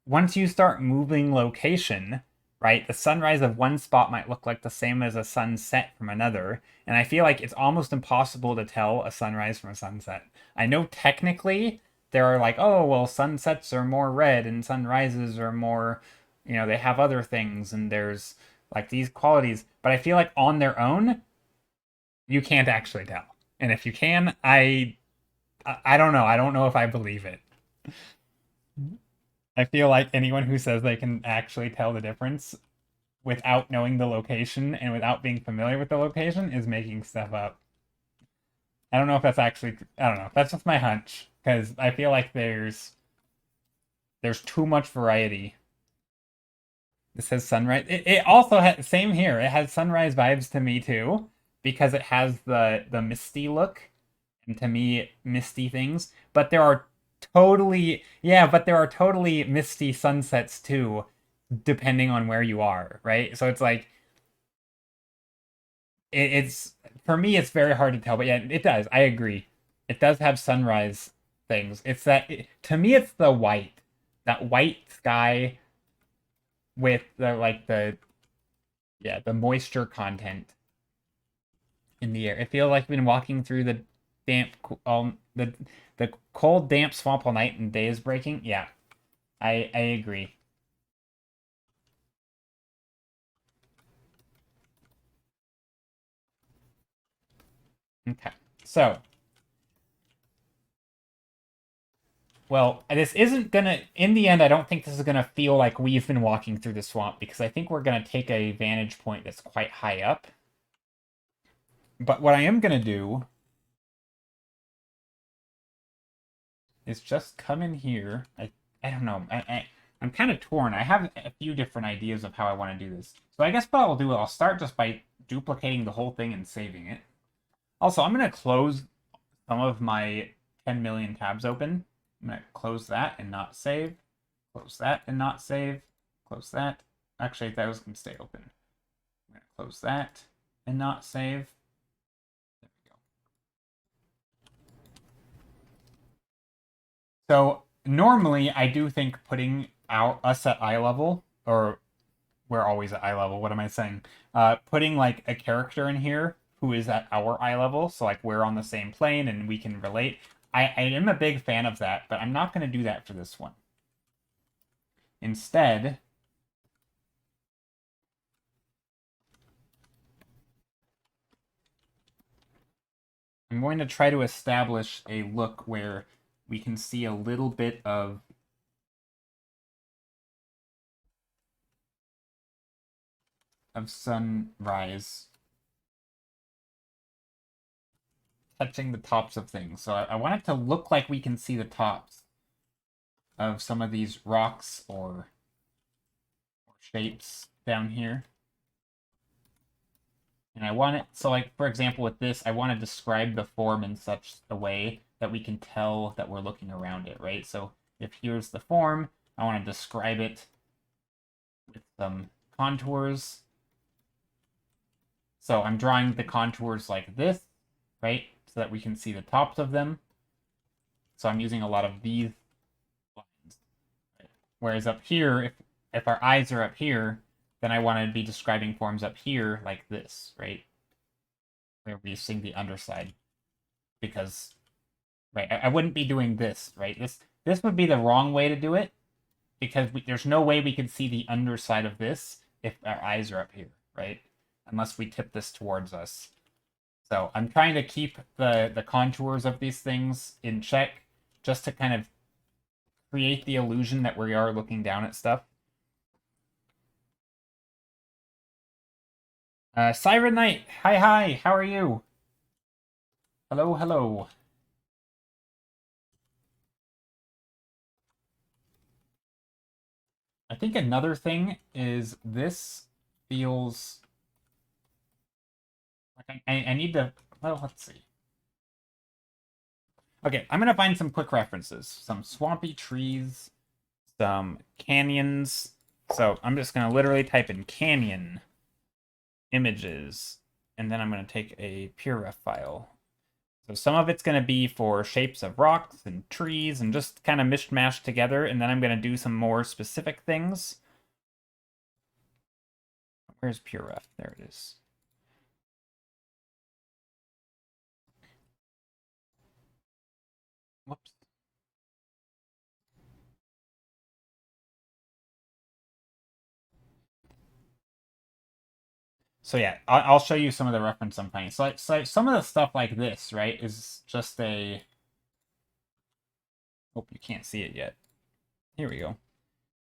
once you start moving location, right, the sunrise of one spot might look like the same as a sunset from another. And I feel like it's almost impossible to tell a sunrise from a sunset. I know technically there are like, oh, well, sunsets are more red and sunrises are more, they have other things and there's like these qualities. But I feel like on their own, you can't actually tell. And if you can, I don't know. I don't know if I believe it. I feel like anyone who says they can actually tell the difference without knowing the location and without being familiar with the location is making stuff up. I don't know if that's actually, I don't know. That's just my hunch because I feel like there's too much variety. It says sunrise. It also has same here. It has sunrise vibes to me too because it has the misty look and to me misty things. But there are totally misty sunsets too, depending on where you are, right? So it's like it's for me it's very hard to tell, but yeah, it does. I agree. It does have sunrise things. It's that to me it's the white, that white sky with the like the moisture content in the air. It feels like we've been walking through the damp the cold damp swamp all night and day is breaking. Yeah, I agree. Okay. So, well, this isn't gonna, in the end, I don't think this is gonna feel like we've been walking through the swamp because I think we're gonna take a vantage point that's quite high up. But what I am gonna do is just come in here. I don't know. I'm kind of torn. I have a few different ideas of how I want to do this. So I guess what I'll do, I'll start just by duplicating the whole thing and saving it. Also, I'm gonna close some of my 10 million tabs open. I'm gonna close that and not save. Close that and not save. Close that. Actually, those can stay open. I'm gonna close that and not save. There we go. So normally I do think putting us at eye level, or we're always at eye level. What am I saying? Putting like a character in here who is at our eye level, so like we're on the same plane and we can relate. I am a big fan of that, but I'm not going to do that for this one. Instead, I'm going to try to establish a look where we can see a little bit of sunrise touching the tops of things. So I want it to look like we can see the tops of some of these rocks or shapes down here. And I want it, so like, for example, with this, I want to describe the form in such a way that we can tell that we're looking around it, right? So if here's the form, I want to describe it with some contours. So I'm drawing the contours like this, right? So that we can see the tops of them. So I'm using a lot of these lines Whereas up here, if our eyes are up here, then I want to be describing forms up here like this, right? Where we're seeing the underside. Because, right, I wouldn't be doing this, right? This would be the wrong way to do it, because there's no way we could see the underside of this if our eyes are up here, right? Unless we tip this towards us. So I'm trying to keep the contours of these things in check, just to kind of create the illusion that we are looking down at stuff. Siren Knight, hi, how are you? Hello. I think another thing is this feels like I need to, well, let's see. Okay, I'm gonna find some quick references. Some swampy trees, some canyons. So I'm just gonna literally type in canyon images, and then I'm gonna take a PureRef file. So some of it's gonna be for shapes of rocks and trees and just kind of mishmashed together, and then I'm gonna do some more specific things. Where's PureRef? There it is. Whoops. So yeah, I'll show you some of the reference I'm finding. So some of the stuff like this, right, is just a... Hope you can't see it yet. Here we go.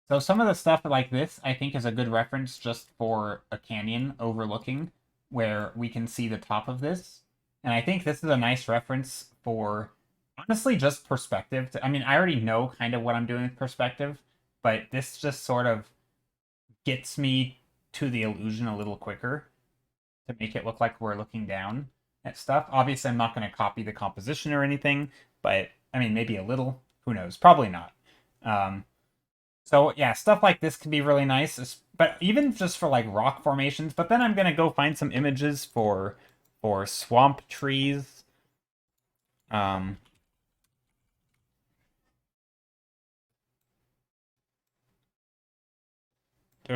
So some of the stuff like this, I think, is a good reference just for a canyon overlooking, where we can see the top of this. And I think this is a nice reference for, honestly, just perspective. I mean, I already know kind of what I'm doing with perspective, but this just sort of gets me to the illusion a little quicker to make it look like we're looking down at stuff. Obviously, I'm not going to copy the composition or anything, but I mean, maybe a little. Who knows? Probably not. So yeah, stuff like this can be really nice, but even just for like rock formations. But then I'm gonna go find some images for swamp trees. There's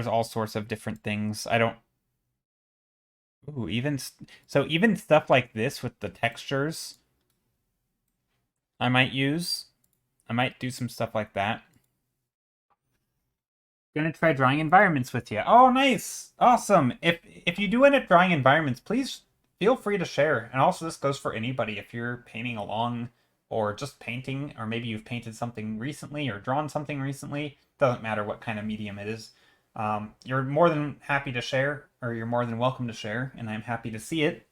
all sorts of different things. I don't. Ooh, even stuff like this with the textures, I might use. I might do some stuff like that. Gonna try drawing environments with you. Oh, nice, awesome. If you do end up drawing environments, please feel free to share. And also, this goes for anybody. If you're painting along, or just painting, or maybe you've painted something recently or drawn something recently, doesn't matter what kind of medium it is. You're more than happy to share, or you're more than welcome to share, and I'm happy to see it.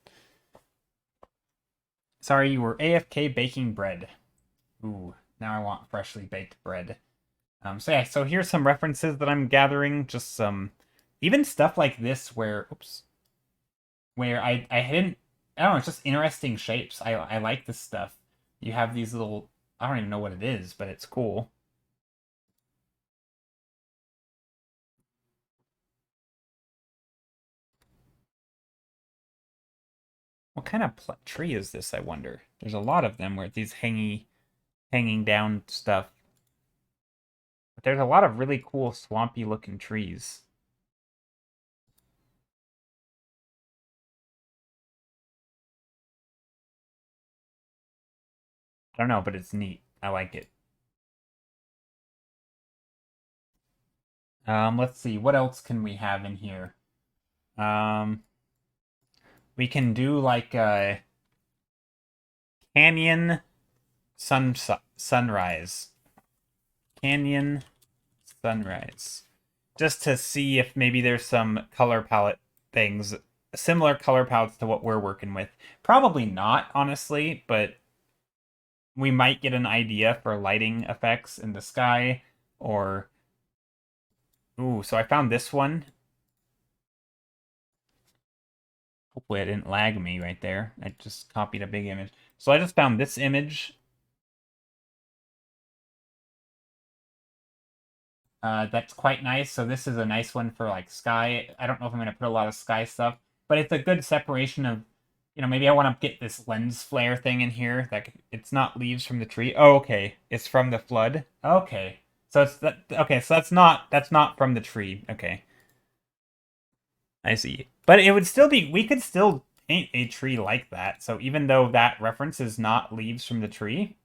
Sorry, you were AFK baking bread. Ooh, now I want freshly baked bread. So yeah, so here's some references that I'm gathering, just some, even stuff like this where, oops, where I didn't, I don't know, it's just interesting shapes. I like this stuff. You have these little, I don't even know what it is, but it's cool. What kind of tree is this, I wonder? There's a lot of them where these hanging down stuff. But there's a lot of really cool swampy looking trees. I don't know, but it's neat. I like it. Let's see, what else can we have in here? We can do like a canyon sunrise. Canyon sunrise. Just to see if maybe there's some color palette things, similar color palettes to what we're working with. Probably not, honestly, but we might get an idea for lighting effects in the sky, or... Ooh, so I found this one. Hopefully it didn't lag me right there. I just copied a big image. So I just found this image. That's quite nice. So this is a nice one for like sky. I don't know if I'm going to put a lot of sky stuff, but it's a good separation of, maybe I want to get this lens flare thing in here. That it's not leaves from the tree. Oh, okay. It's from the flood. Okay. So it's that. Okay, so that's not from the tree. Okay, I see. But it would still be. We could still paint a tree like that. So even though that reference is not leaves from the tree,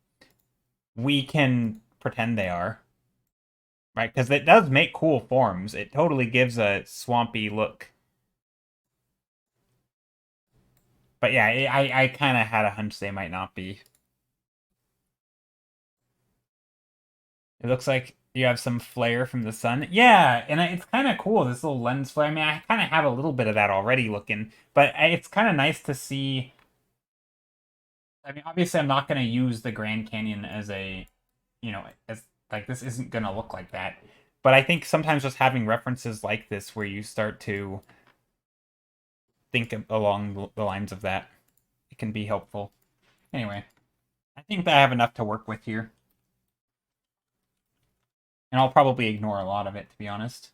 we can pretend they are, right? Because it does make cool forms. It totally gives a swampy look. But yeah, I kind of had a hunch they might not be. It looks like you have some flare from the sun. Yeah, and it's kind of cool, this little lens flare. I mean, I kind of have a little bit of that already looking, but it's kind of nice to see. I mean, obviously, I'm not going to use the Grand Canyon as a, as like this isn't going to look like that. But I think sometimes just having references like this where you start to think along the lines of that, it can be helpful. Anyway, I think that I have enough to work with here. And I'll probably ignore a lot of it, to be honest.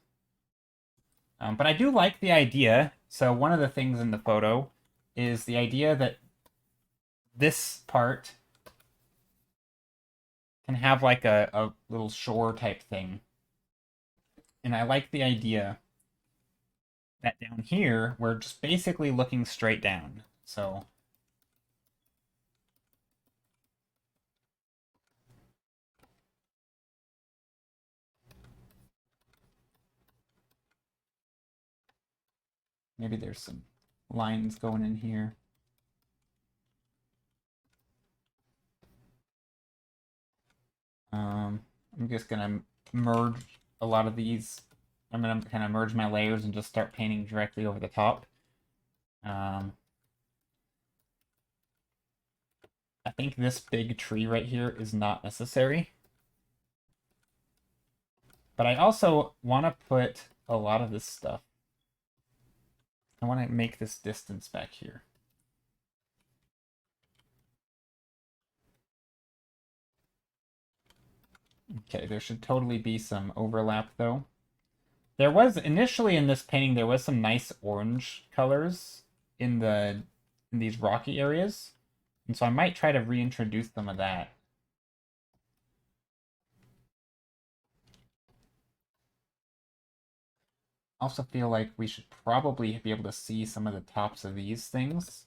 But I do like the idea. So one of the things in the photo is the idea that this part can have like a little shore type thing. And I like the idea that down here, we're just basically looking straight down. So maybe there's some lines going in here. I'm just gonna merge a lot of these. I'm gonna kind of merge my layers and just start painting directly over the top. I think this big tree right here is not necessary. But I also want to put a lot of this stuff. I want to make this distance back here. Okay, there should totally be some overlap though. There was initially in this painting there was some nice orange colors in these rocky areas. And so I might try to reintroduce some of that. I also feel like we should probably be able to see some of the tops of these things.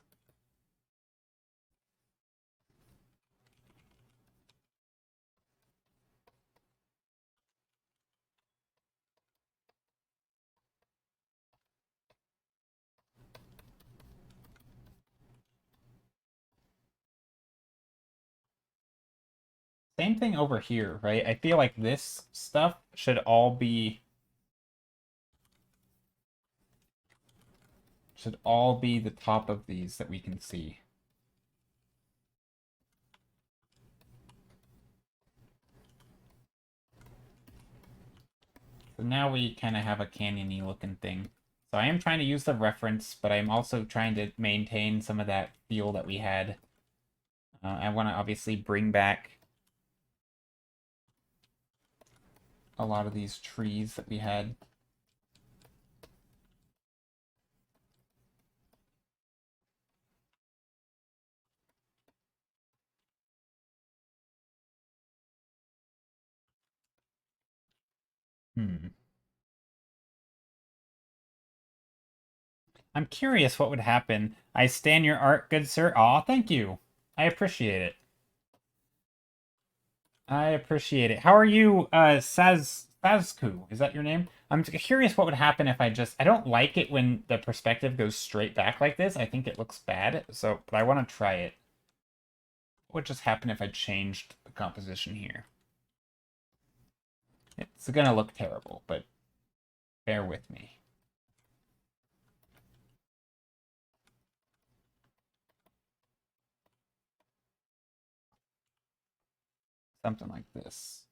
Same thing over here, right? I feel like this stuff should all be the top of these that we can see. So now we kind of have a canyon-y looking thing. So I am trying to use the reference, but I'm also trying to maintain some of that feel that we had. I want to obviously bring back a lot of these trees that we had. I'm curious what would happen. I stand your art, good sir. Aw, thank you. I appreciate it. I appreciate it. How are you, Sazku? Is that your name? I'm curious what would happen if I don't like it when the perspective goes straight back like this. I think it looks bad, so, but I want to try it. What would just happen if I changed the composition here? It's gonna look terrible, but bear with me. Something like this.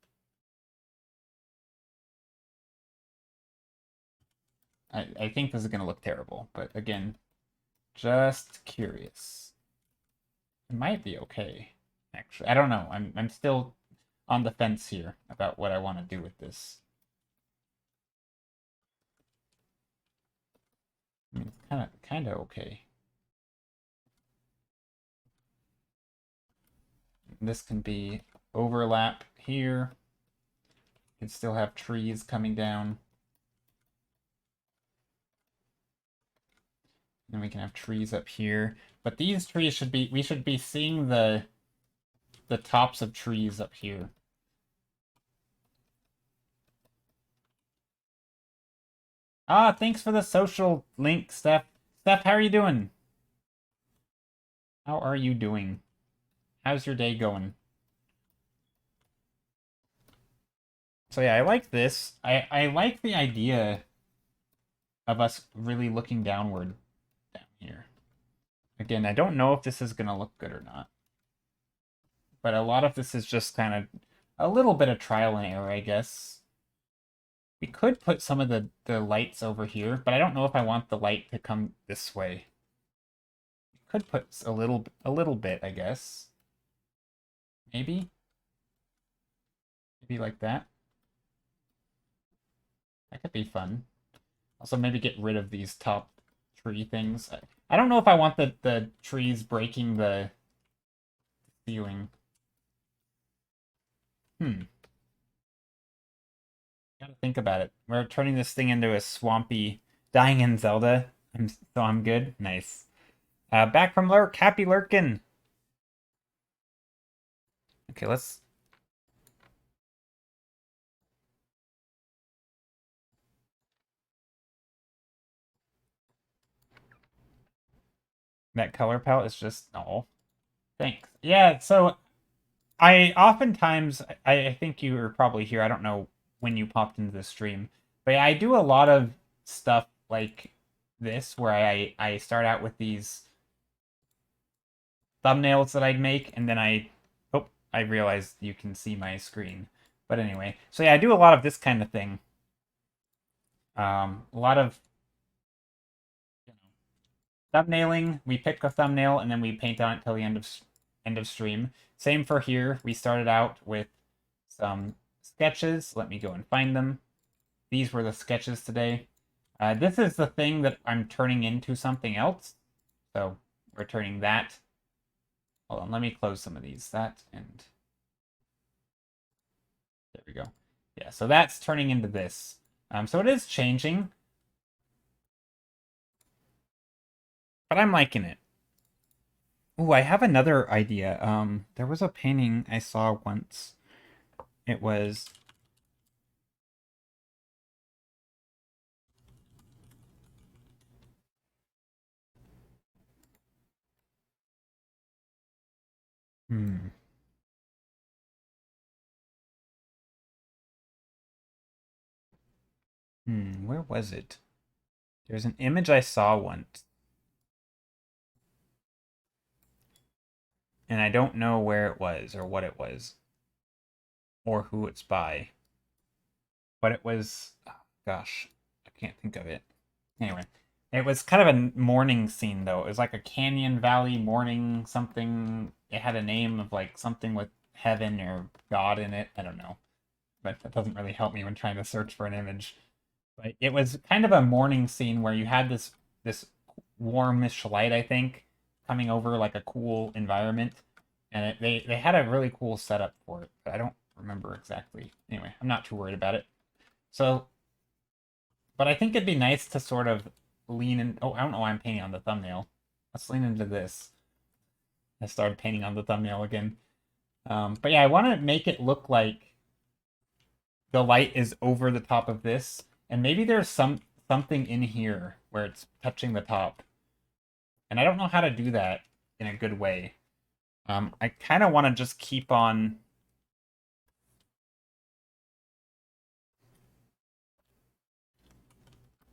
I think this is gonna look terrible, but again, just curious. It might be okay, actually. I don't know. I'm still on the fence here about what I want to do with this. I mean, it's kind of okay. This can be overlap here. can still have trees coming down. And we can have trees up here. But these trees should be, we should be seeing the tops of trees up here. Ah, thanks for the social link, Steph. Steph, how are you doing? How are you doing? How's your day going? So yeah, I like this. I like the idea of us really looking downward down here. Again, I don't know if this is going to look good or not. But a lot of this is just kind of a little bit of trial and error, I guess. We could put some of the lights over here, but I don't know if I want the light to come this way. We could put a little bit, I guess. Maybe? Maybe like that. That could be fun. Also, maybe get rid of these top tree things. I don't know if I want the trees breaking the ceiling. Gotta think about it. We're turning this thing into a swampy dying in Zelda. So I'm good. Nice. Back from lurk. Happy lurkin'. Okay, let's. That color palette is just no. Thanks. Yeah, so I oftentimes I think you were probably here. I don't know when you popped into the stream, but yeah, I do a lot of stuff like this where I start out with these thumbnails that I'd make, and then I realized you can see my screen. But anyway, so yeah, I do a lot of this kind of thing. A lot of thumbnailing. We pick a thumbnail and then we paint on it till the end of stream. Same for here. We started out with some sketches. Let me go and find them. These were the sketches today. This is the thing that I'm turning into something else. So we're turning that. Hold on, let me close some of these. That and there we go. Yeah, so that's turning into this. So it is changing. But I'm liking it. Ooh, I have another idea. There was a painting I saw once. It was where was it? There's an image I saw once. And I don't know where it was or what it was or who it's by. But it was, oh, gosh, I can't think of it. Anyway, it was kind of a morning scene though. It was like a canyon valley morning something. It had a name of like something with heaven or God in it. I don't know. But that doesn't really help me when trying to search for an image. But it was kind of a morning scene where you had this warmish light, I think, coming over like a cool environment, and they had a really cool setup for it. But I don't remember exactly. Anyway, I'm not too worried about it. So, but I think it'd be nice to sort of lean in. Oh, I don't know why I'm painting on the thumbnail. Let's lean into this. I started painting on the thumbnail again. But yeah, I want to make it look like the light is over the top of this, and maybe there's something in here where it's touching the top. And I don't know how to do that in a good way. I kind of want to just keep on.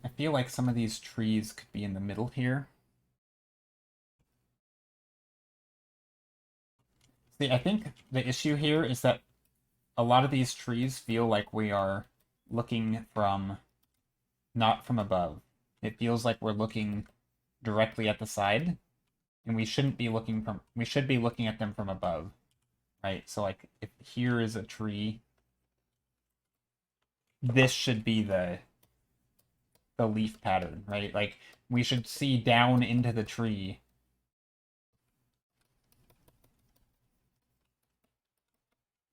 I feel like some of these trees could be in the middle here. See, I think the issue here is that a lot of these trees feel like we are looking from, not from above. It feels like we're looking directly at the side, and we shouldn't be looking from, we should be looking at them from above, right? So like if here is a tree, this should be the leaf pattern, right? Like we should see down into the tree.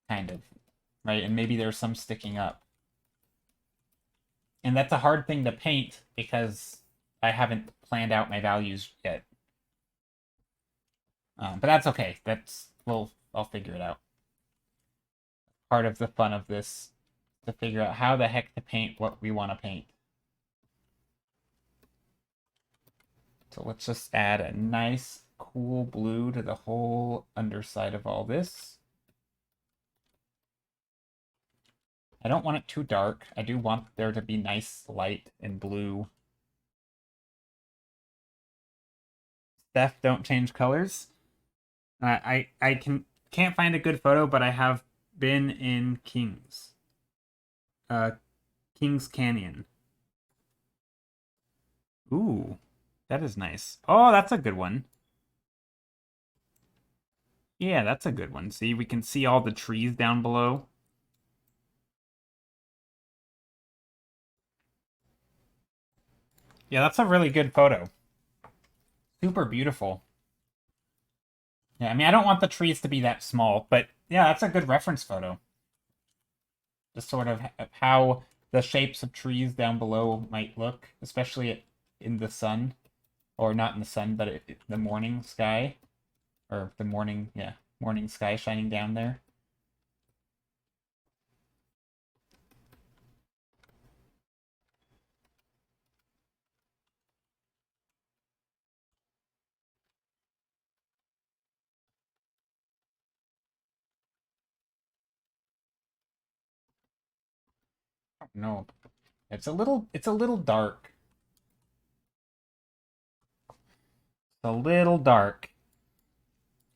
Kind of, right? And maybe there's some sticking up. And that's a hard thing to paint because I haven't planned out my values yet. But that's okay. I'll figure it out. Part of the fun of this to figure out how the heck to paint what we want to paint. So let's just add a nice cool blue to the whole underside of all this. I don't want it too dark. I do want there to be nice light and blue. Steph, don't change colors. I can't find a good photo, but I have been in Kings. Kings Canyon. Ooh, that is nice. Oh, that's a good one. Yeah, that's a good one. See, we can see all the trees down below. Yeah, that's a really good photo. Super beautiful. Yeah, I mean, I don't want the trees to be that small, but yeah, that's a good reference photo. Just sort of how the shapes of trees down below might look, especially in the sun. Or not in the sun, but the morning sky. Or the morning, yeah, morning sky shining down there. No, it's a little dark. It's a little dark.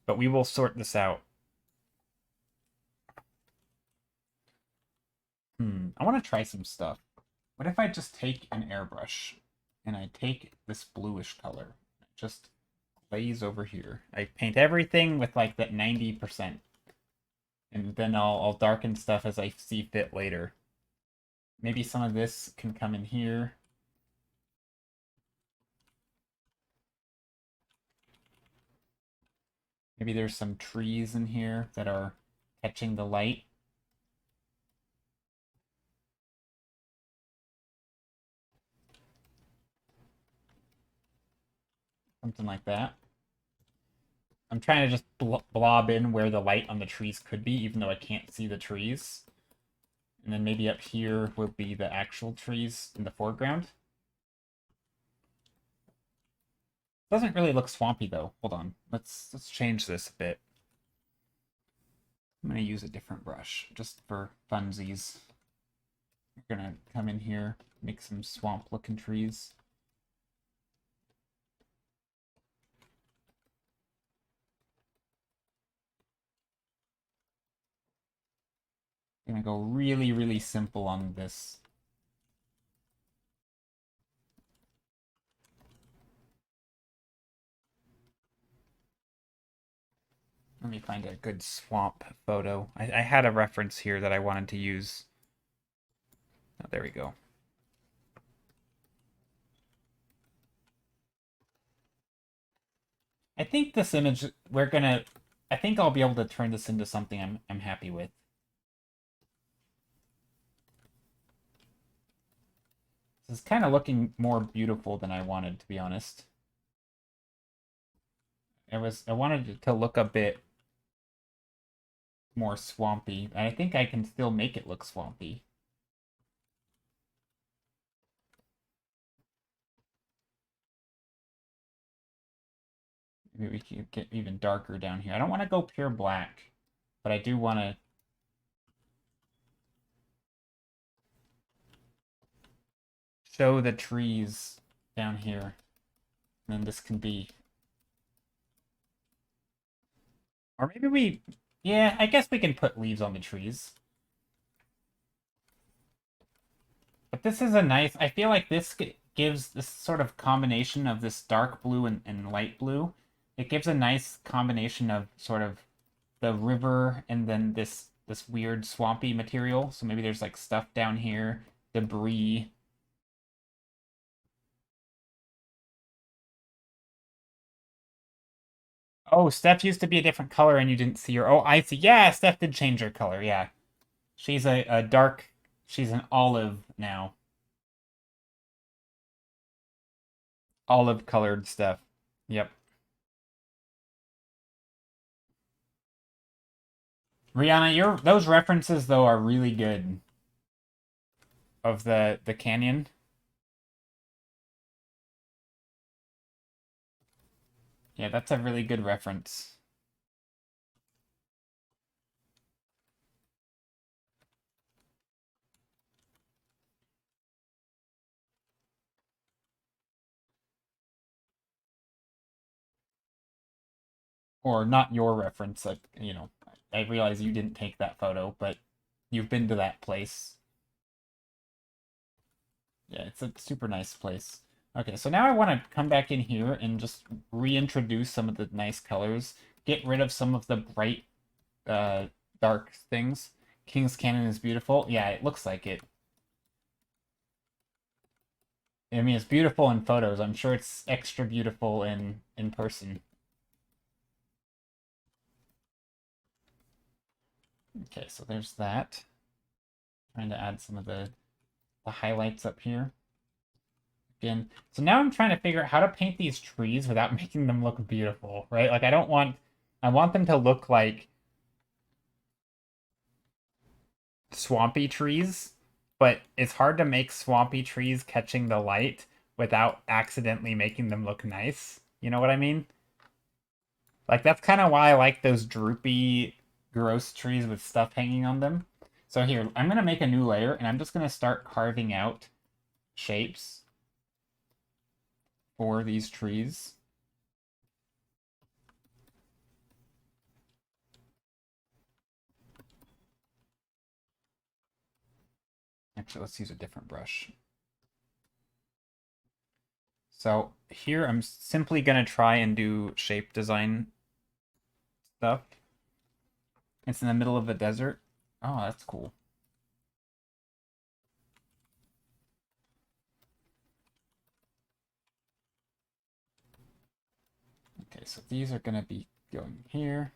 But we will sort this out. I want to try some stuff. What if I just take an airbrush and I take this bluish color, just glaze over here. I paint everything with like that 90%. And then I'll darken stuff as I see fit later. Maybe some of this can come in here. Maybe there's some trees in here that are catching the light. Something like that. I'm trying to just blob in where the light on the trees could be, even though I can't see the trees. And then maybe up here will be the actual trees in the foreground. Doesn't really look swampy though. Hold on. Let's change this a bit. I'm gonna use a different brush just for funsies. We're gonna come in here, make some swamp looking trees. I'm gonna go really, really simple on this. Let me find a good swamp photo. I had a reference here that I wanted to use. Oh, there we go. I think this image, I think I'll be able to turn this into something I'm happy with. This is kind of looking more beautiful than I wanted, to be honest. I wanted it to look a bit more swampy, and I think I can still make it look swampy. Maybe we can get even darker down here. I don't want to go pure black, but I do want to show the trees down here. And then this can be... Or maybe we... Yeah, I guess we can put leaves on the trees. But this is a nice... I feel like this gives this sort of combination of this dark blue and light blue. It gives a nice combination of sort of the river and then this weird swampy material. So maybe there's like stuff down here, debris. Oh, Steph used to be a different color and you didn't see her. Oh, I see. Yeah, Steph did change her color. Yeah. She's a dark, she's an olive now. Olive colored stuff. Yep. Rihanna, those references though are really good of the canyon. Yeah, that's a really good reference. Or not your reference, like, you know, I realize you didn't take that photo, but you've been to that place. Yeah, it's a super nice place. Okay, so now I want to come back in here and just reintroduce some of the nice colors. Get rid of some of the bright, dark things. King's Canyon is beautiful. Yeah, it looks like it. I mean, it's beautiful in photos. I'm sure it's extra beautiful in person. Okay, so there's that. Trying to add some of the highlights up here. Again, so now I'm trying to figure out how to paint these trees without making them look beautiful, right? Like I want them to look like swampy trees, but it's hard to make swampy trees catching the light without accidentally making them look nice. You know what I mean? Like that's kind of why I like those droopy, gross trees with stuff hanging on them. So here, I'm gonna make a new layer and I'm just gonna start carving out shapes for these trees. Actually, let's use a different brush. So here I'm simply going to try and do shape design stuff. It's in the middle of a desert. Oh, that's cool. Okay, so these are going to be going here.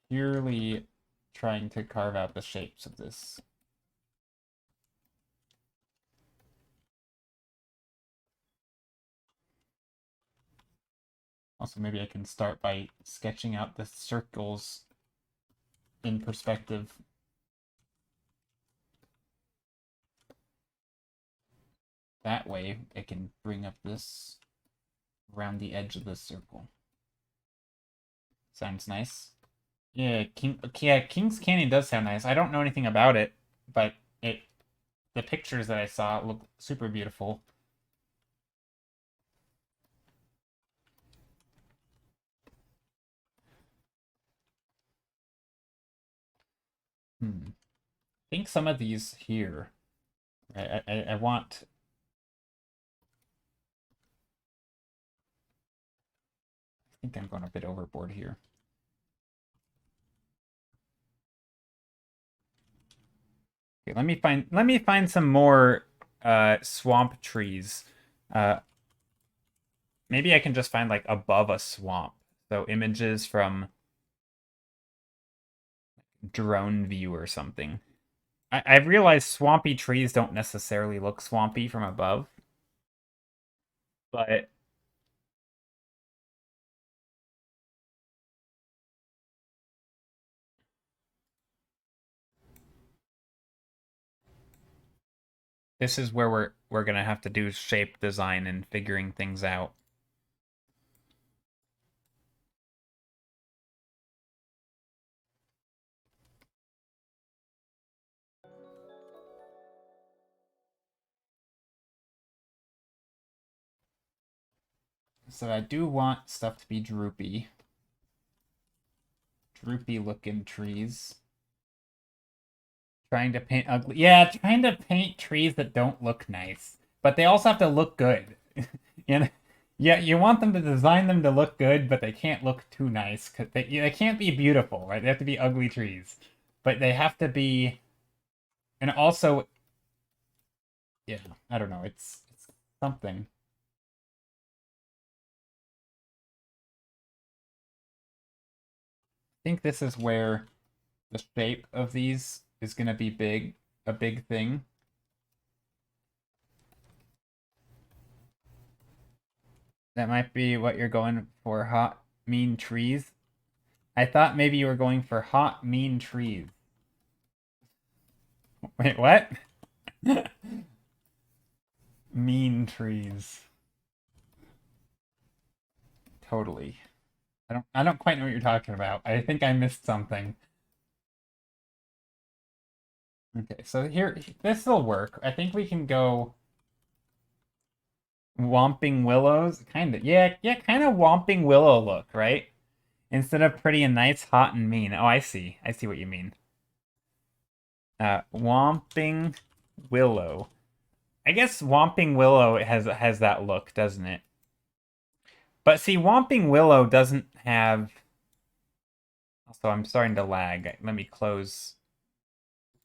Purely trying to carve out the shapes of this. Also, maybe I can start by sketching out the circles in perspective. That way, I can bring up this around the edge of the circle. Sounds nice. Yeah, King's Canyon does sound nice. I don't know anything about it, but the pictures that I saw look super beautiful. I think some of these here, I want. I think I'm going a bit overboard here. Okay, let me find some more swamp trees. Maybe I can just find like above a swamp. So images from drone view or something. I've realized swampy trees don't necessarily look swampy from above, but this is where we're gonna have to do shape design and figuring things out. So I do want stuff to be droopy. Droopy looking trees. Trying to paint ugly. Yeah, trying to paint trees that don't look nice. But they also have to look good. You know? Yeah, you want them to design them to look good, but they can't look too nice. Cause they can't be beautiful, right? They have to be ugly trees. But they have to be... And also... Yeah, I don't know. It's something. think this is where the shape of these is going to be a big thing. That might be what you're going for, hot, mean trees. I thought maybe you were going for hot, mean trees. Wait, what? Mean trees. Totally. I don't quite know what you're talking about. I think I missed something. Okay, so here this will work. I think we can go Whomping Willows. Kind of. Yeah, kind of Whomping Willow look, right? Instead of pretty and nice, hot and mean. Oh, I see. I see what you mean. Whomping Willow. I guess Whomping Willow has that look, doesn't it? But see, Whomping Willow doesn't have... Also, I'm starting to lag. Let me close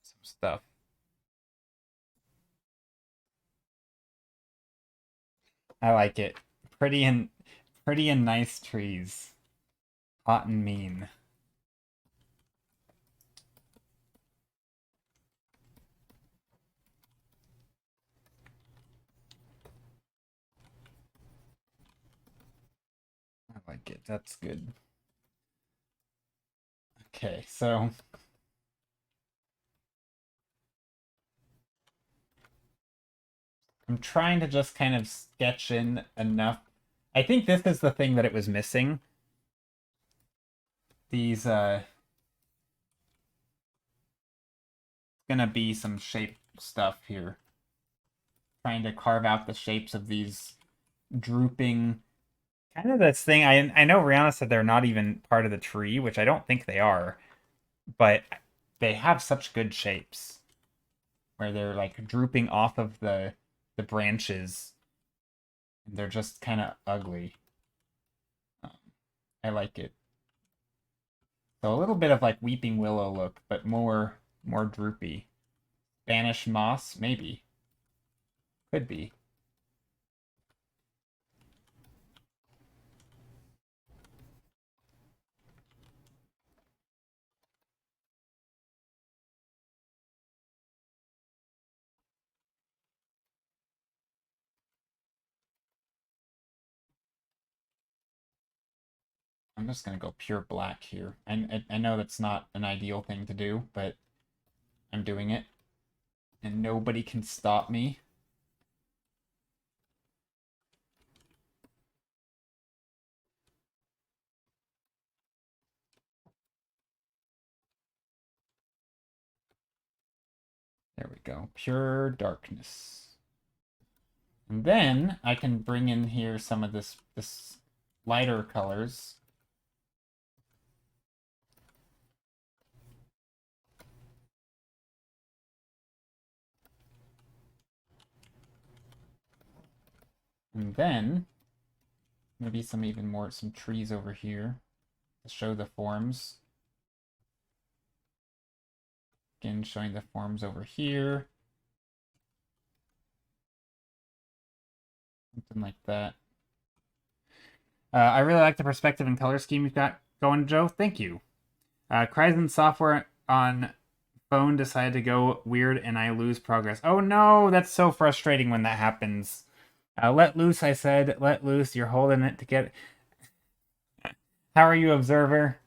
some stuff. I like it. Pretty and nice trees. Hot and mean. I like it. That's good. Okay, so I'm trying to just kind of sketch in enough. I think this is the thing that it was missing. These gonna be some shape stuff here. Trying to carve out the shapes of these drooping, kind of this thing. I know Rihanna said they're not even part of the tree, which I don't think they are, but they have such good shapes where they're like drooping off of the branches, and they're just kind of ugly. I like it. So a little bit of like Weeping Willow look, but more droopy. Spanish moss, maybe. Could be. I'm just gonna go pure black here. I know that's not an ideal thing to do, but I'm doing it. And nobody can stop me. There we go. Pure darkness. And then I can bring in here some of this lighter colors. And then maybe some trees over here to show the forms. Again, showing the forms over here. Something like that. I really like the perspective and color scheme you've got going, Joe. Thank you. Kryzen software on phone decided to go weird and I lose progress. Oh no, that's so frustrating when that happens. Let loose, I said. Let loose. You're holding it to get... How are you, Observer?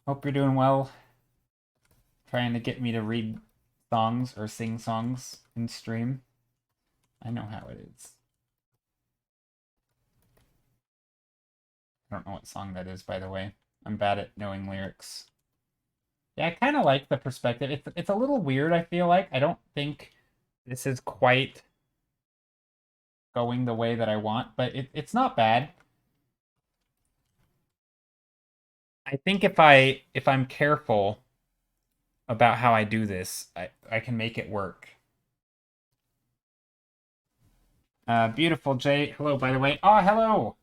Hope you're doing well. Trying to get me to read songs or sing songs in stream. I know how it is. I don't know what song that is, by the way. I'm bad at knowing lyrics. Yeah, I kind of like the perspective. It's a little weird, I feel like. I don't think this is quite going the way that I want, but it's not bad. I think if I'm careful about how I do this, I can make it work. Beautiful, Jay. Hello, by the way. Oh, hello!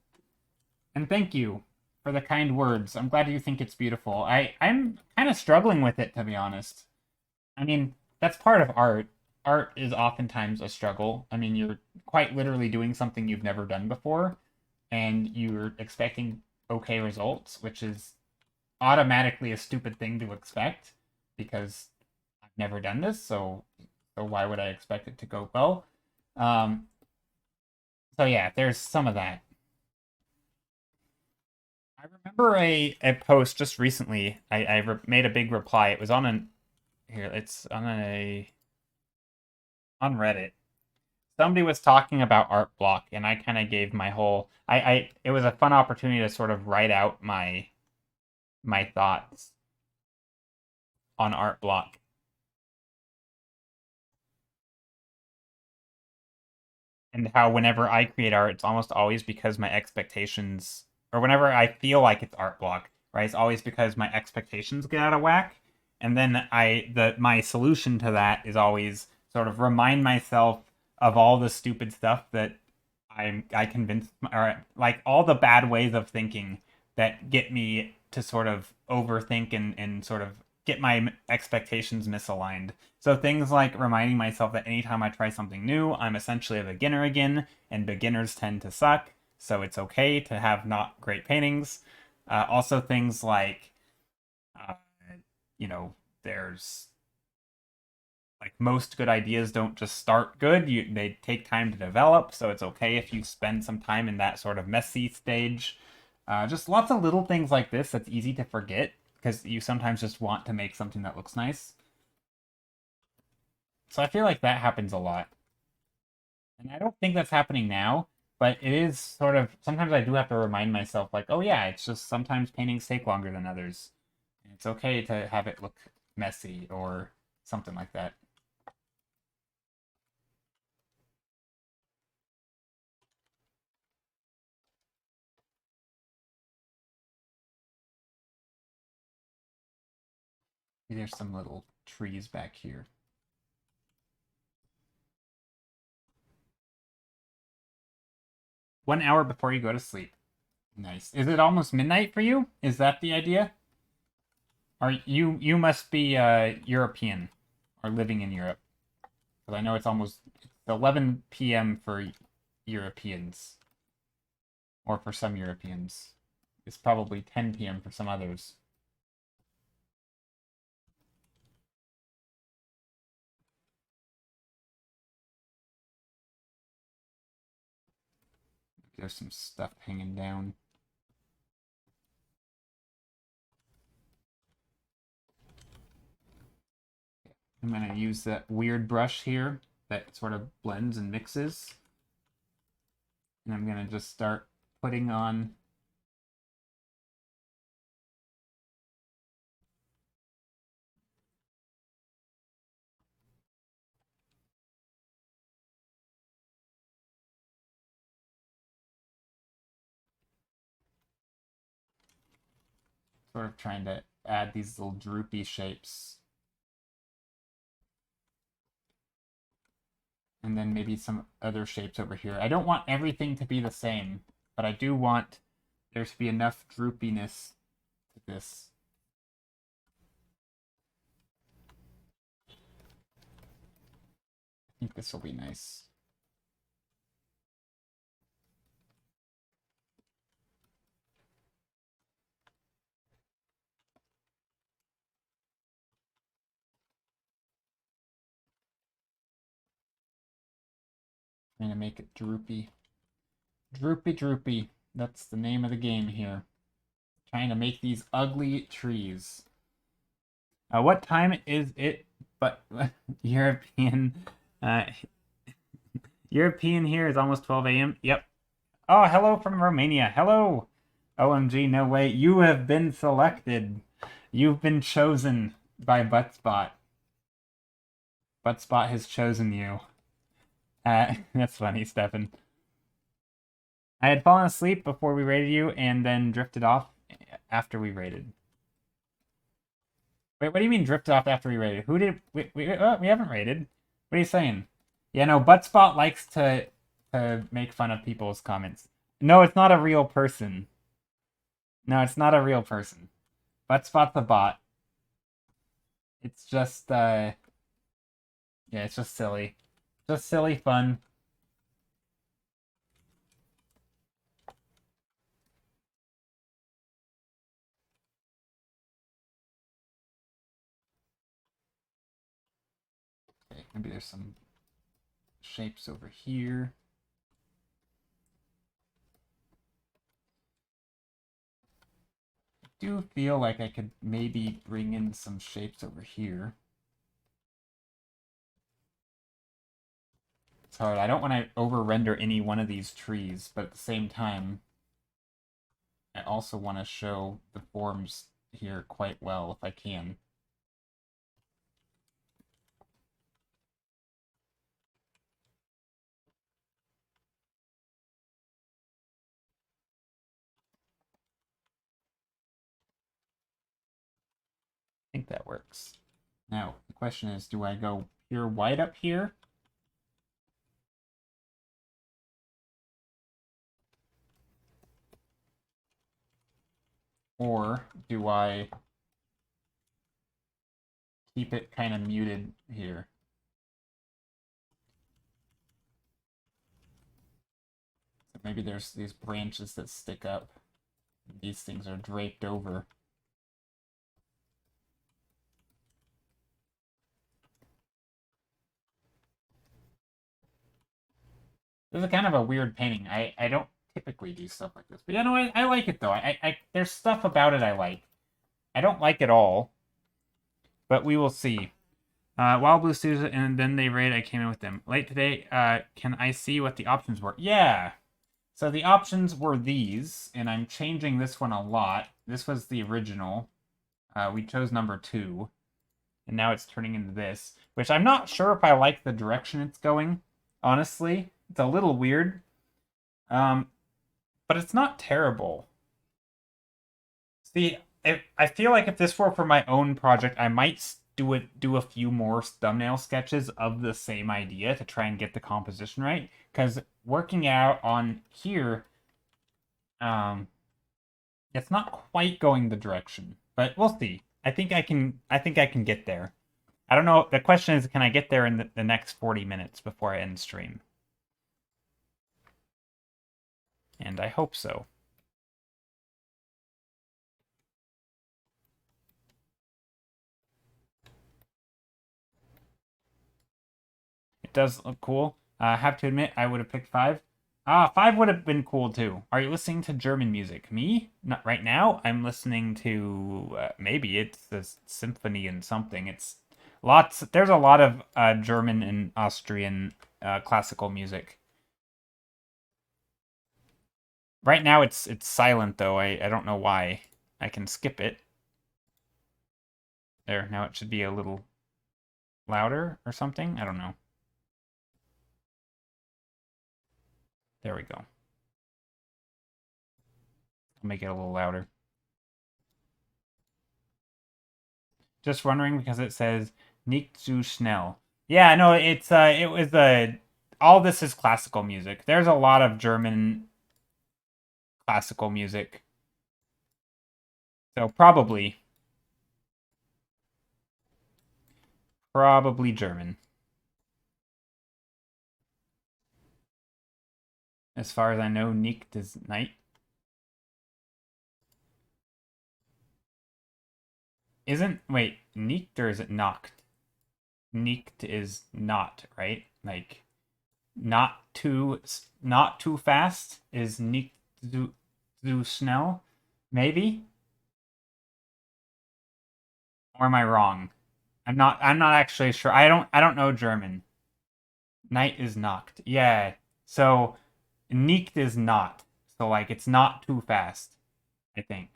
And thank you for the kind words. I'm glad you think it's beautiful. I'm kind of struggling with it, to be honest. I mean, that's part of art. Art is oftentimes a struggle. I mean, you're quite literally doing something you've never done before, and you're expecting okay results, which is automatically a stupid thing to expect because I've never done this, so why would I expect it to go well? Um, so yeah, there's some of that. I remember a post just recently. I made a big reply. It was on an here. It's on Reddit. Somebody was talking about art block, and I kind of gave my whole. It was a fun opportunity to sort of write out my thoughts on art block. And how whenever I create art, it's almost always because my expectations, or whenever I feel like it's art block, right? It's always because my expectations get out of whack, and then my solution to that is always sort of remind myself of all the stupid stuff that I convinced, or like all the bad ways of thinking that get me to sort of overthink and sort of get my expectations misaligned. So things like reminding myself that anytime I try something new, I'm essentially a beginner again, and beginners tend to suck, so it's okay to have not great paintings. Also things like, uh, there's like most good ideas don't just start good. They take time to develop, so it's okay if you spend some time in that sort of messy stage. Just lots of little things like this that's easy to forget because you sometimes just want to make something that looks nice. So I feel like that happens a lot. And I don't think that's happening now, but it is sort of sometimes I do have to remind myself like, oh yeah, it's just sometimes paintings take longer than others. And it's okay to have it look messy or something like that. There's some little trees back here. 1 hour before you go to sleep. Nice. Is it almost midnight for you? Is that the idea? Or you must be European or living in Europe. Because I know it's 11 p.m. for Europeans. Or for some Europeans. It's probably 10 p.m. for some others. There's some stuff hanging down. I'm going to use that weird brush here that sort of blends and mixes. And I'm going to just start putting on sort of trying to add these little droopy shapes. And then maybe some other shapes over here. I don't want everything to be the same, but I do want there to be enough droopiness to this. I think this will be nice. I'm gonna make it droopy. Droopy, droopy. That's the name of the game here. Trying to make these ugly trees. What time is it? But European, uh, European here is almost 12 a.m. Yep. Oh, hello from Romania. Hello. OMG, no way. You have been selected. You've been chosen by Buttspot. Buttspot has chosen you. That's funny, Stefan. I had fallen asleep before we raided you and then drifted off after we raided. Wait, what do you mean drifted off after we raided? Who did we haven't raided. What are you saying? Yeah, no, Buttspot likes to make fun of people's comments. No, it's not a real person. No, it's not a real person. Buttspot's a bot. It's just yeah, it's just silly. Just silly fun. Maybe there's some shapes over here. I do feel like I could maybe bring in some shapes over here. It's hard. I don't want to over-render any one of these trees, but at the same time, I also want to show the forms here quite well if I can. I think that works. Now, the question is, do I go pure white up here? Or do I keep it kind of muted here? So maybe there's these branches that stick up. These things are draped over. This is kind of a weird painting. I don't typically do stuff like this. But yeah, no, I like it though. There's stuff about it I like. I don't like it all, but we will see. Wild Blue Studios, and then they raid. I came in with them late today. Can I see what the options were? Yeah. So the options were these, and I'm changing this one a lot. This was the original. We chose number 2, and now it's turning into this, which I'm not sure if I like the direction it's going. Honestly, it's a little weird, but it's not terrible. See, I feel like if this were for my own project, I might do a few more thumbnail sketches of the same idea to try and get the composition right. Because working out on here, it's not quite going the direction, but we'll see. I think I can get there. I don't know. The question is, can I get there in the next 40 minutes before I end stream? And I hope so. It does look cool. I have to admit, I would have picked 5. 5 would have been cool too. Are you listening to German music? Me? Not right now. I'm listening to maybe it's the symphony and something. It's lots. There's a lot of German and Austrian classical music. Right now it's silent though. I don't know why. I can skip it. There. Now it should be a little louder or something. I don't know. There we go. I'll make it a little louder. Just wondering because it says nicht zu schnell. Yeah, no, it was all this is classical music. There's a lot of German classical music. So probably German. As far as I know, nicht is night. Wait, nicht or is it Nacht? Nicht is not, right? Like not too fast is nicht zu schnell, maybe? Or am I wrong? I'm not actually sure. I don't know German. Night is Nacht. Yeah. So nicht is not. So like it's not too fast, I think.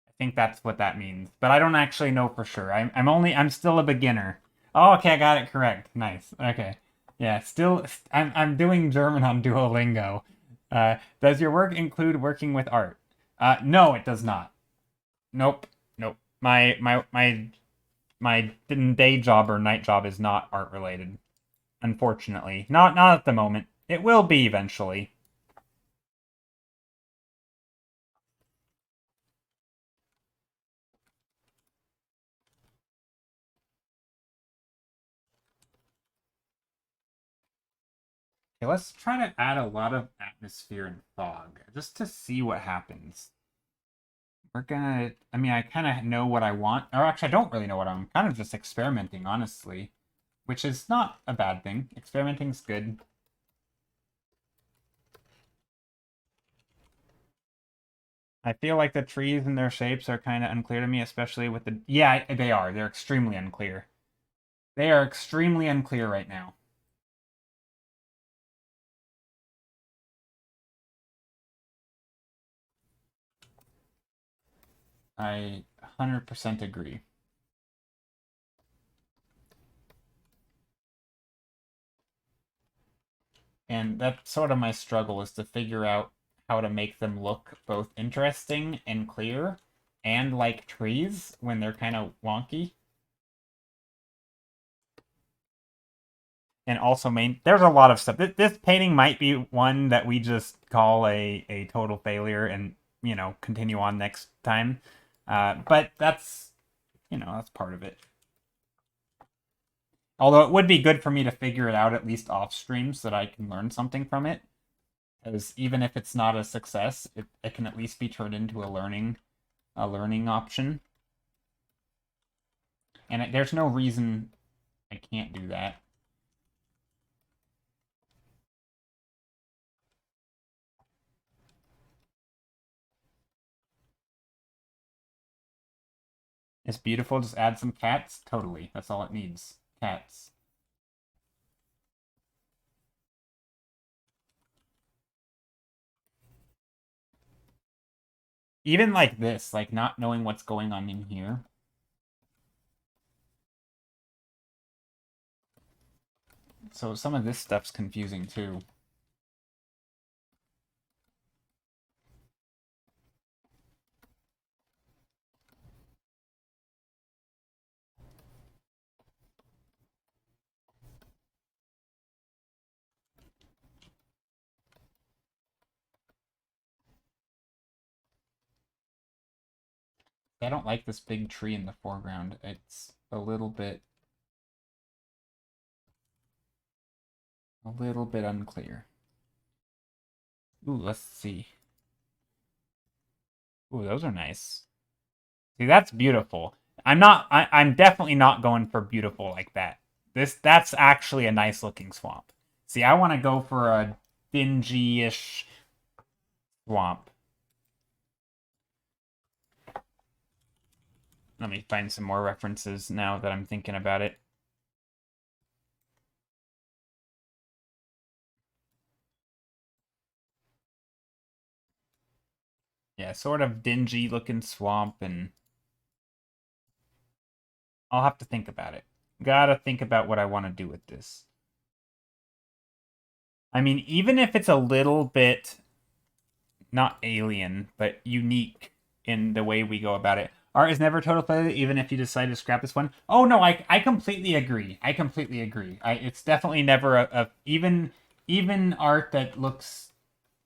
I think that's what that means. But I don't actually know for sure. I'm still a beginner. Oh, okay, I got it correct. Nice. Okay. Yeah, still I'm doing German on Duolingo. Does your work include working with art? No, it does not. Nope. Nope. My day job or night job is not art related. Unfortunately. Not at the moment. It will be eventually. Okay, let's try to add a lot of atmosphere and fog just to see what happens. We're gonna, I mean, I kind of know what I want, or actually I don't really know what I'm kind of just experimenting, honestly. which is not a bad thing. Experimenting's good. I feel like the trees and their shapes are kind of unclear to me, especially with the... Yeah, they are. They're extremely unclear. They are extremely unclear right now. I 100% agree. And that's sort of my struggle, is to figure out how to make them look both interesting and clear and like trees when they're kind of wonky. And also there's a lot of stuff. This painting might be one that we just call a total failure and, you know, continue on next time. But that's, you know, that's part of it. Although it would be good for me to figure it out at least off stream so that I can learn something from it. Because even if it's not a success, it can at least be turned into a learning option. And there's no reason I can't do that. It's beautiful, just add some cats? Totally. That's all it needs. Cats. Even like this, like not knowing what's going on in here. So some of this stuff's confusing too. I don't like this big tree in the foreground. It's a little bit unclear. Ooh, let's see. Ooh, those are nice. See, that's beautiful. I'm definitely not going for beautiful like that. That's actually a nice looking swamp. See, I want to go for a dingy-ish swamp. Let me find some more references now that I'm thinking about it. Yeah, sort of dingy looking swamp, and I'll have to think about it. Gotta think about what I want to do with this. I mean, even if it's a little bit not alien, but unique in the way we go about it. Art is never total failure, even if you decide to scrap this one. Oh no, I completely agree. I completely agree. It's definitely never even art that looks,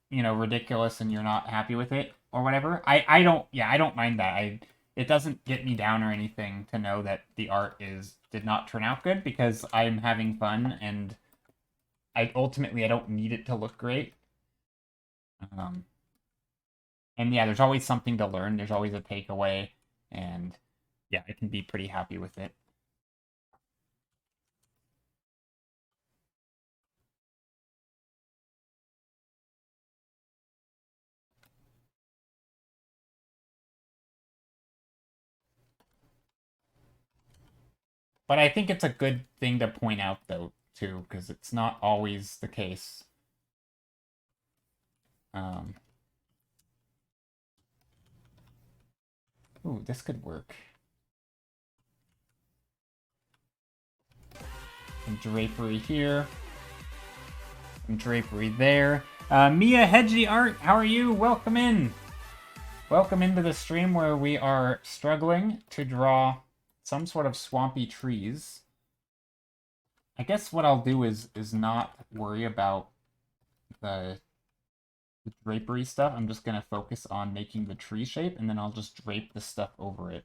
you know, ridiculous and you're not happy with it or whatever. I don't mind that. It doesn't get me down or anything to know that the art did not turn out good, because I'm having fun, and I don't need it to look great. And yeah, there's always something to learn. There's always a takeaway, and yeah, I can be pretty happy with it. But I think it's a good thing to point out, though, too, because it's not always the case. Um, ooh, this could work. Some drapery here. Some drapery there. Mia Hedgie Art, how are you? Welcome in. Welcome into the stream where we are struggling to draw some sort of swampy trees. I guess what I'll do is not worry about the drapery stuff. I'm just going to focus on making the tree shape, and then I'll just drape the stuff over it.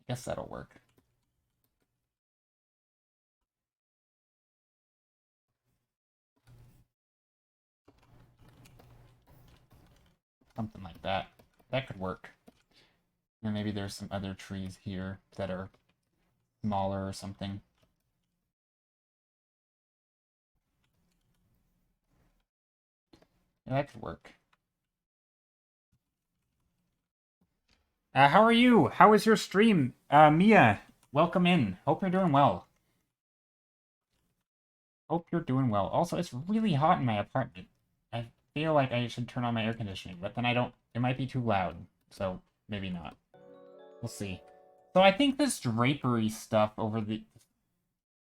I guess that'll work. Something like that. That could work. And maybe there's some other trees here that are smaller or something. Yeah, that could work. How are you? How is your stream? Mia, welcome in. Hope you're doing well. Hope you're doing well. Also, it's really hot in my apartment. I feel like I should turn on my air conditioning, but then I don't. It might be too loud, so maybe not. We'll see. So I think this drapery stuff over the...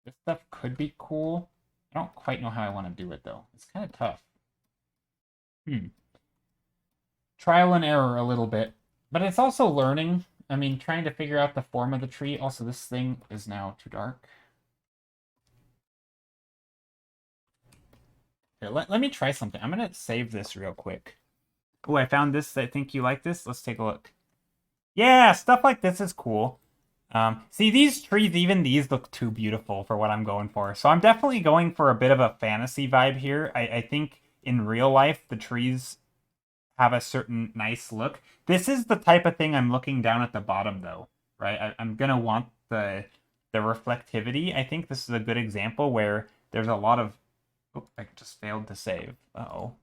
This stuff could be cool. I don't quite know how I want to do it, though. It's kind of tough. Trial and error a little bit. But it's also learning. I mean, trying to figure out the form of the tree. Also, this thing is now too dark. Here, let me try something. I'm going to save this real quick. Oh, I found this. I think you like this. Let's take a look. Yeah, stuff like this is cool. See, these trees, even these look too beautiful for what I'm going for. So I'm definitely going for a bit of a fantasy vibe here. I think in real life, the trees have a certain nice look. This is the type of thing I'm looking down at the bottom, though, right? I'm going to want the reflectivity. I think this is a good example where there's a lot of... Oh, I just failed to save. Uh-oh.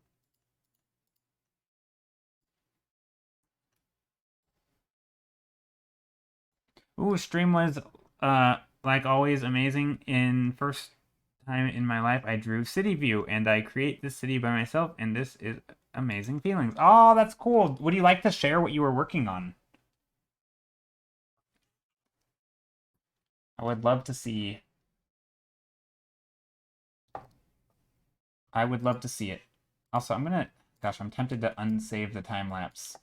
Ooh, stream was like always amazing. In first time in my life I drew City View and I create this city by myself and this is amazing feelings. Oh, that's cool. Would you like to share what you were working on? I would love to see. I would love to see it. Also, gosh, I'm tempted to unsave the time lapse.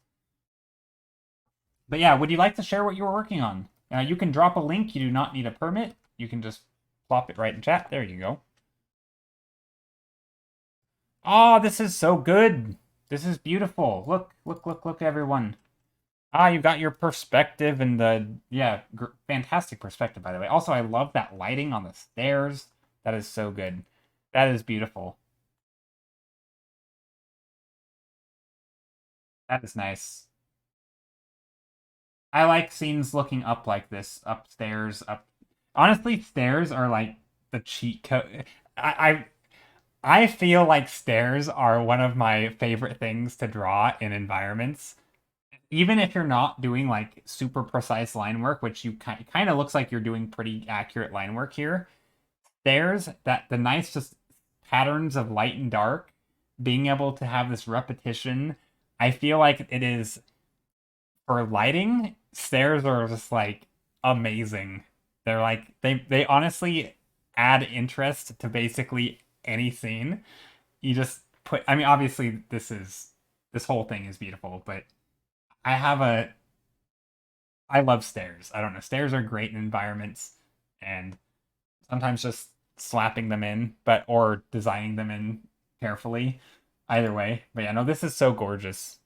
But yeah, would you like to share what you were working on? You can drop a link. You do not need a permit. You can just plop it right in chat. There you go. Oh, this is so good. This is beautiful. Look, look, look, look, everyone. Ah, you've got your perspective and the... Yeah, fantastic perspective, by the way. Also, I love that lighting on the stairs. That is so good. That is beautiful. That is nice. I like scenes looking up like this, upstairs, up. Honestly, stairs are like the cheat code. I feel like stairs are one of my favorite things to draw in environments. Even if you're not doing like super precise line work, which you kind of looks like you're doing pretty accurate line work here. Stairs, that the nice just patterns of light and dark, being able to have this repetition, I feel like it is for lighting, stairs are just like amazing. They're like they honestly add interest to basically any scene. You just put... I mean, obviously this whole thing is beautiful, but I love stairs. I don't know. Stairs are great in environments and sometimes just slapping them in, or designing them in carefully. Either way. But yeah, no, this is so gorgeous.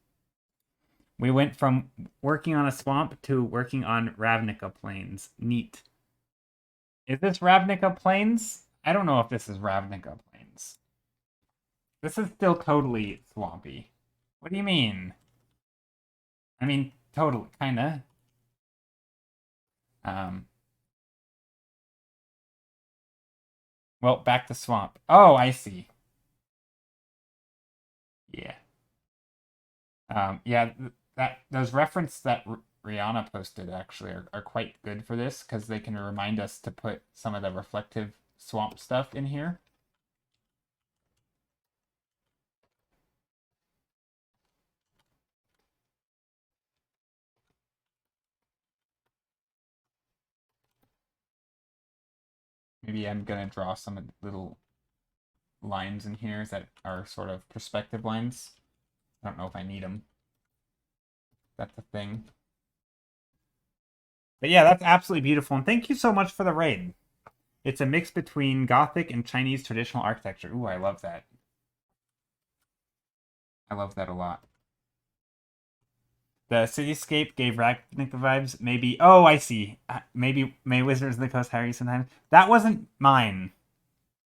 We went from working on a swamp to working on Ravnica Plains. Neat. Is this Ravnica Plains? I don't know if this is Ravnica Plains. This is still totally swampy. What do you mean? I mean, totally, kinda. Um, well, back to swamp. Oh, I see. Yeah. Yeah, that those reference that Rihanna posted actually are quite good for this because they can remind us to put some of the reflective swamp stuff in here. Maybe I'm gonna draw some little lines in here that are sort of perspective lines. I don't know if I need them. That's a thing. But yeah, that's absolutely beautiful. And thank you so much for the raid. It's a mix between Gothic and Chinese traditional architecture. Ooh, I love that. I love that a lot. The cityscape gave Ravnica vibes. Maybe... Oh, I see. Maybe Wizards of the Coast hire you sometimes. That wasn't mine.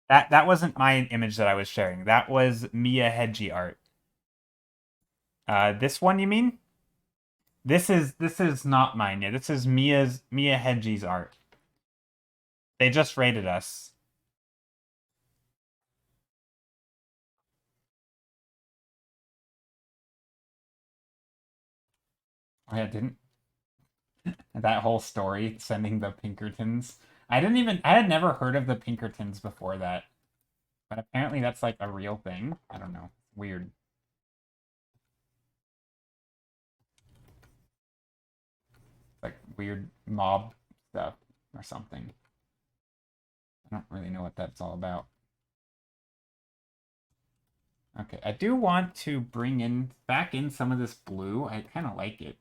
That wasn't my image that I was sharing. That was Mia Hedgie art. This one, you mean? This is not mine yet. This is Mia Hedgie's art. They just raided us. Oh yeah, didn't that whole story sending the Pinkertons? I had never heard of the Pinkertons before that. But apparently that's like a real thing. I don't know. Weird. Like weird mob stuff or something. I don't really know what that's all about. Okay, I do want to bring in back in some of this blue. I kind of like it.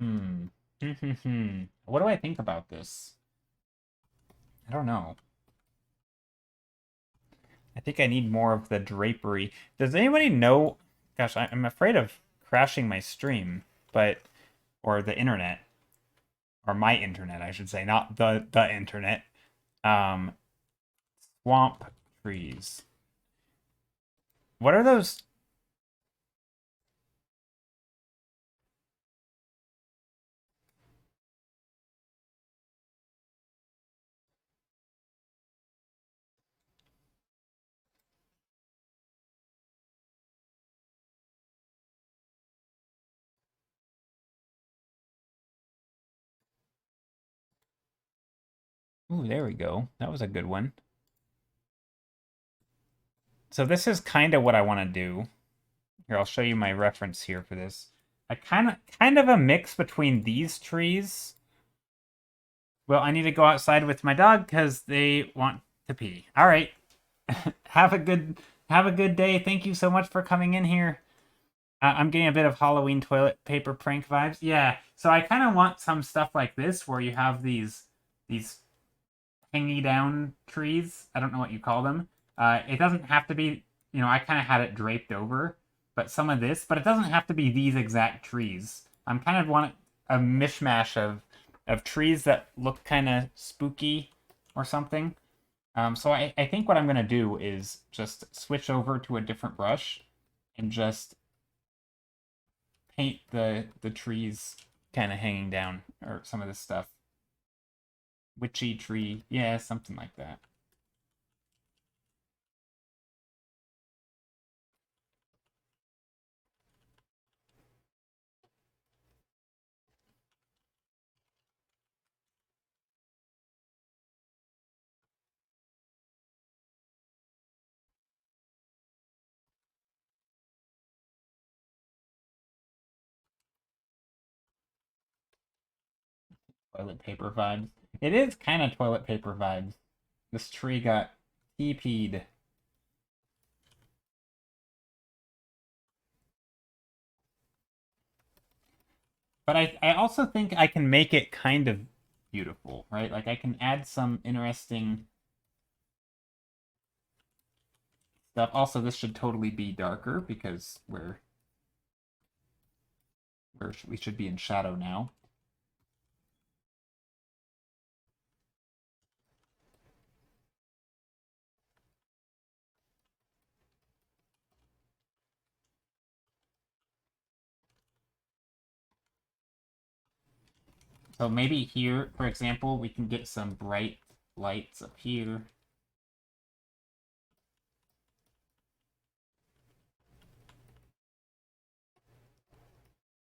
Hmm. What do I think about this? I don't know. I think I need more of the drapery. Does anybody know? Gosh, I'm afraid of crashing my stream, but or the internet, or my internet, I should say, not the internet. Um, swamp trees. What are those? Ooh, there we go. That was a good one. So this is kind of what I want to do. Here, I'll show you my reference here for this. I kind of a mix between these trees. Well, I need to go outside with my dog because they want to pee. All right. have a good day. Thank you so much for coming in here. I'm getting a bit of Halloween toilet paper prank vibes. Yeah. So I kind of want some stuff like this where you have these hangy down trees. I don't know what you call them. It doesn't have to be, I kind of had it draped over, but some of this, but it doesn't have to be these exact trees. I'm kind of want a mishmash of trees that look kind of spooky or something. So I think what I'm going to do is just switch over to a different brush and just paint the trees kind of hanging down or some of this stuff. Witchy tree. Yeah, something like that. Toilet paper vibes. It is kind of toilet paper vibes. This tree got TP'd. But I also think I can make it kind of beautiful, right? Like I can add some interesting stuff. Also, this should totally be darker because we should be in shadow now. So maybe here, for example, we can get some bright lights up here.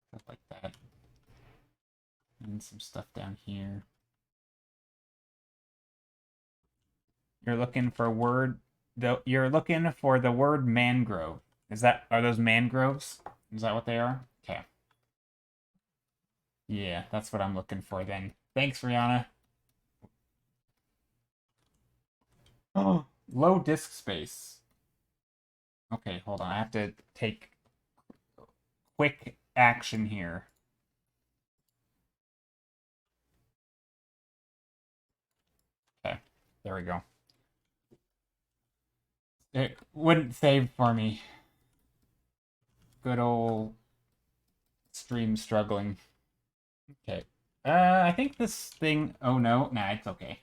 Stuff like that. And some stuff down here. You're looking for you're looking for the word mangrove. Are those mangroves? Is that what they are? Okay. Yeah, that's what I'm looking for then. Thanks, Rihanna. Oh, low disk space. Okay, hold on. I have to take quick action here. Okay, there we go. It wouldn't save for me. Good old stream struggling. Okay. I think this thing... Oh, no. Nah, it's okay.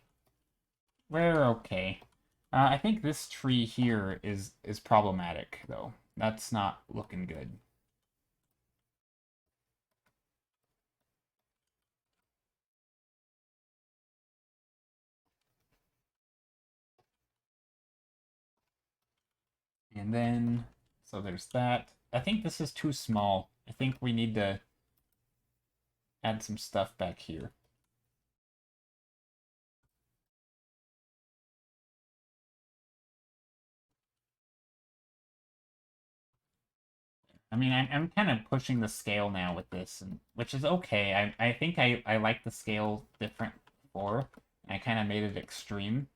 We're okay. I think this tree here is problematic, though. That's not looking good. And then, so there's that. I think this is too small. I think we need to add some stuff back here. I mean, I'm kind of pushing the scale now with this, and which is okay. I think I like the scale different before. And I kind of made it extreme,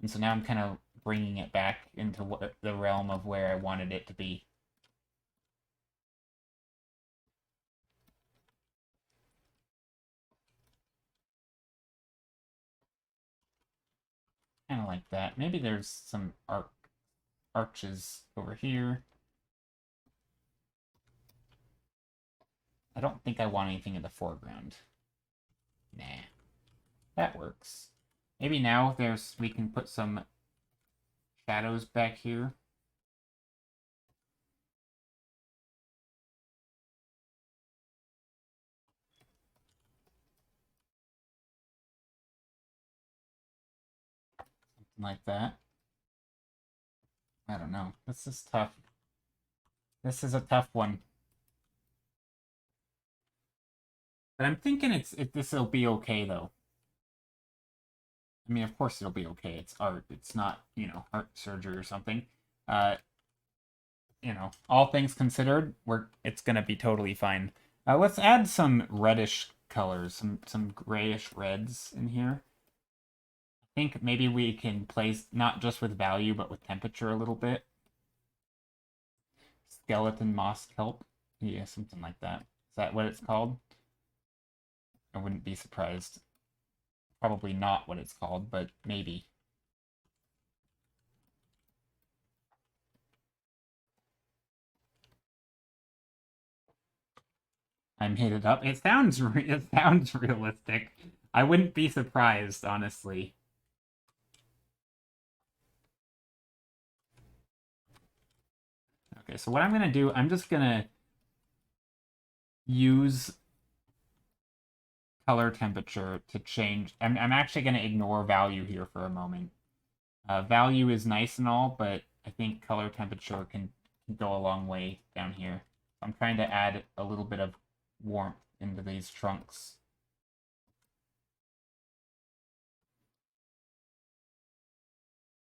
and so now I'm kind of bringing it back into what the realm of where I wanted it to be. Kind of like that. Maybe there's some arches over here. I don't think I want anything in the foreground. Nah. That works. Maybe now we can put some shadows back here. Something like that. I don't know. This is tough. This is a tough one. But I'm thinking this'll be okay though. I mean, of course it'll be okay. It's art. It's not, heart surgery or something. All things considered, it's gonna be totally fine. Let's add some reddish colors, some grayish reds in here. I think maybe we can play not just with value, but with temperature a little bit. Skeleton moss kelp. Yeah, something like that. Is that what it's called? I wouldn't be surprised. Probably not what it's called, but maybe. I made it up. It sounds realistic. I wouldn't be surprised, honestly. Okay, so what I'm gonna do, I'm just gonna use color temperature to change. I'm actually gonna ignore value here for a moment. Value is nice and all, but I think color temperature can go a long way down here. I'm trying to add a little bit of warmth into these trunks.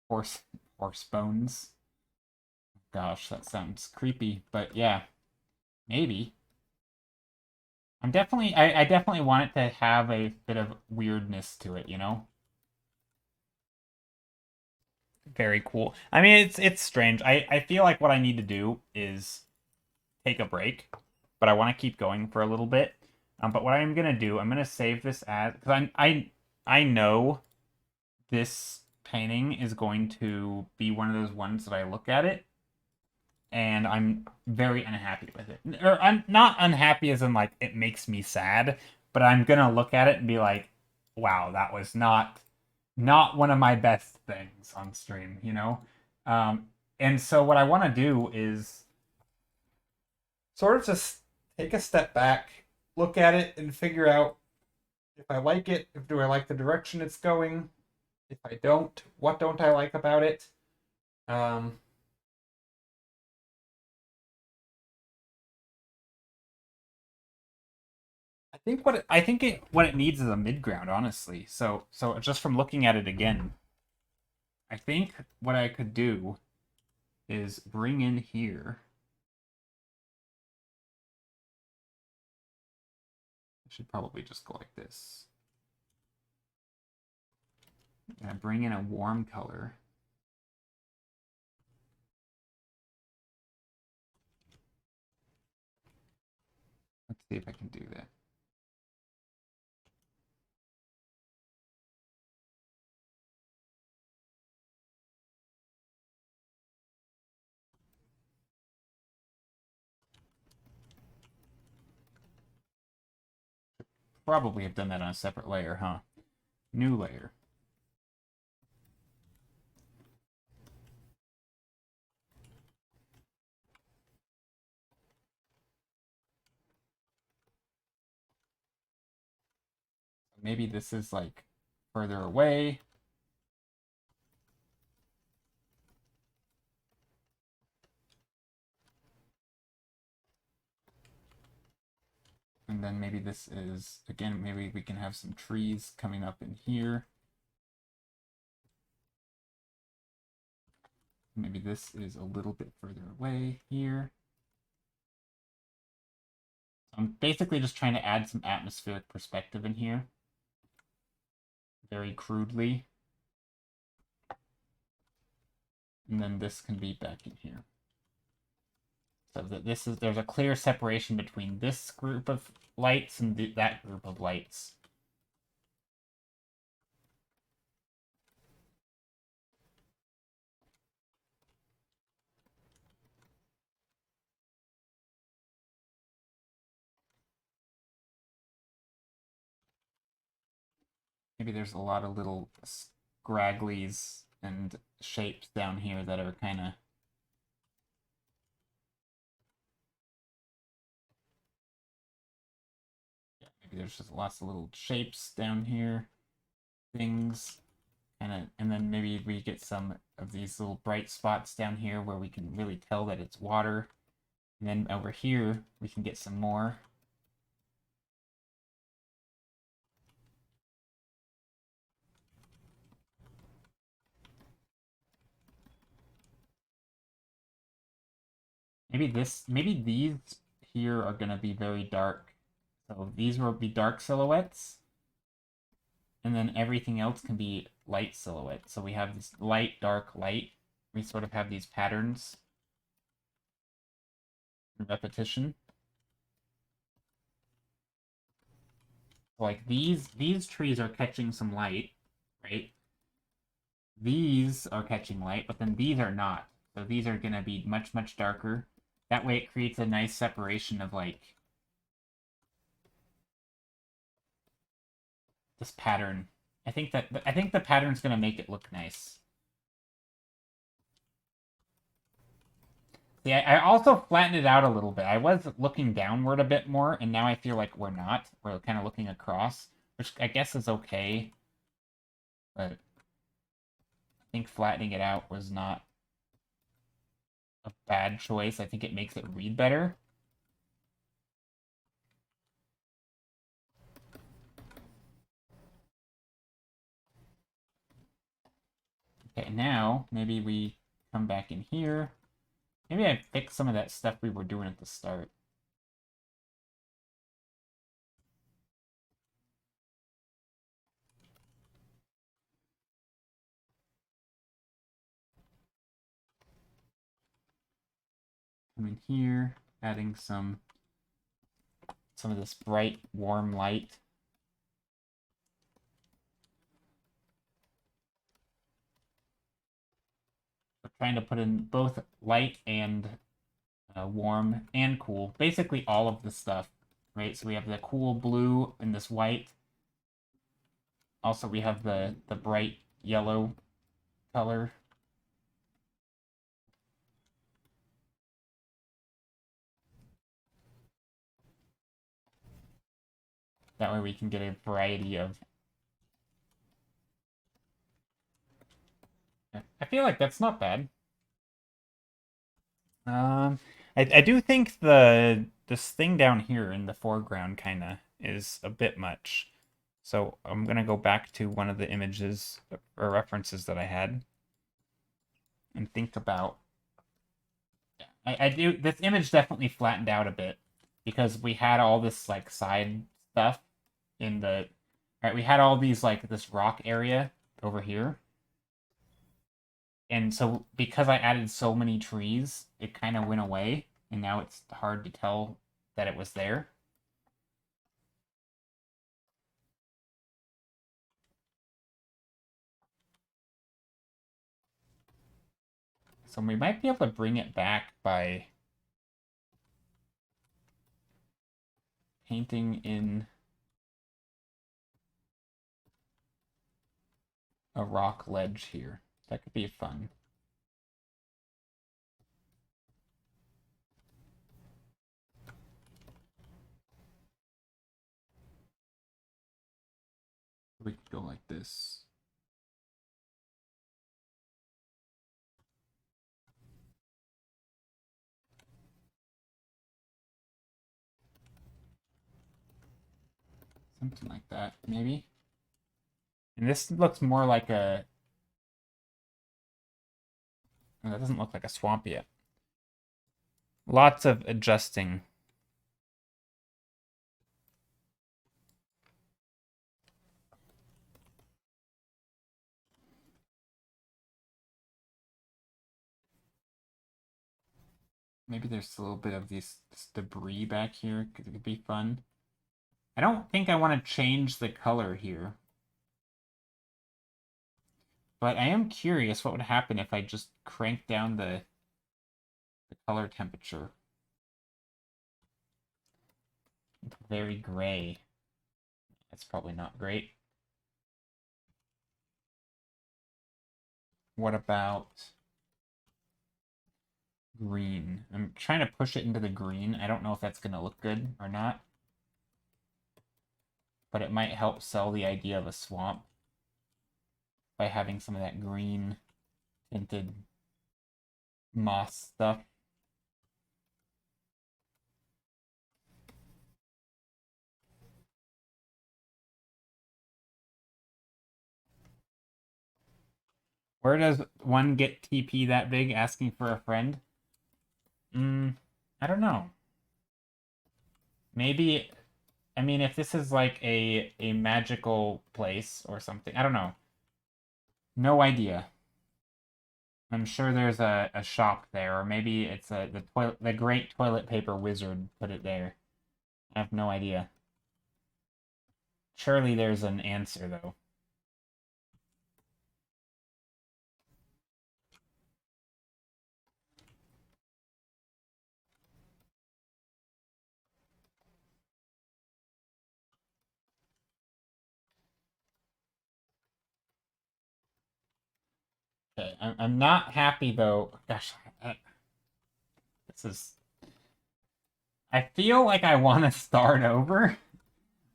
Horse bones. Gosh, that sounds creepy, but yeah, maybe. I definitely want it to have a bit of weirdness to it, Very cool. I mean, it's strange. I feel like what I need to do is take a break, but I want to keep going for a little bit. But what I'm gonna do, I'm gonna save this as because I know this painting is going to be one of those ones that I look at it and I'm very unhappy with it. Or I'm not unhappy as in like it makes me sad, but I'm gonna look at it and be like, wow, that was not one of my best things on stream. And so what I want to do is sort of just take a step back, look at it, and figure out if I like it, if do I like the direction it's going. If I don't, what don't I like about it? What it needs is a mid ground, honestly. So just from looking at it again, I think what I could do is bring in here. I should probably just go like this. And bring in a warm color. Let's see if I can do that. Probably have done that on a separate layer, huh? New layer. maybe this is like further away. And then maybe this is, again, maybe we can have some trees coming up in here. Maybe this is a little bit further away here. I'm basically just trying to add some atmospheric perspective in here. Very crudely. And then this can be back in here. So that there's a clear separation between this group of lights and that group of lights. Maybe there's a lot of little scragglies and shapes down here that are kind of... Yeah, maybe there's just lots of little shapes down here. Things. And then maybe we get some of these little bright spots down here where we can really tell that it's water. And then over here, we can get some more. Maybe these here are going to be very dark. So these will be dark silhouettes. And then everything else can be light silhouettes. So we have this light, dark, light. We sort of have these patterns. Repetition. Like these trees are catching some light, right? These are catching light, but then these are not. So these are going to be much, much darker. That way it creates a nice separation of, like, this pattern. I think the pattern's going to make it look nice. See, I also flattened it out a little bit. I was looking downward a bit more, and now I feel like we're not. We're kind of looking across, which I guess is okay. But I think flattening it out was not a bad choice. I think it makes it read better. Okay, now maybe we come back in here. Maybe I fix some of that stuff we were doing at the start. Come in here, adding some of this bright, warm light. We're trying to put in both light and warm and cool. Basically all of the stuff, right? So we have the cool blue and this white. Also, we have the bright yellow color. That way we can get a variety of... I feel like that's not bad. I do think this thing down here in the foreground kind of is a bit much. So I'm gonna go back to one of the images or references that I had and think about... I do... This image definitely flattened out a bit because we had all this, like, side stuff in the... Right, we had all these, like, this rock area over here. And so because I added so many trees, it kind of went away, and now it's hard to tell that it was there. So we might be able to bring it back by painting in a rock ledge here. That could be fun. Something like that, maybe. And this looks more like a... Oh, that doesn't look like a swamp yet. Lots of adjusting. Maybe there's a little bit of this debris back here. It could be fun. I don't think I want to change the color here. But I am curious what would happen if I just crank down the color temperature. It's very gray. That's probably not great. What about green? I'm trying to push it into the green. I don't know if that's going to look good or not. But it might help sell the idea of a swamp by having some of that green tinted moss stuff. Where does one get TP that big asking for a friend? I don't know. Maybe, I mean, if this is like a magical place or something, I don't know. No idea. I'm sure there's a shop there, or maybe it's the great toilet paper wizard put it there. I have no idea. Surely there's an answer though. Okay, I'm not happy though. Gosh, this is. I feel like I want to start over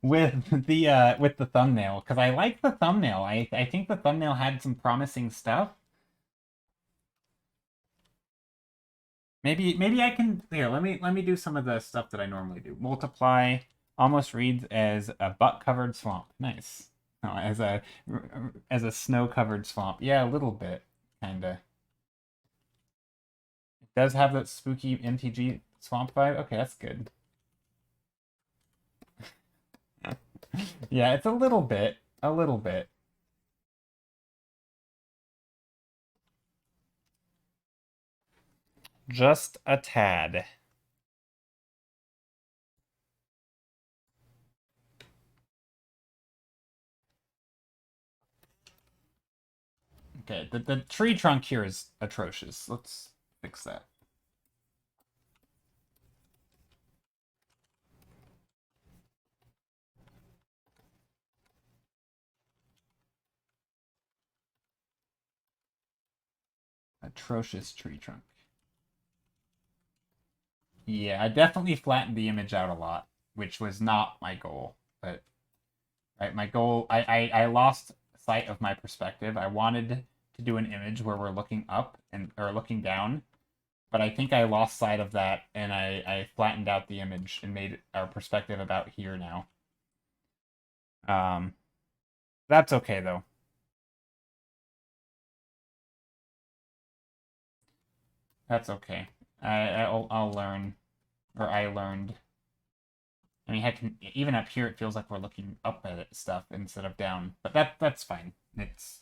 with the thumbnail because I like the thumbnail. I think the thumbnail had some promising stuff. Maybe I can here. Let me do some of the stuff that I normally do. Multiply almost reads as a butt-covered swamp. Nice. No, as a snow-covered swamp. Yeah, a little bit, kinda. It does have that spooky MTG swamp vibe. Okay, that's good. Yeah, it's a little bit. A little bit. Just a tad. Okay, the tree trunk here is atrocious. Let's fix that. Atrocious tree trunk. Yeah, I definitely flattened the image out a lot, which was not my goal. But right, my goal, I lost sight of my perspective. I wanted to do an image where we're looking up and or looking down, but I think I lost sight of that, and I flattened out the image and made our perspective about here now. That's okay though. That's okay. I'll learn, or I learned. I mean, heck, even up here, it feels like we're looking up at it stuff instead of down. But that's fine. It's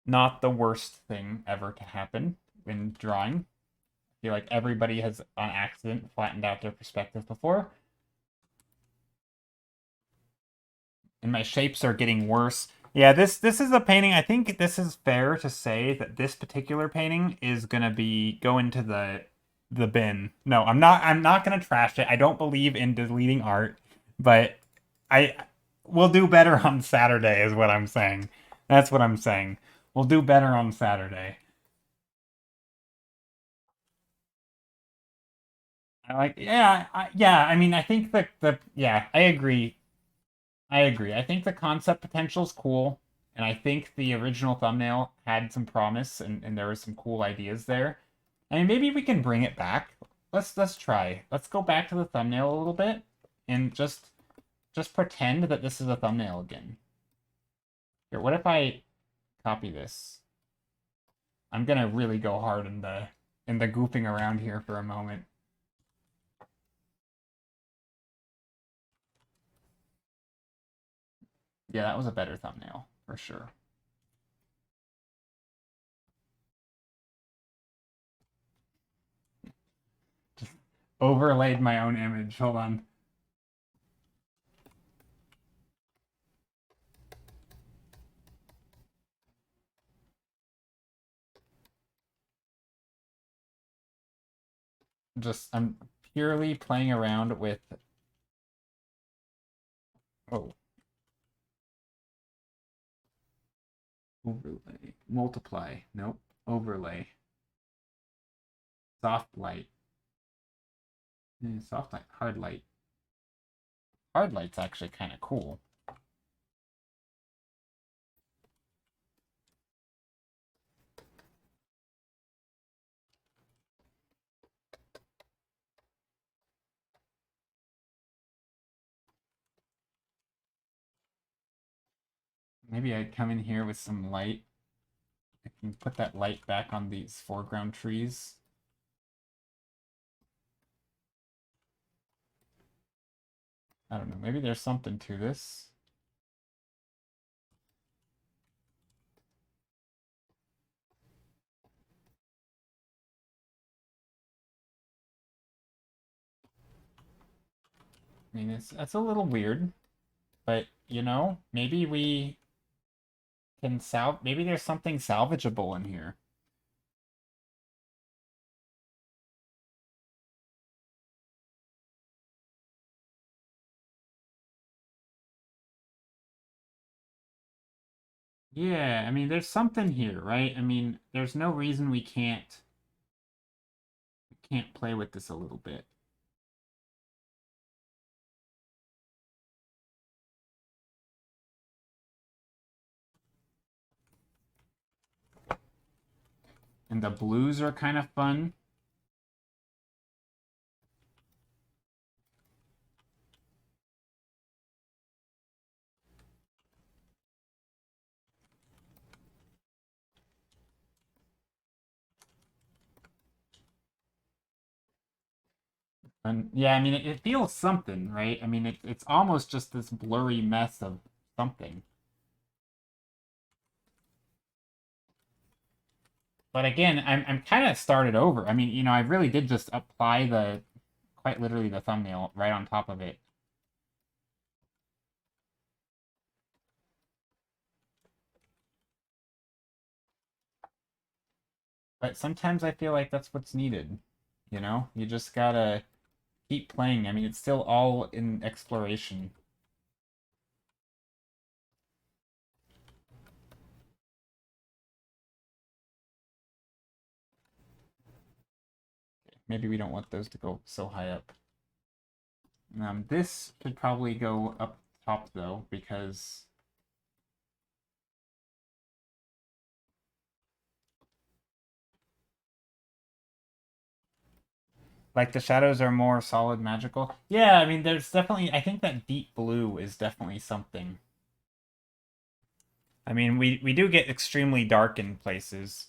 not the worst thing ever to happen in drawing. I feel like everybody has, on accident, flattened out their perspective before. And my shapes are getting worse. Yeah, this is a painting. I think this is fair to say that this particular painting is gonna go into the bin. No, I'm not gonna trash it. I don't believe in deleting art, but I we'll do better on Saturday is what I'm saying. That's what I'm saying. We'll do better on Saturday. I mean, I think yeah, I agree. I agree. I think the concept potential is cool, and I think the original thumbnail had some promise, and there were some cool ideas there. I mean, maybe we can bring it back. Let's try. Let's go back to the thumbnail a little bit, and just just pretend that this is a thumbnail again. Here, what if I copy this? I'm gonna really go hard in the goofing around here for a moment. Yeah, that was a better thumbnail, for sure. Just overlaid my own image. Hold on. I'm purely playing around with... Oh. Overlay. Multiply. Nope. Overlay. Soft light. Soft light. Hard light. Hard light's actually kind of cool. Maybe I'd come in here with some light. I can put that light back on these foreground trees. I don't know, maybe there's something to this. I mean, that's a little weird, but you know, maybe we can maybe there's something salvageable in here. Yeah, I mean, there's something here, right? I mean, there's no reason we can't play with this a little bit. And the blues are kind of fun. And yeah, I mean, it feels something, right? I mean, it's almost just this blurry mess of something. But again, I'm kind of started over. I mean, you know, I really did just apply quite literally the thumbnail right on top of it. But sometimes I feel like that's what's needed. You know, you just gotta keep playing. I mean, it's still all in exploration. Maybe we don't want those to go so high up. This should probably go up top though, because like the shadows are more solid magical. Yeah, I mean, there's definitely, I think that deep blue is definitely something. I mean, we do get extremely dark in places,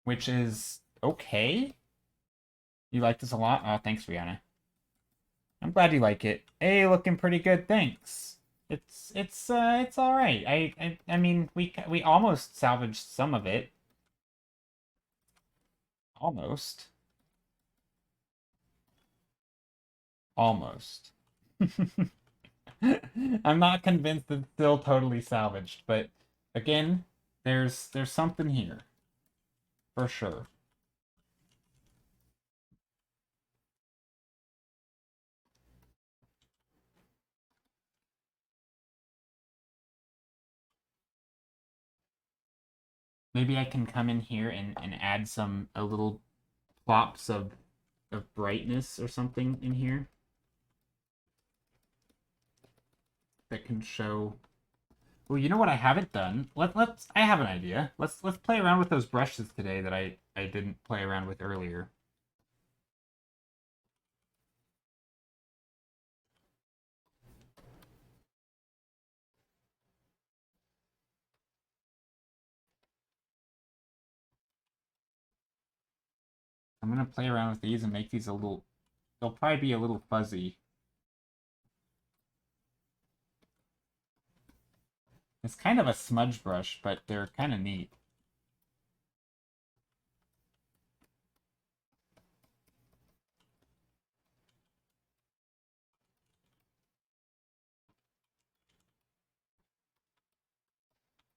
which is okay. You like this a lot? Oh, thanks, Rihanna. I'm glad you like it. Hey, looking pretty good, thanks. It's all right. I mean, we almost salvaged some of it. Almost. Almost. I'm not convinced it's still totally salvaged, but again, there's something here. For sure. Maybe I can come in here and add a little plops of brightness or something in here that can show. Well, you know what I haven't done? I have an idea. Let's play around with those brushes today that I didn't play around with earlier. I'm gonna play around with these and make these a little... They'll probably be a little fuzzy. It's kind of a smudge brush, but they're kind of neat.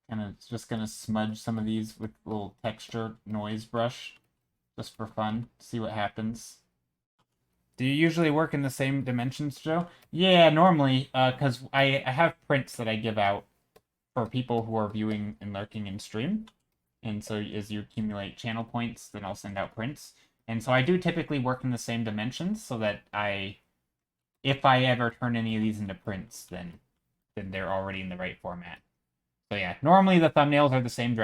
And it's just gonna smudge some of these with a little texture noise brush, just for fun. See what happens. Do you usually work in the same dimensions, Joe? Yeah, normally, because I have prints that I give out for people who are viewing and lurking in stream. And so as you accumulate channel points, then I'll send out prints. And so I do typically work in the same dimensions so that if I ever turn any of these into prints, then they're already in the right format. So yeah, normally the thumbnails are the same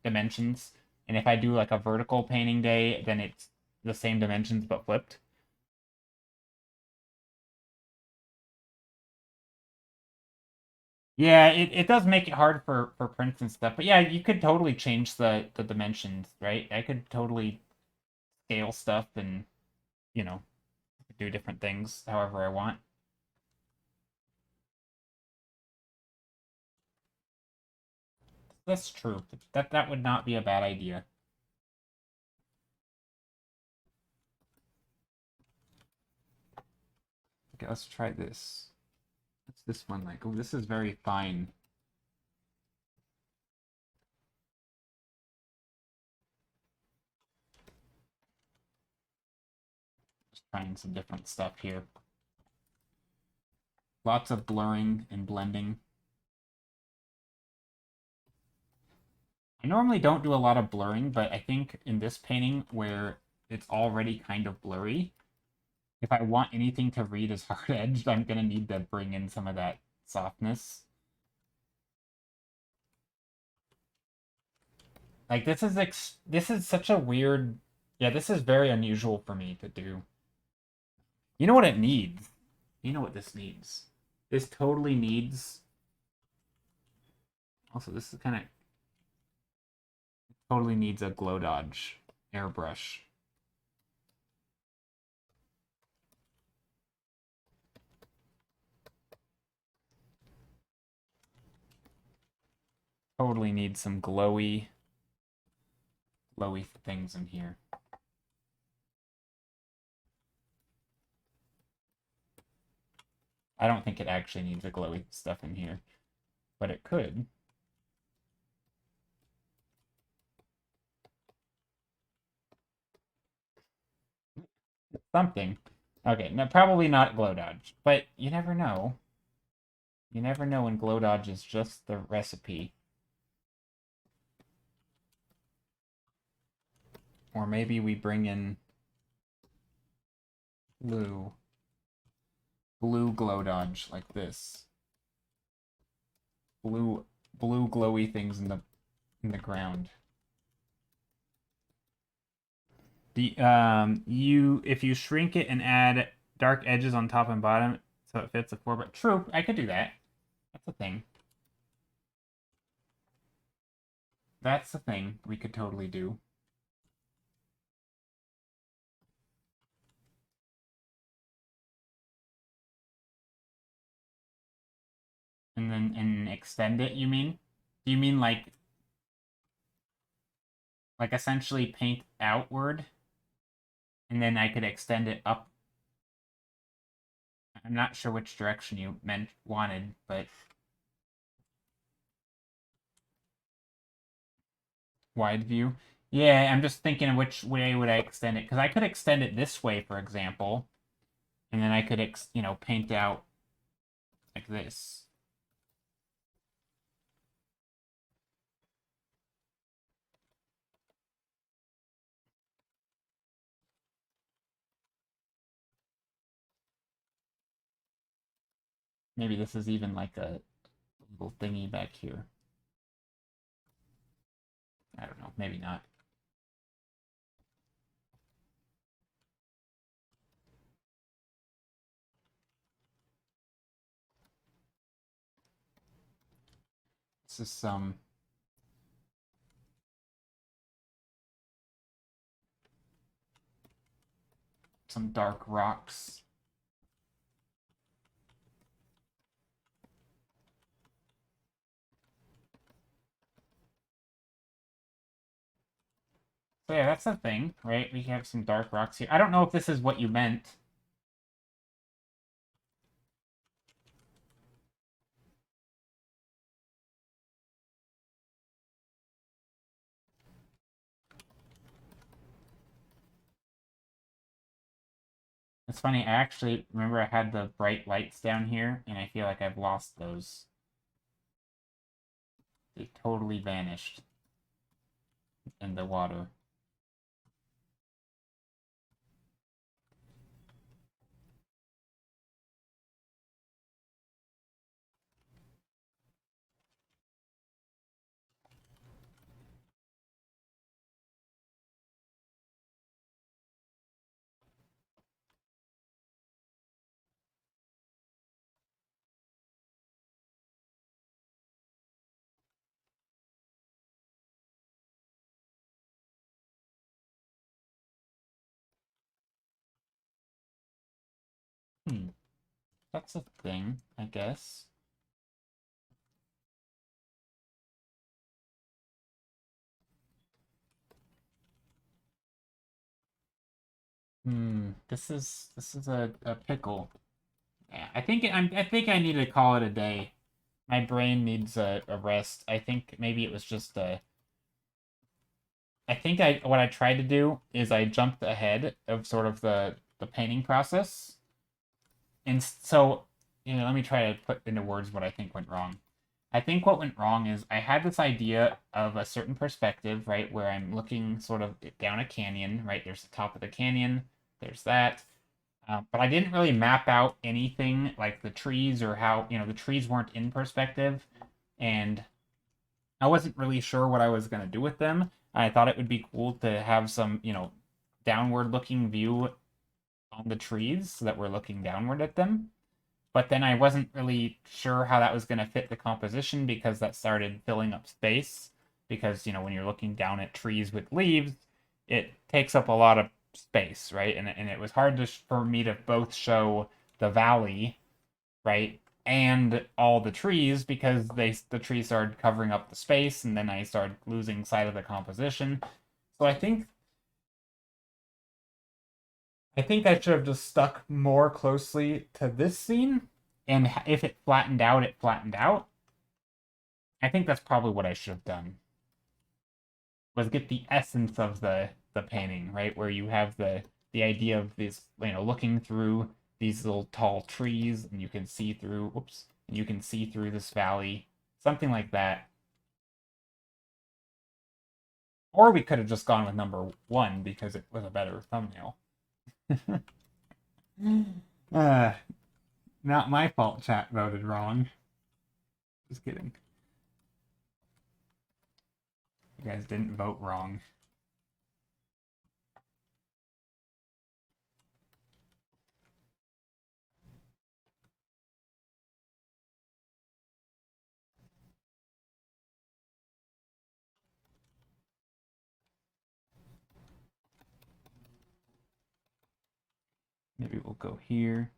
dimensions. And if I do like a vertical painting day, then it's the same dimensions but flipped. Yeah, it does make it hard for prints and stuff. But yeah, you could totally change the dimensions, right? I could totally scale stuff and, you know, do different things however I want. That's true. That would not be a bad idea. Okay, let's try this. What's this one like? Oh, this is very fine. Just trying some different stuff here. Lots of blurring and blending. I normally don't do a lot of blurring, but I think in this painting where it's already kind of blurry, if I want anything to read as hard-edged, I'm going to need to bring in some of that softness. Like, this is such a weird... Yeah, this is very unusual for me to do. You know what it needs? You know what this needs? This totally needs... Also, this is kind of... Totally needs a glow dodge airbrush. Totally needs some glowy things in here. I don't think it actually needs a glowy stuff in here, but it could. Something. Okay, no, probably not glow dodge, but you never know. You never know when glow dodge is just the recipe. Or maybe we bring in blue glow dodge like this. Blue glowy things in the ground. If you shrink it and add dark edges on top and bottom so it fits the 4, but true, I could do that. That's a thing. That's a thing we could totally do. And extend it, you mean? Do you mean like essentially paint outward and then I could extend it up? I'm not sure which direction you wanted, but wide view. Yeah, I'm just thinking of which way would I extend it, because I could extend it this way, for example, and then I could paint out like this. Maybe this is even like a little thingy back here. I don't know, maybe not. This is some... some dark rocks. So yeah, that's the thing, right? We have some dark rocks here. I don't know if this is what you meant. It's funny, I actually remember I had the bright lights down here, and I feel like I've lost those. They totally vanished in the water. Hmm, that's a thing, I guess. This is a pickle. Yeah, I think I need to call it a day. My brain needs a rest. I think maybe it was just a. I think what I tried to do is I jumped ahead of sort of the painting process, and so let me try to put into words what I think went wrong. I think what went wrong is I had this idea of a certain perspective, right, where I'm looking sort of down a canyon, right? There's the top of the canyon, there's that. But I didn't really map out anything like the trees or how, the trees weren't in perspective. And I wasn't really sure what I was going to do with them. I thought it would be cool to have some, downward looking view on the trees so that we're looking downward at them. But then I wasn't really sure how that was going to fit the composition because that started filling up space. Because, when you're looking down at trees with leaves, it takes up a lot of space, right? And it was hard for me to both show the valley, right, and all the trees because the trees started covering up the space, and then I started losing sight of the composition. So I think I should have just stuck more closely to this scene, and if it flattened out, it flattened out. I think that's probably what I should have done. Was get the essence of the painting, right? Where you have the idea of this, looking through these little tall trees, and you can see through, oops, and you can see through this valley, something like that. Or we could have just gone with number one because it was a better thumbnail. uh, Not my fault. Chat voted wrong. Just kidding. You guys didn't vote wrong. Maybe we'll go here.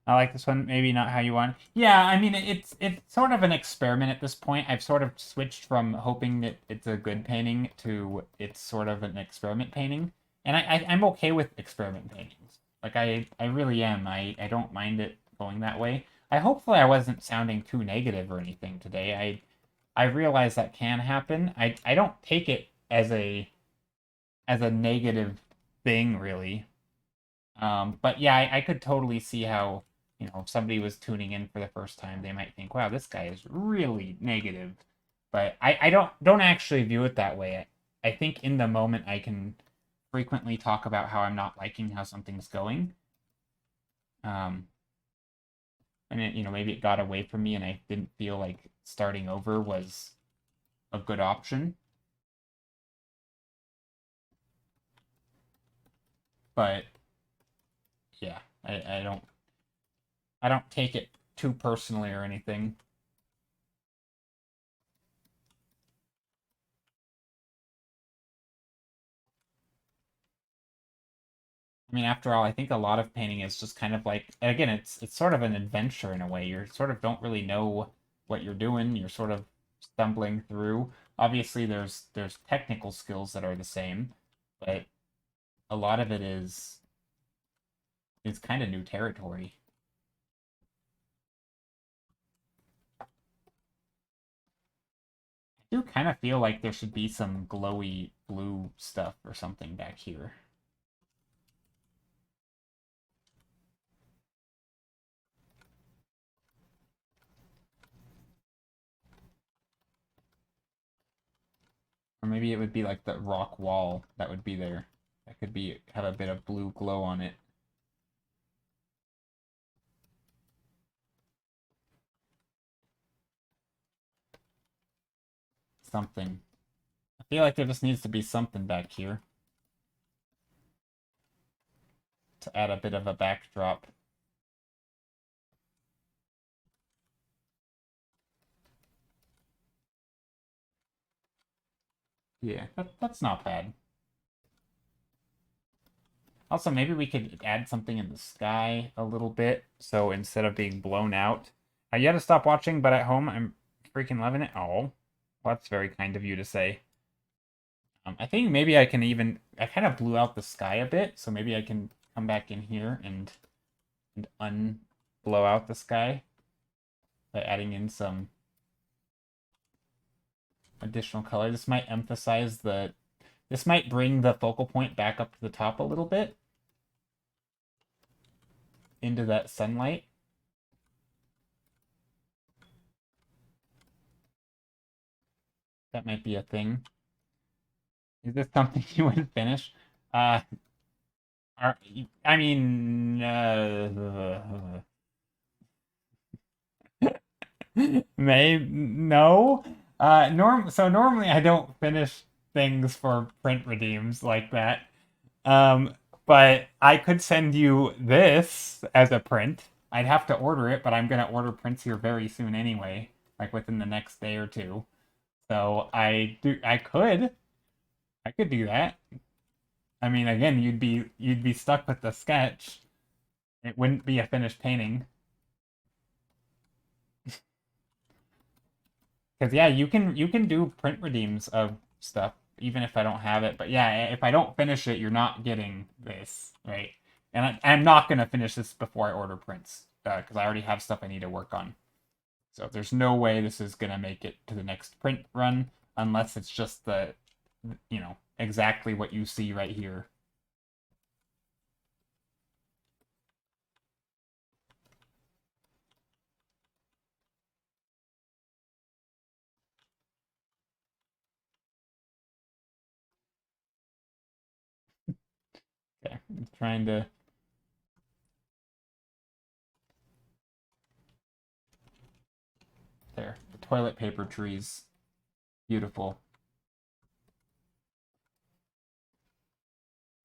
I like this one. Maybe not how you want. Yeah, I mean it's sort of an experiment at this point. I've sort of switched from hoping that it's a good painting to it's sort of an experiment painting, and I'm okay with experiment paintings. Like I really am. I don't mind it going that way. Hopefully I wasn't sounding too negative or anything today. I realize that can happen. I don't take it as a negative thing really. But yeah, I could totally see how, if somebody was tuning in for the first time, they might think, wow, this guy is really negative. But I don't actually view it that way. I think in the moment I can frequently talk about how I'm not liking how something's going. Um, and maybe it got away from me and I didn't feel like starting over was a good option. But yeah, I don't take it too personally or anything. I mean, after all, I think a lot of painting is just kind of like, again, it's sort of an adventure in a way. You sort of don't really know what you're doing. You're sort of stumbling through. Obviously, there's technical skills that are the same, but a lot of it is kind of new territory. I do kind of feel like there should be some glowy blue stuff or something back here. Or maybe it would be like the rock wall that would be there. That could be have a bit of blue glow on it. Something. I feel like there just needs to be something back here to add a bit of a backdrop. Yeah, that's not bad. Also, maybe we could add something in the sky a little bit. So instead of being blown out. You had to stop watching, but at home I'm freaking loving it. Oh, well, that's very kind of you to say. I think maybe I can even... I kind of blew out the sky a bit, so maybe I can come back in here and unblow out the sky by adding in some additional color. This might emphasize the... This might bring the focal point back up to the top a little bit. Into that sunlight. That might be a thing. Is this something you would finish? Uh, I mean, maybe no. So normally I don't finish things for print redeems like that. But I could send you this as a print. I'd have to order it, but I'm gonna order prints here very soon anyway, like within the next day or two. So I could do that. I mean, again, you'd be stuck with the sketch. It wouldn't be a finished painting. Because yeah, you can do print redeems of stuff even if I don't have it. But yeah, if I don't finish it, you're not getting this, right? And I'm not gonna finish this before I order prints because I already have stuff I need to work on. So there's no way this is gonna make it to the next print run unless it's just exactly what you see right here. Okay, I'm trying to. There, the toilet paper trees. Beautiful.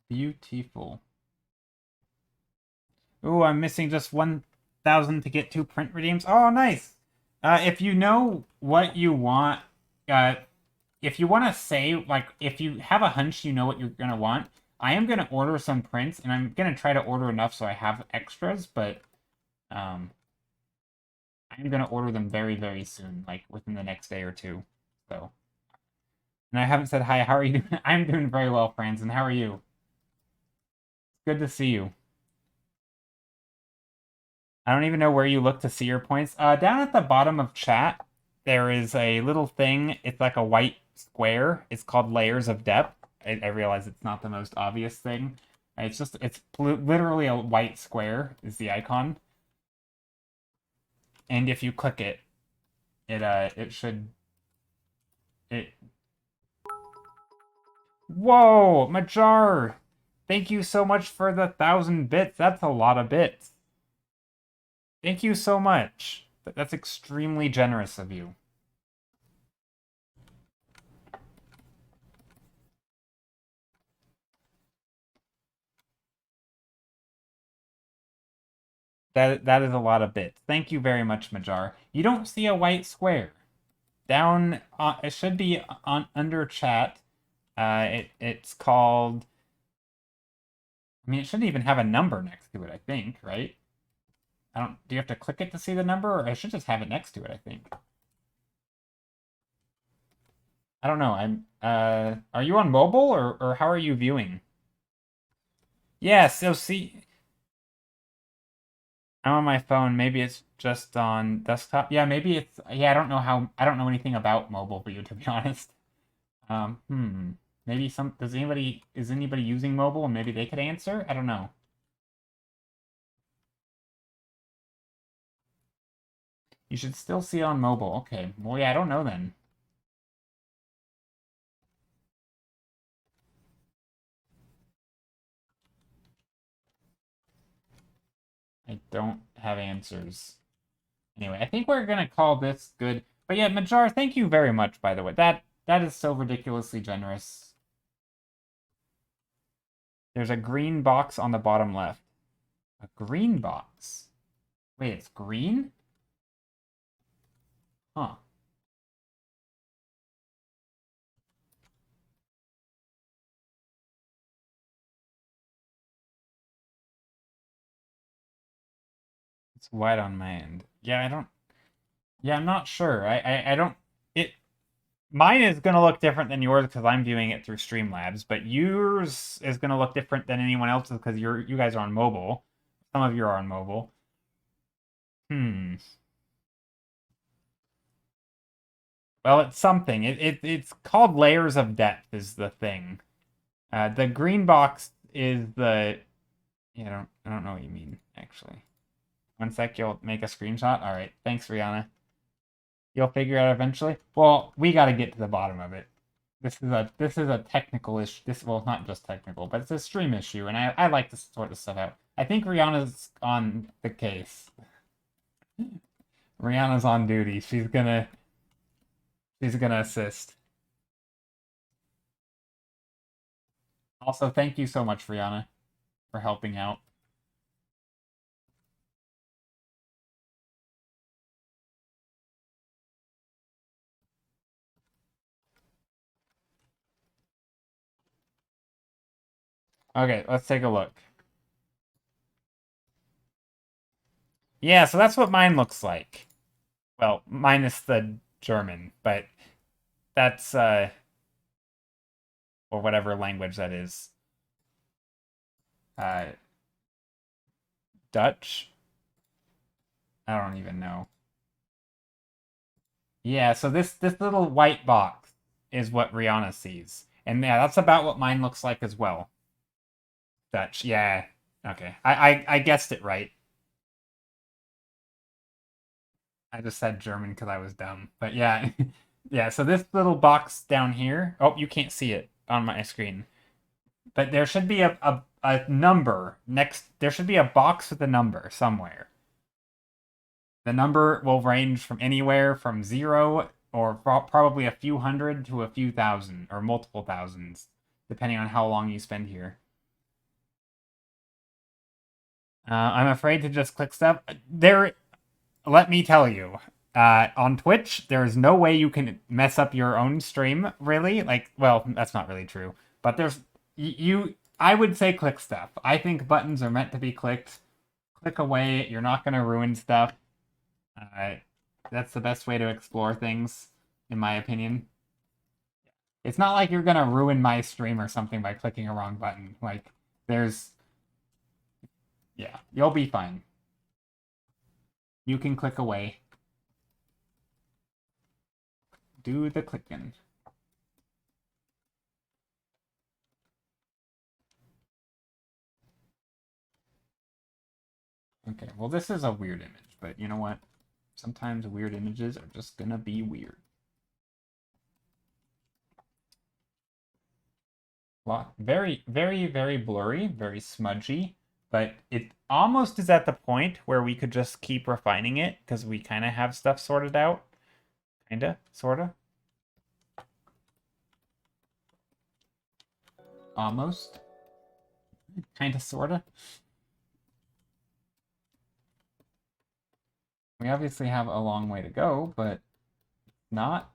Beautiful. Ooh, I'm missing just 1,000 to get 2 print redeems. Oh, nice. If you know what you want, uh, if you want to say, like, if you have a hunch you know what you're going to want, I am going to order some prints, and I'm going to try to order enough so I have extras, but um, I'm going to order them very, very soon, like within the next day or two. So, and I haven't said hi. How are you doing? I'm doing very well, Franz, and how are you? Good to see you. I don't even know where you look to see your points. Down at the bottom of chat, there is a little thing. It's like a white square. It's called layers of depth. I realize it's not the most obvious thing. It's literally a white square is the icon. And if you click it, it should it. Whoa, Majar! Thank you so much for the 1,000 bits. That's a lot of bits. Thank you so much. That's extremely generous of you. That is a lot of bits. Thank you very much, Majar. You don't see a white square. Down, it should be on under chat. It's called. I mean, it shouldn't even have a number next to it, I think, right? I don't. Do you have to click it to see the number, or I should just have it next to it? I think. I don't know. I'm. Are you on mobile or how are you viewing? Yeah. So see, I'm on my phone. Maybe it's just on desktop. Yeah. Maybe it's. Yeah. I don't know how. I don't know anything about mobile for you, to be honest. Hmm. Maybe some. Does anybody? Is anybody using mobile? And maybe they could answer. I don't know. You should still see it on mobile. Okay. Well, yeah. I don't know then. I don't have answers. Anyway, I think we're gonna call this good. But yeah, Majar, thank you very much, by the way. That is so ridiculously generous. There's a green box on the bottom left. A green box? Wait, it's green? Huh. It's white on my end. Yeah, I don't. Yeah, I'm not sure. I don't. It. Mine is gonna look different than yours because I'm viewing it through Streamlabs, but yours is gonna look different than anyone else's because you guys are on mobile. Some of you are on mobile. Hmm. Well, it's something. It's called layers of depth is the thing. The green box is the. Yeah, I don't know what you mean actually. One sec, you'll make a screenshot. All right, thanks, Rihanna. You'll figure it out eventually. Well, we got to get to the bottom of it. This is a technical issue. Well, not just technical, but it's a stream issue, and I like to sort this stuff out. I think Rihanna's on the case. Rihanna's on duty. She's gonna assist. Also, thank you so much, Rihanna, for helping out. Okay, let's take a look. Yeah, so that's what mine looks like. Well, minus the German, but that's or whatever language that is. Uh Dutch? I don't even know. Yeah, so this little white box is what Rihanna sees. And yeah, that's about what mine looks like as well. Dutch, yeah. Okay. I guessed it right. I just said German because I was dumb. But yeah. Yeah, so this little box down here. Oh, you can't see it on my screen. But there should be a number next. There should be a box with a number somewhere. The number will range from anywhere from 0 or probably a few hundred to a few thousand or multiple thousands, depending on how long you spend here. I'm afraid to just click stuff. Let me tell you, on Twitch, there is no way you can mess up your own stream, really. Like, well, that's not really true. But I would say click stuff. I think buttons are meant to be clicked. Click away. You're not going to ruin stuff. That's the best way to explore things, in my opinion. It's not like you're going to ruin my stream or something by clicking a wrong button. Like, yeah, you'll be fine. You can click away. Do the clicking. Okay, well, this is a weird image, but you know what? Sometimes weird images are just gonna be weird. Very, very, very blurry, very smudgy, but it almost is at the point where we could just keep refining it because we kind of have stuff sorted out. Kinda, sorta. Almost. Kinda, sorta. We obviously have a long way to go, but not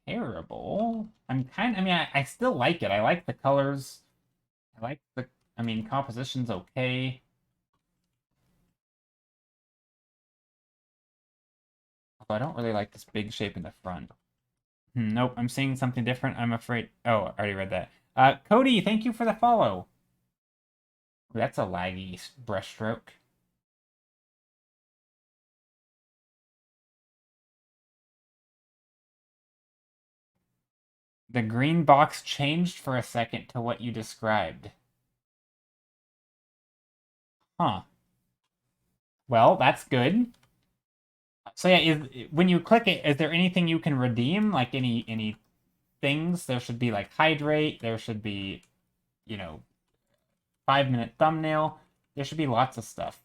terrible. I mean, I still like it. I like the colors. I like I mean, composition's okay. Although I don't really like this big shape in the front. Nope, I'm seeing something different. I'm afraid. Oh, I already read that. Cody, thank you for the follow. Ooh, that's a laggy brushstroke. The green box changed for a second to what you described. Huh. Well, that's good. So yeah, when you click it, is there anything you can redeem? Like any things? There should be like hydrate. There should be, 5-minute thumbnail. There should be lots of stuff.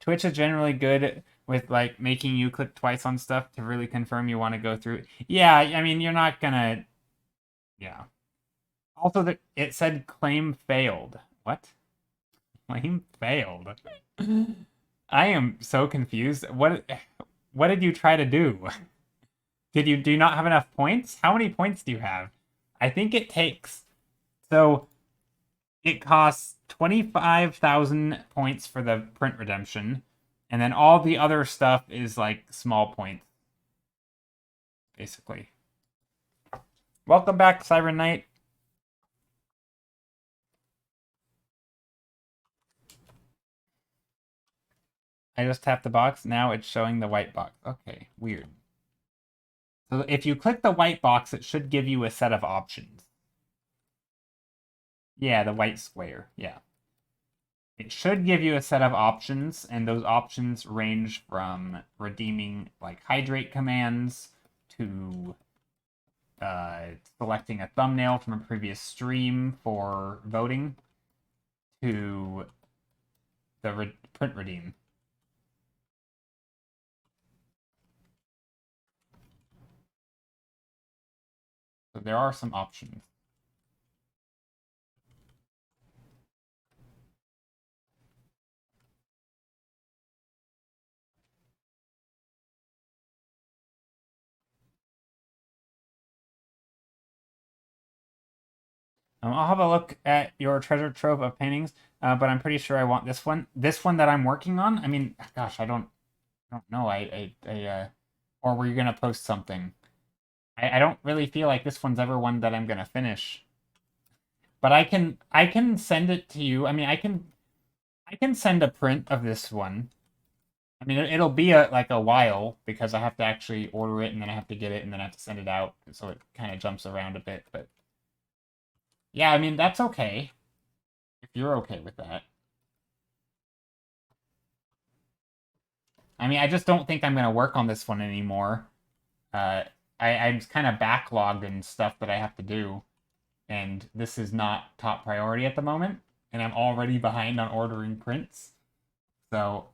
Twitch is generally good with like making you click twice on stuff to really confirm you want to go through. Yeah, I mean you're not gonna. Yeah. Also, it said claim failed. What? Claim failed. I am so confused. What did you try to do? Do you not have enough points? How many points do you have? I think it takes. So it costs 25,000 points for the print redemption, and then all the other stuff is like small points, basically. Welcome back, Siren Knight. I just tapped the box. Now it's showing the white box. Okay, weird. So if you click the white box, it should give you a set of options. Yeah, the white square. Yeah. It should give you a set of options, and those options range from redeeming like hydrate commands to selecting a thumbnail from a previous stream for voting to the print redeem. So there are some options. I'll have a look at your treasure trove of paintings, but I'm pretty sure I want this one. This one that I'm working on. I mean, gosh, I don't know. Or were you gonna post something? I don't really feel like this one's ever one that I'm gonna finish. But I can send it to you. I mean, I can send a print of this one. I mean, it'll be like a while because I have to actually order it and then I have to get it and then I have to send it out, so it kind of jumps around a bit. But yeah, I mean that's okay if you're okay with that. I mean, I just don't think I'm gonna work on this one anymore. Uh, I'm kind of backlogged in stuff that I have to do, and this is not top priority at the moment, and I'm already behind on ordering prints. So,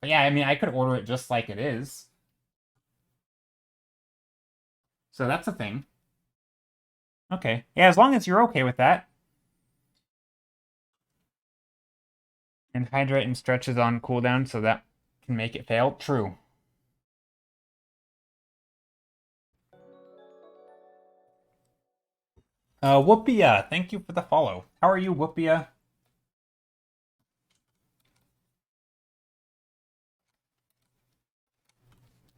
but yeah, I mean, I could order it just like it is. So that's a thing. Okay. Yeah, as long as you're okay with that. And hydrate and stretches on cooldown, so that can make it fail. True. Whoopia, thank you for the follow. How are you, Whoopia?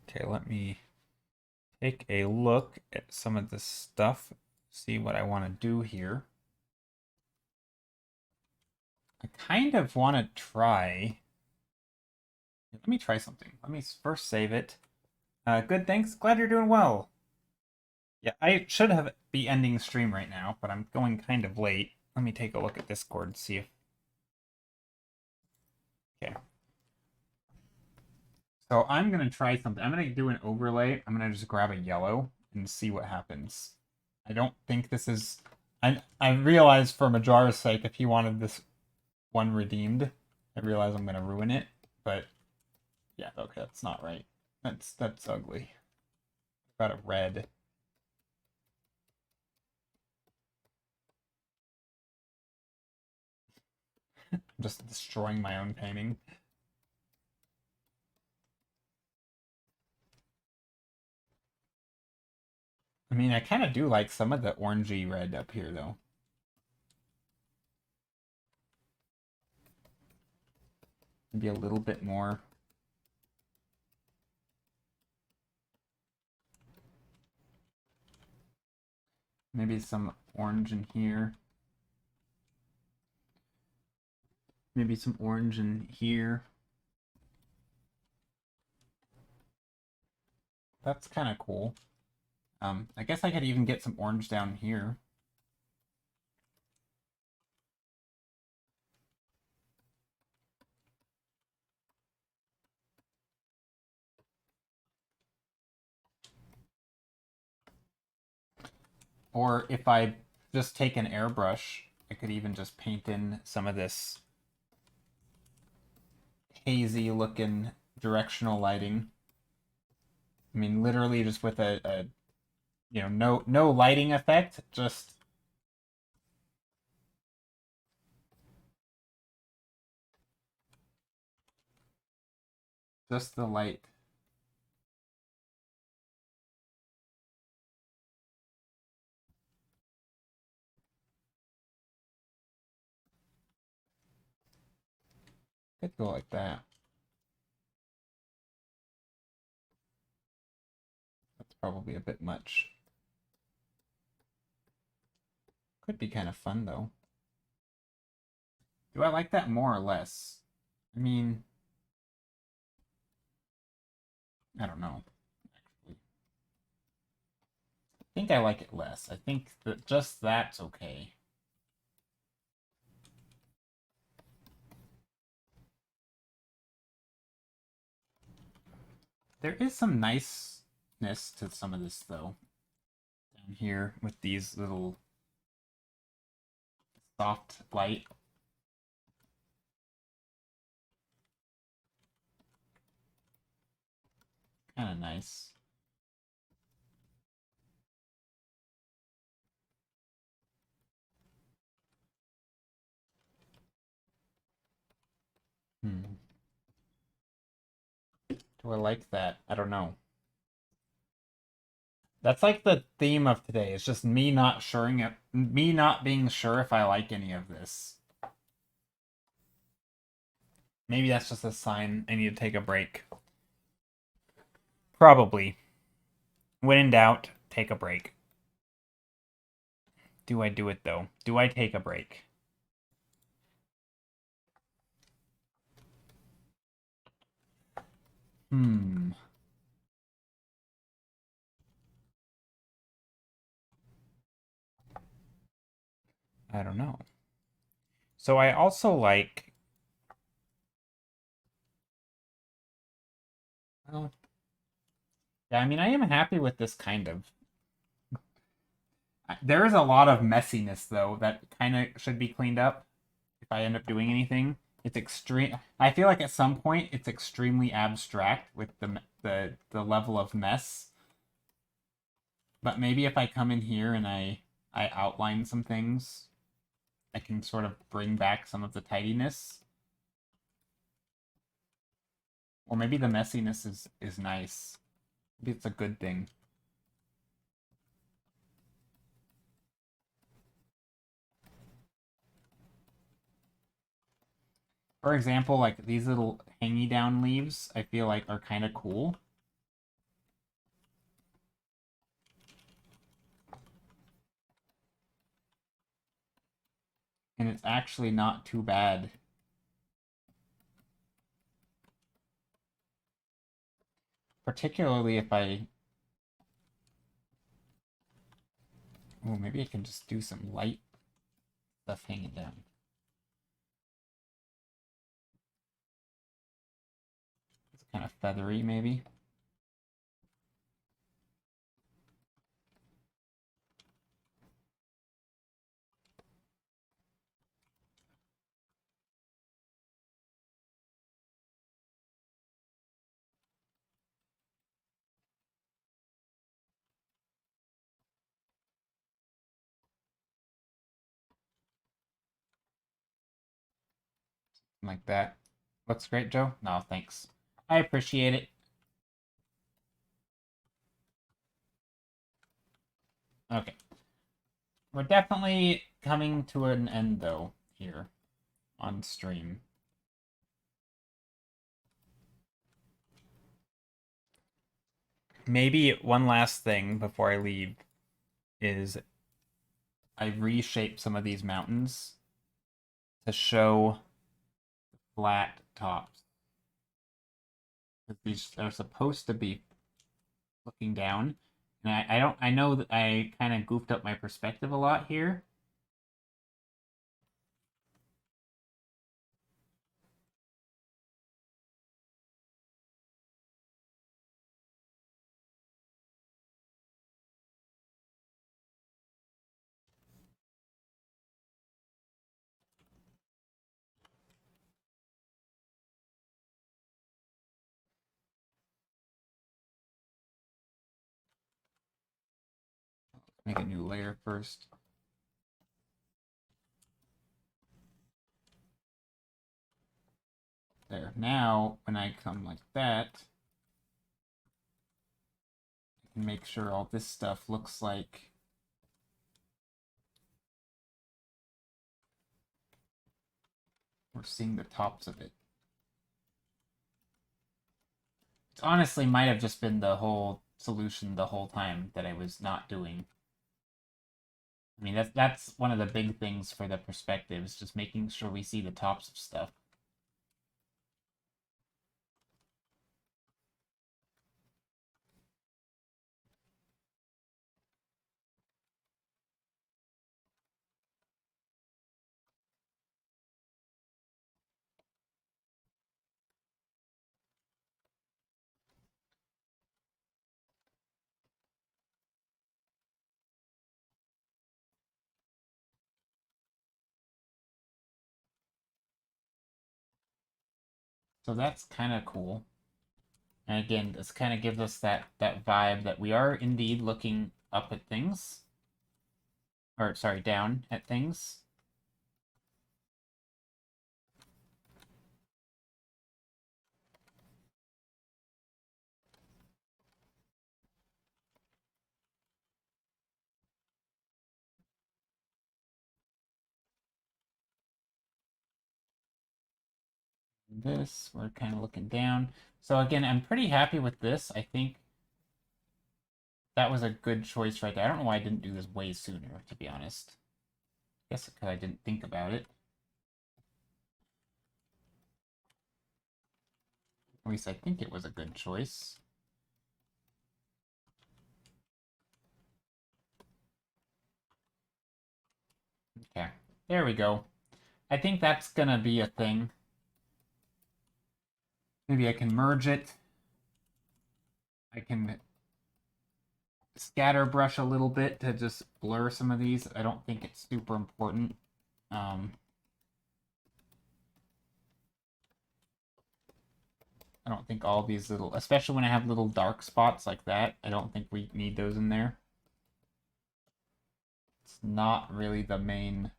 Okay, let me take a look at some of this stuff, see what I want to do here. I kind of want to try. Let me try something. Let me first save it. Good, thanks. Glad you're doing well. Yeah, I should have be ending stream right now, but I'm going kind of late. Let me take a look at Discord, see if. Okay. So I'm gonna try something. I'm gonna do an overlay. I'm gonna just grab a yellow and see what happens. I don't think this is. I realize for Majara's sake, if he wanted this one redeemed, I realize I'm gonna ruin it. But yeah, okay, that's not right. That's ugly. Got a red. I'm just destroying my own painting. mean, I kind of do like some of the orangey red up here, though. Maybe a little bit more. Maybe some orange in here. Maybe some orange in here. That's kind of cool. I guess I could even get some orange down here. Or if I just take an airbrush, I could even just paint in some of this hazy looking directional lighting. I mean, literally just with a you know, no lighting effect, just the light. Could go like that. That's probably a bit much. Could be kind of fun though. Do I like that more or less? I mean, I don't know. Actually, I think I like it less. I think that just that's okay. There is some niceness to some of this though. Down here with these little soft light. Kind of nice. Hmm. Do I like that? I don't know. That's like the theme of today. It's just me not me not being sure if I like any of this. Maybe that's just a sign I need to take a break. Probably. When in doubt, take a break. Do I do it though? Do I take a break? Hmm. I don't know. So I also like. Well, yeah, I mean, I am happy with this kind of. There is a lot of messiness though that kind of should be cleaned up if I end up doing anything. It's extreme. I feel like at some point it's extremely abstract with the level of mess. But maybe if I come in here and I outline some things, I can sort of bring back some of the tidiness. Or maybe the messiness is nice. Maybe it's a good thing. For example, like these little hangy down leaves, I feel like are kind of cool. And it's actually not too bad. Particularly if I... Oh, maybe I can just do some light stuff hanging down. It's kind of feathery, maybe. Like that. Looks great, Joe? No, thanks. I appreciate it. Okay. We're definitely coming to an end, though, here on stream. Maybe one last thing before I leave is I reshape some of these mountains to show flat tops. These are supposed to be looking down. And I know that I kind of goofed up my perspective a lot here. Make a new layer first. There. Now, when I come like that, I can make sure all this stuff looks like we're seeing the tops of it. It honestly might have just been the whole solution the whole time that I was not doing. I mean, that's one of the big things for the perspective, is just making sure we see the tops of stuff. So that's kind of cool. And again, this kind of gives us that vibe that we are indeed looking up at things. Or, sorry, down at things. This, we're kind of looking down. So again, I'm pretty happy with this. I think that was a good choice right there. I don't know why I didn't do this way sooner, to be honest. I guess because I didn't think about it. At least I think it was a good choice. Okay, there we go. I think that's gonna be a thing. Maybe I can merge it. I can scatter brush a little bit to just blur some of these. I don't think it's super important. I don't think all these little, especially when I have little dark spots like that, I don't think we need those in there. It's not really the main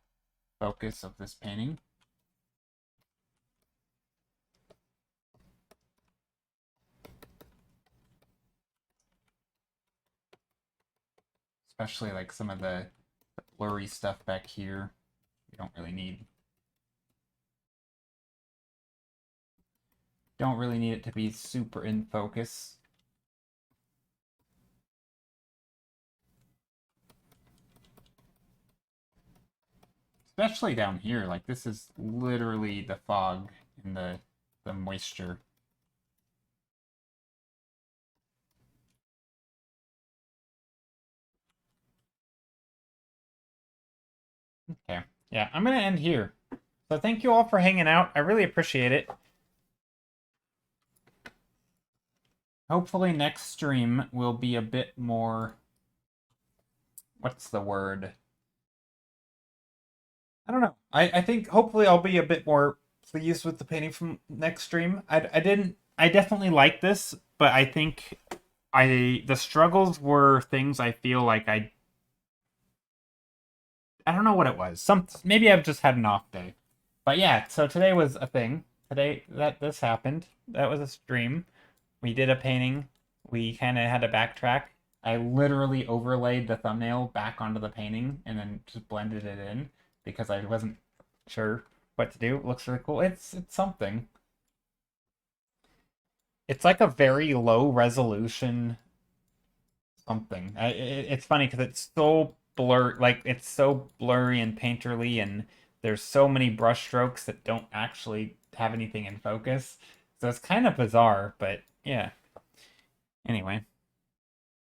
focus of this painting. Especially like some of the blurry stuff back here, we don't really need. Don't really need it to be super in focus. Especially down here, like this is literally the fog and the moisture. Okay, yeah, I'm gonna end here. So thank you all for hanging out. I really appreciate it. Hopefully next stream will be a bit more... What's the word? I don't know. I think hopefully I'll be a bit more pleased with the painting from next stream. I definitely like this, but I think the struggles were things I feel like I don't know what it was. Maybe I've just had an off day. But yeah, so today was a thing. Today that this happened. That was a stream. We did a painting. We kind of had to backtrack. I literally overlaid the thumbnail back onto the painting and then just blended it in because I wasn't sure what to do. It looks really cool. It's something. It's like a very low resolution something. It's funny because it's so like it's so blurry and painterly, and there's so many brush strokes that don't actually have anything in focus. So it's kind of bizarre, but yeah. Anyway,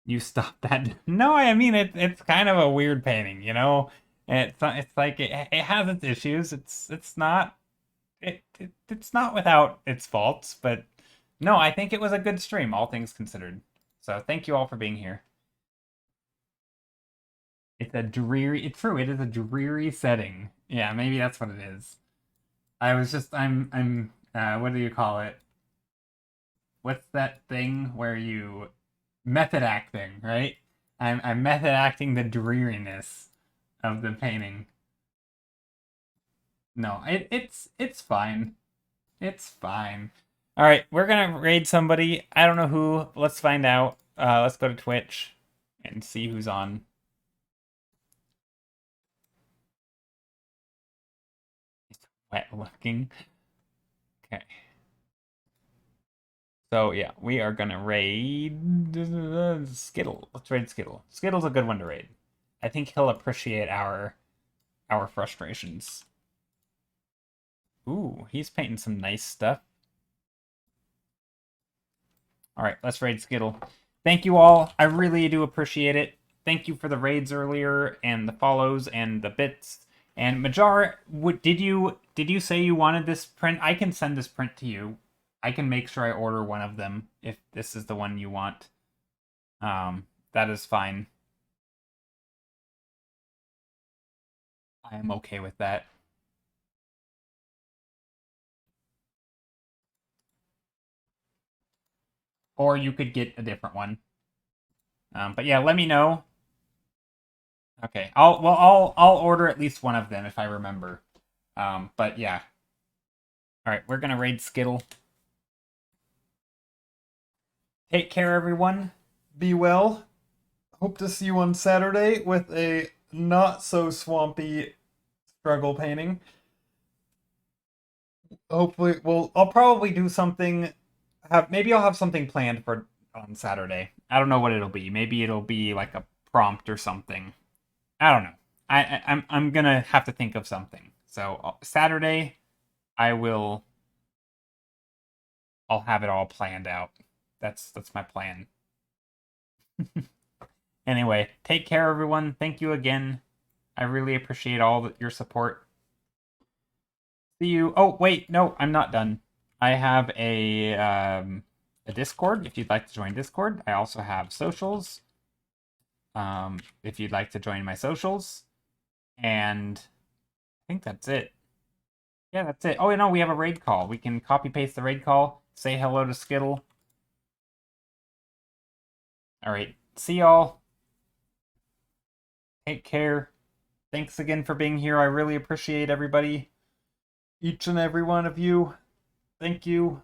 you stop that. No, I mean it's kind of a weird painting, you know. It's like it has its issues. It's not it's not without its faults, but no, I think it was a good stream, all things considered. So thank you all for being here. It's a dreary. It's true. It is a dreary setting. Yeah, maybe that's what it is. I was just. I'm. What do you call it? What's that thing where you method acting, right? I'm method acting the dreariness of the painting. No, it's fine. It's fine. All right, we're gonna raid somebody. I don't know who. Let's find out. Let's go to Twitch and see who's on. Wet looking. Okay. So yeah, we are gonna raid Skittle. Let's raid Skittle. Skittle's a good one to raid. I think he'll appreciate our frustrations. Ooh, he's painting some nice stuff. All right, let's raid Skittle. Thank you all. I really do appreciate it. Thank you for the raids earlier and the follows and the bits. And Majar, did you say you wanted this print? I can send this print to you. I can make sure I order one of them if this is the one you want. That is fine. I am okay with that. Or you could get a different one. But yeah, let me know. Okay, I'll order at least one of them if I remember. But yeah. All right, we're gonna raid Skittle. Take care, everyone. Be well. Hope to see you on Saturday with a not so swampy struggle painting. Hopefully, I'll probably do something. Maybe I'll have something planned for on Saturday. I don't know what it'll be. Maybe it'll be like a prompt or something. I don't know. I'm gonna have to think of something. So Saturday, I will. I'll have it all planned out. That's my plan. Anyway, take care, everyone. Thank you again. I really appreciate all your support. See you. Oh wait, no, I'm not done. I have a Discord if you'd like to join Discord. I also have socials. If you'd like to join my socials, and I think that's it. Yeah, that's it. Oh, no, we have a raid call. We can copy paste the raid call. Say hello to Skittle. All right, see y'all. Take care. Thanks again for being here. I really appreciate everybody, each and every one of you. Thank you.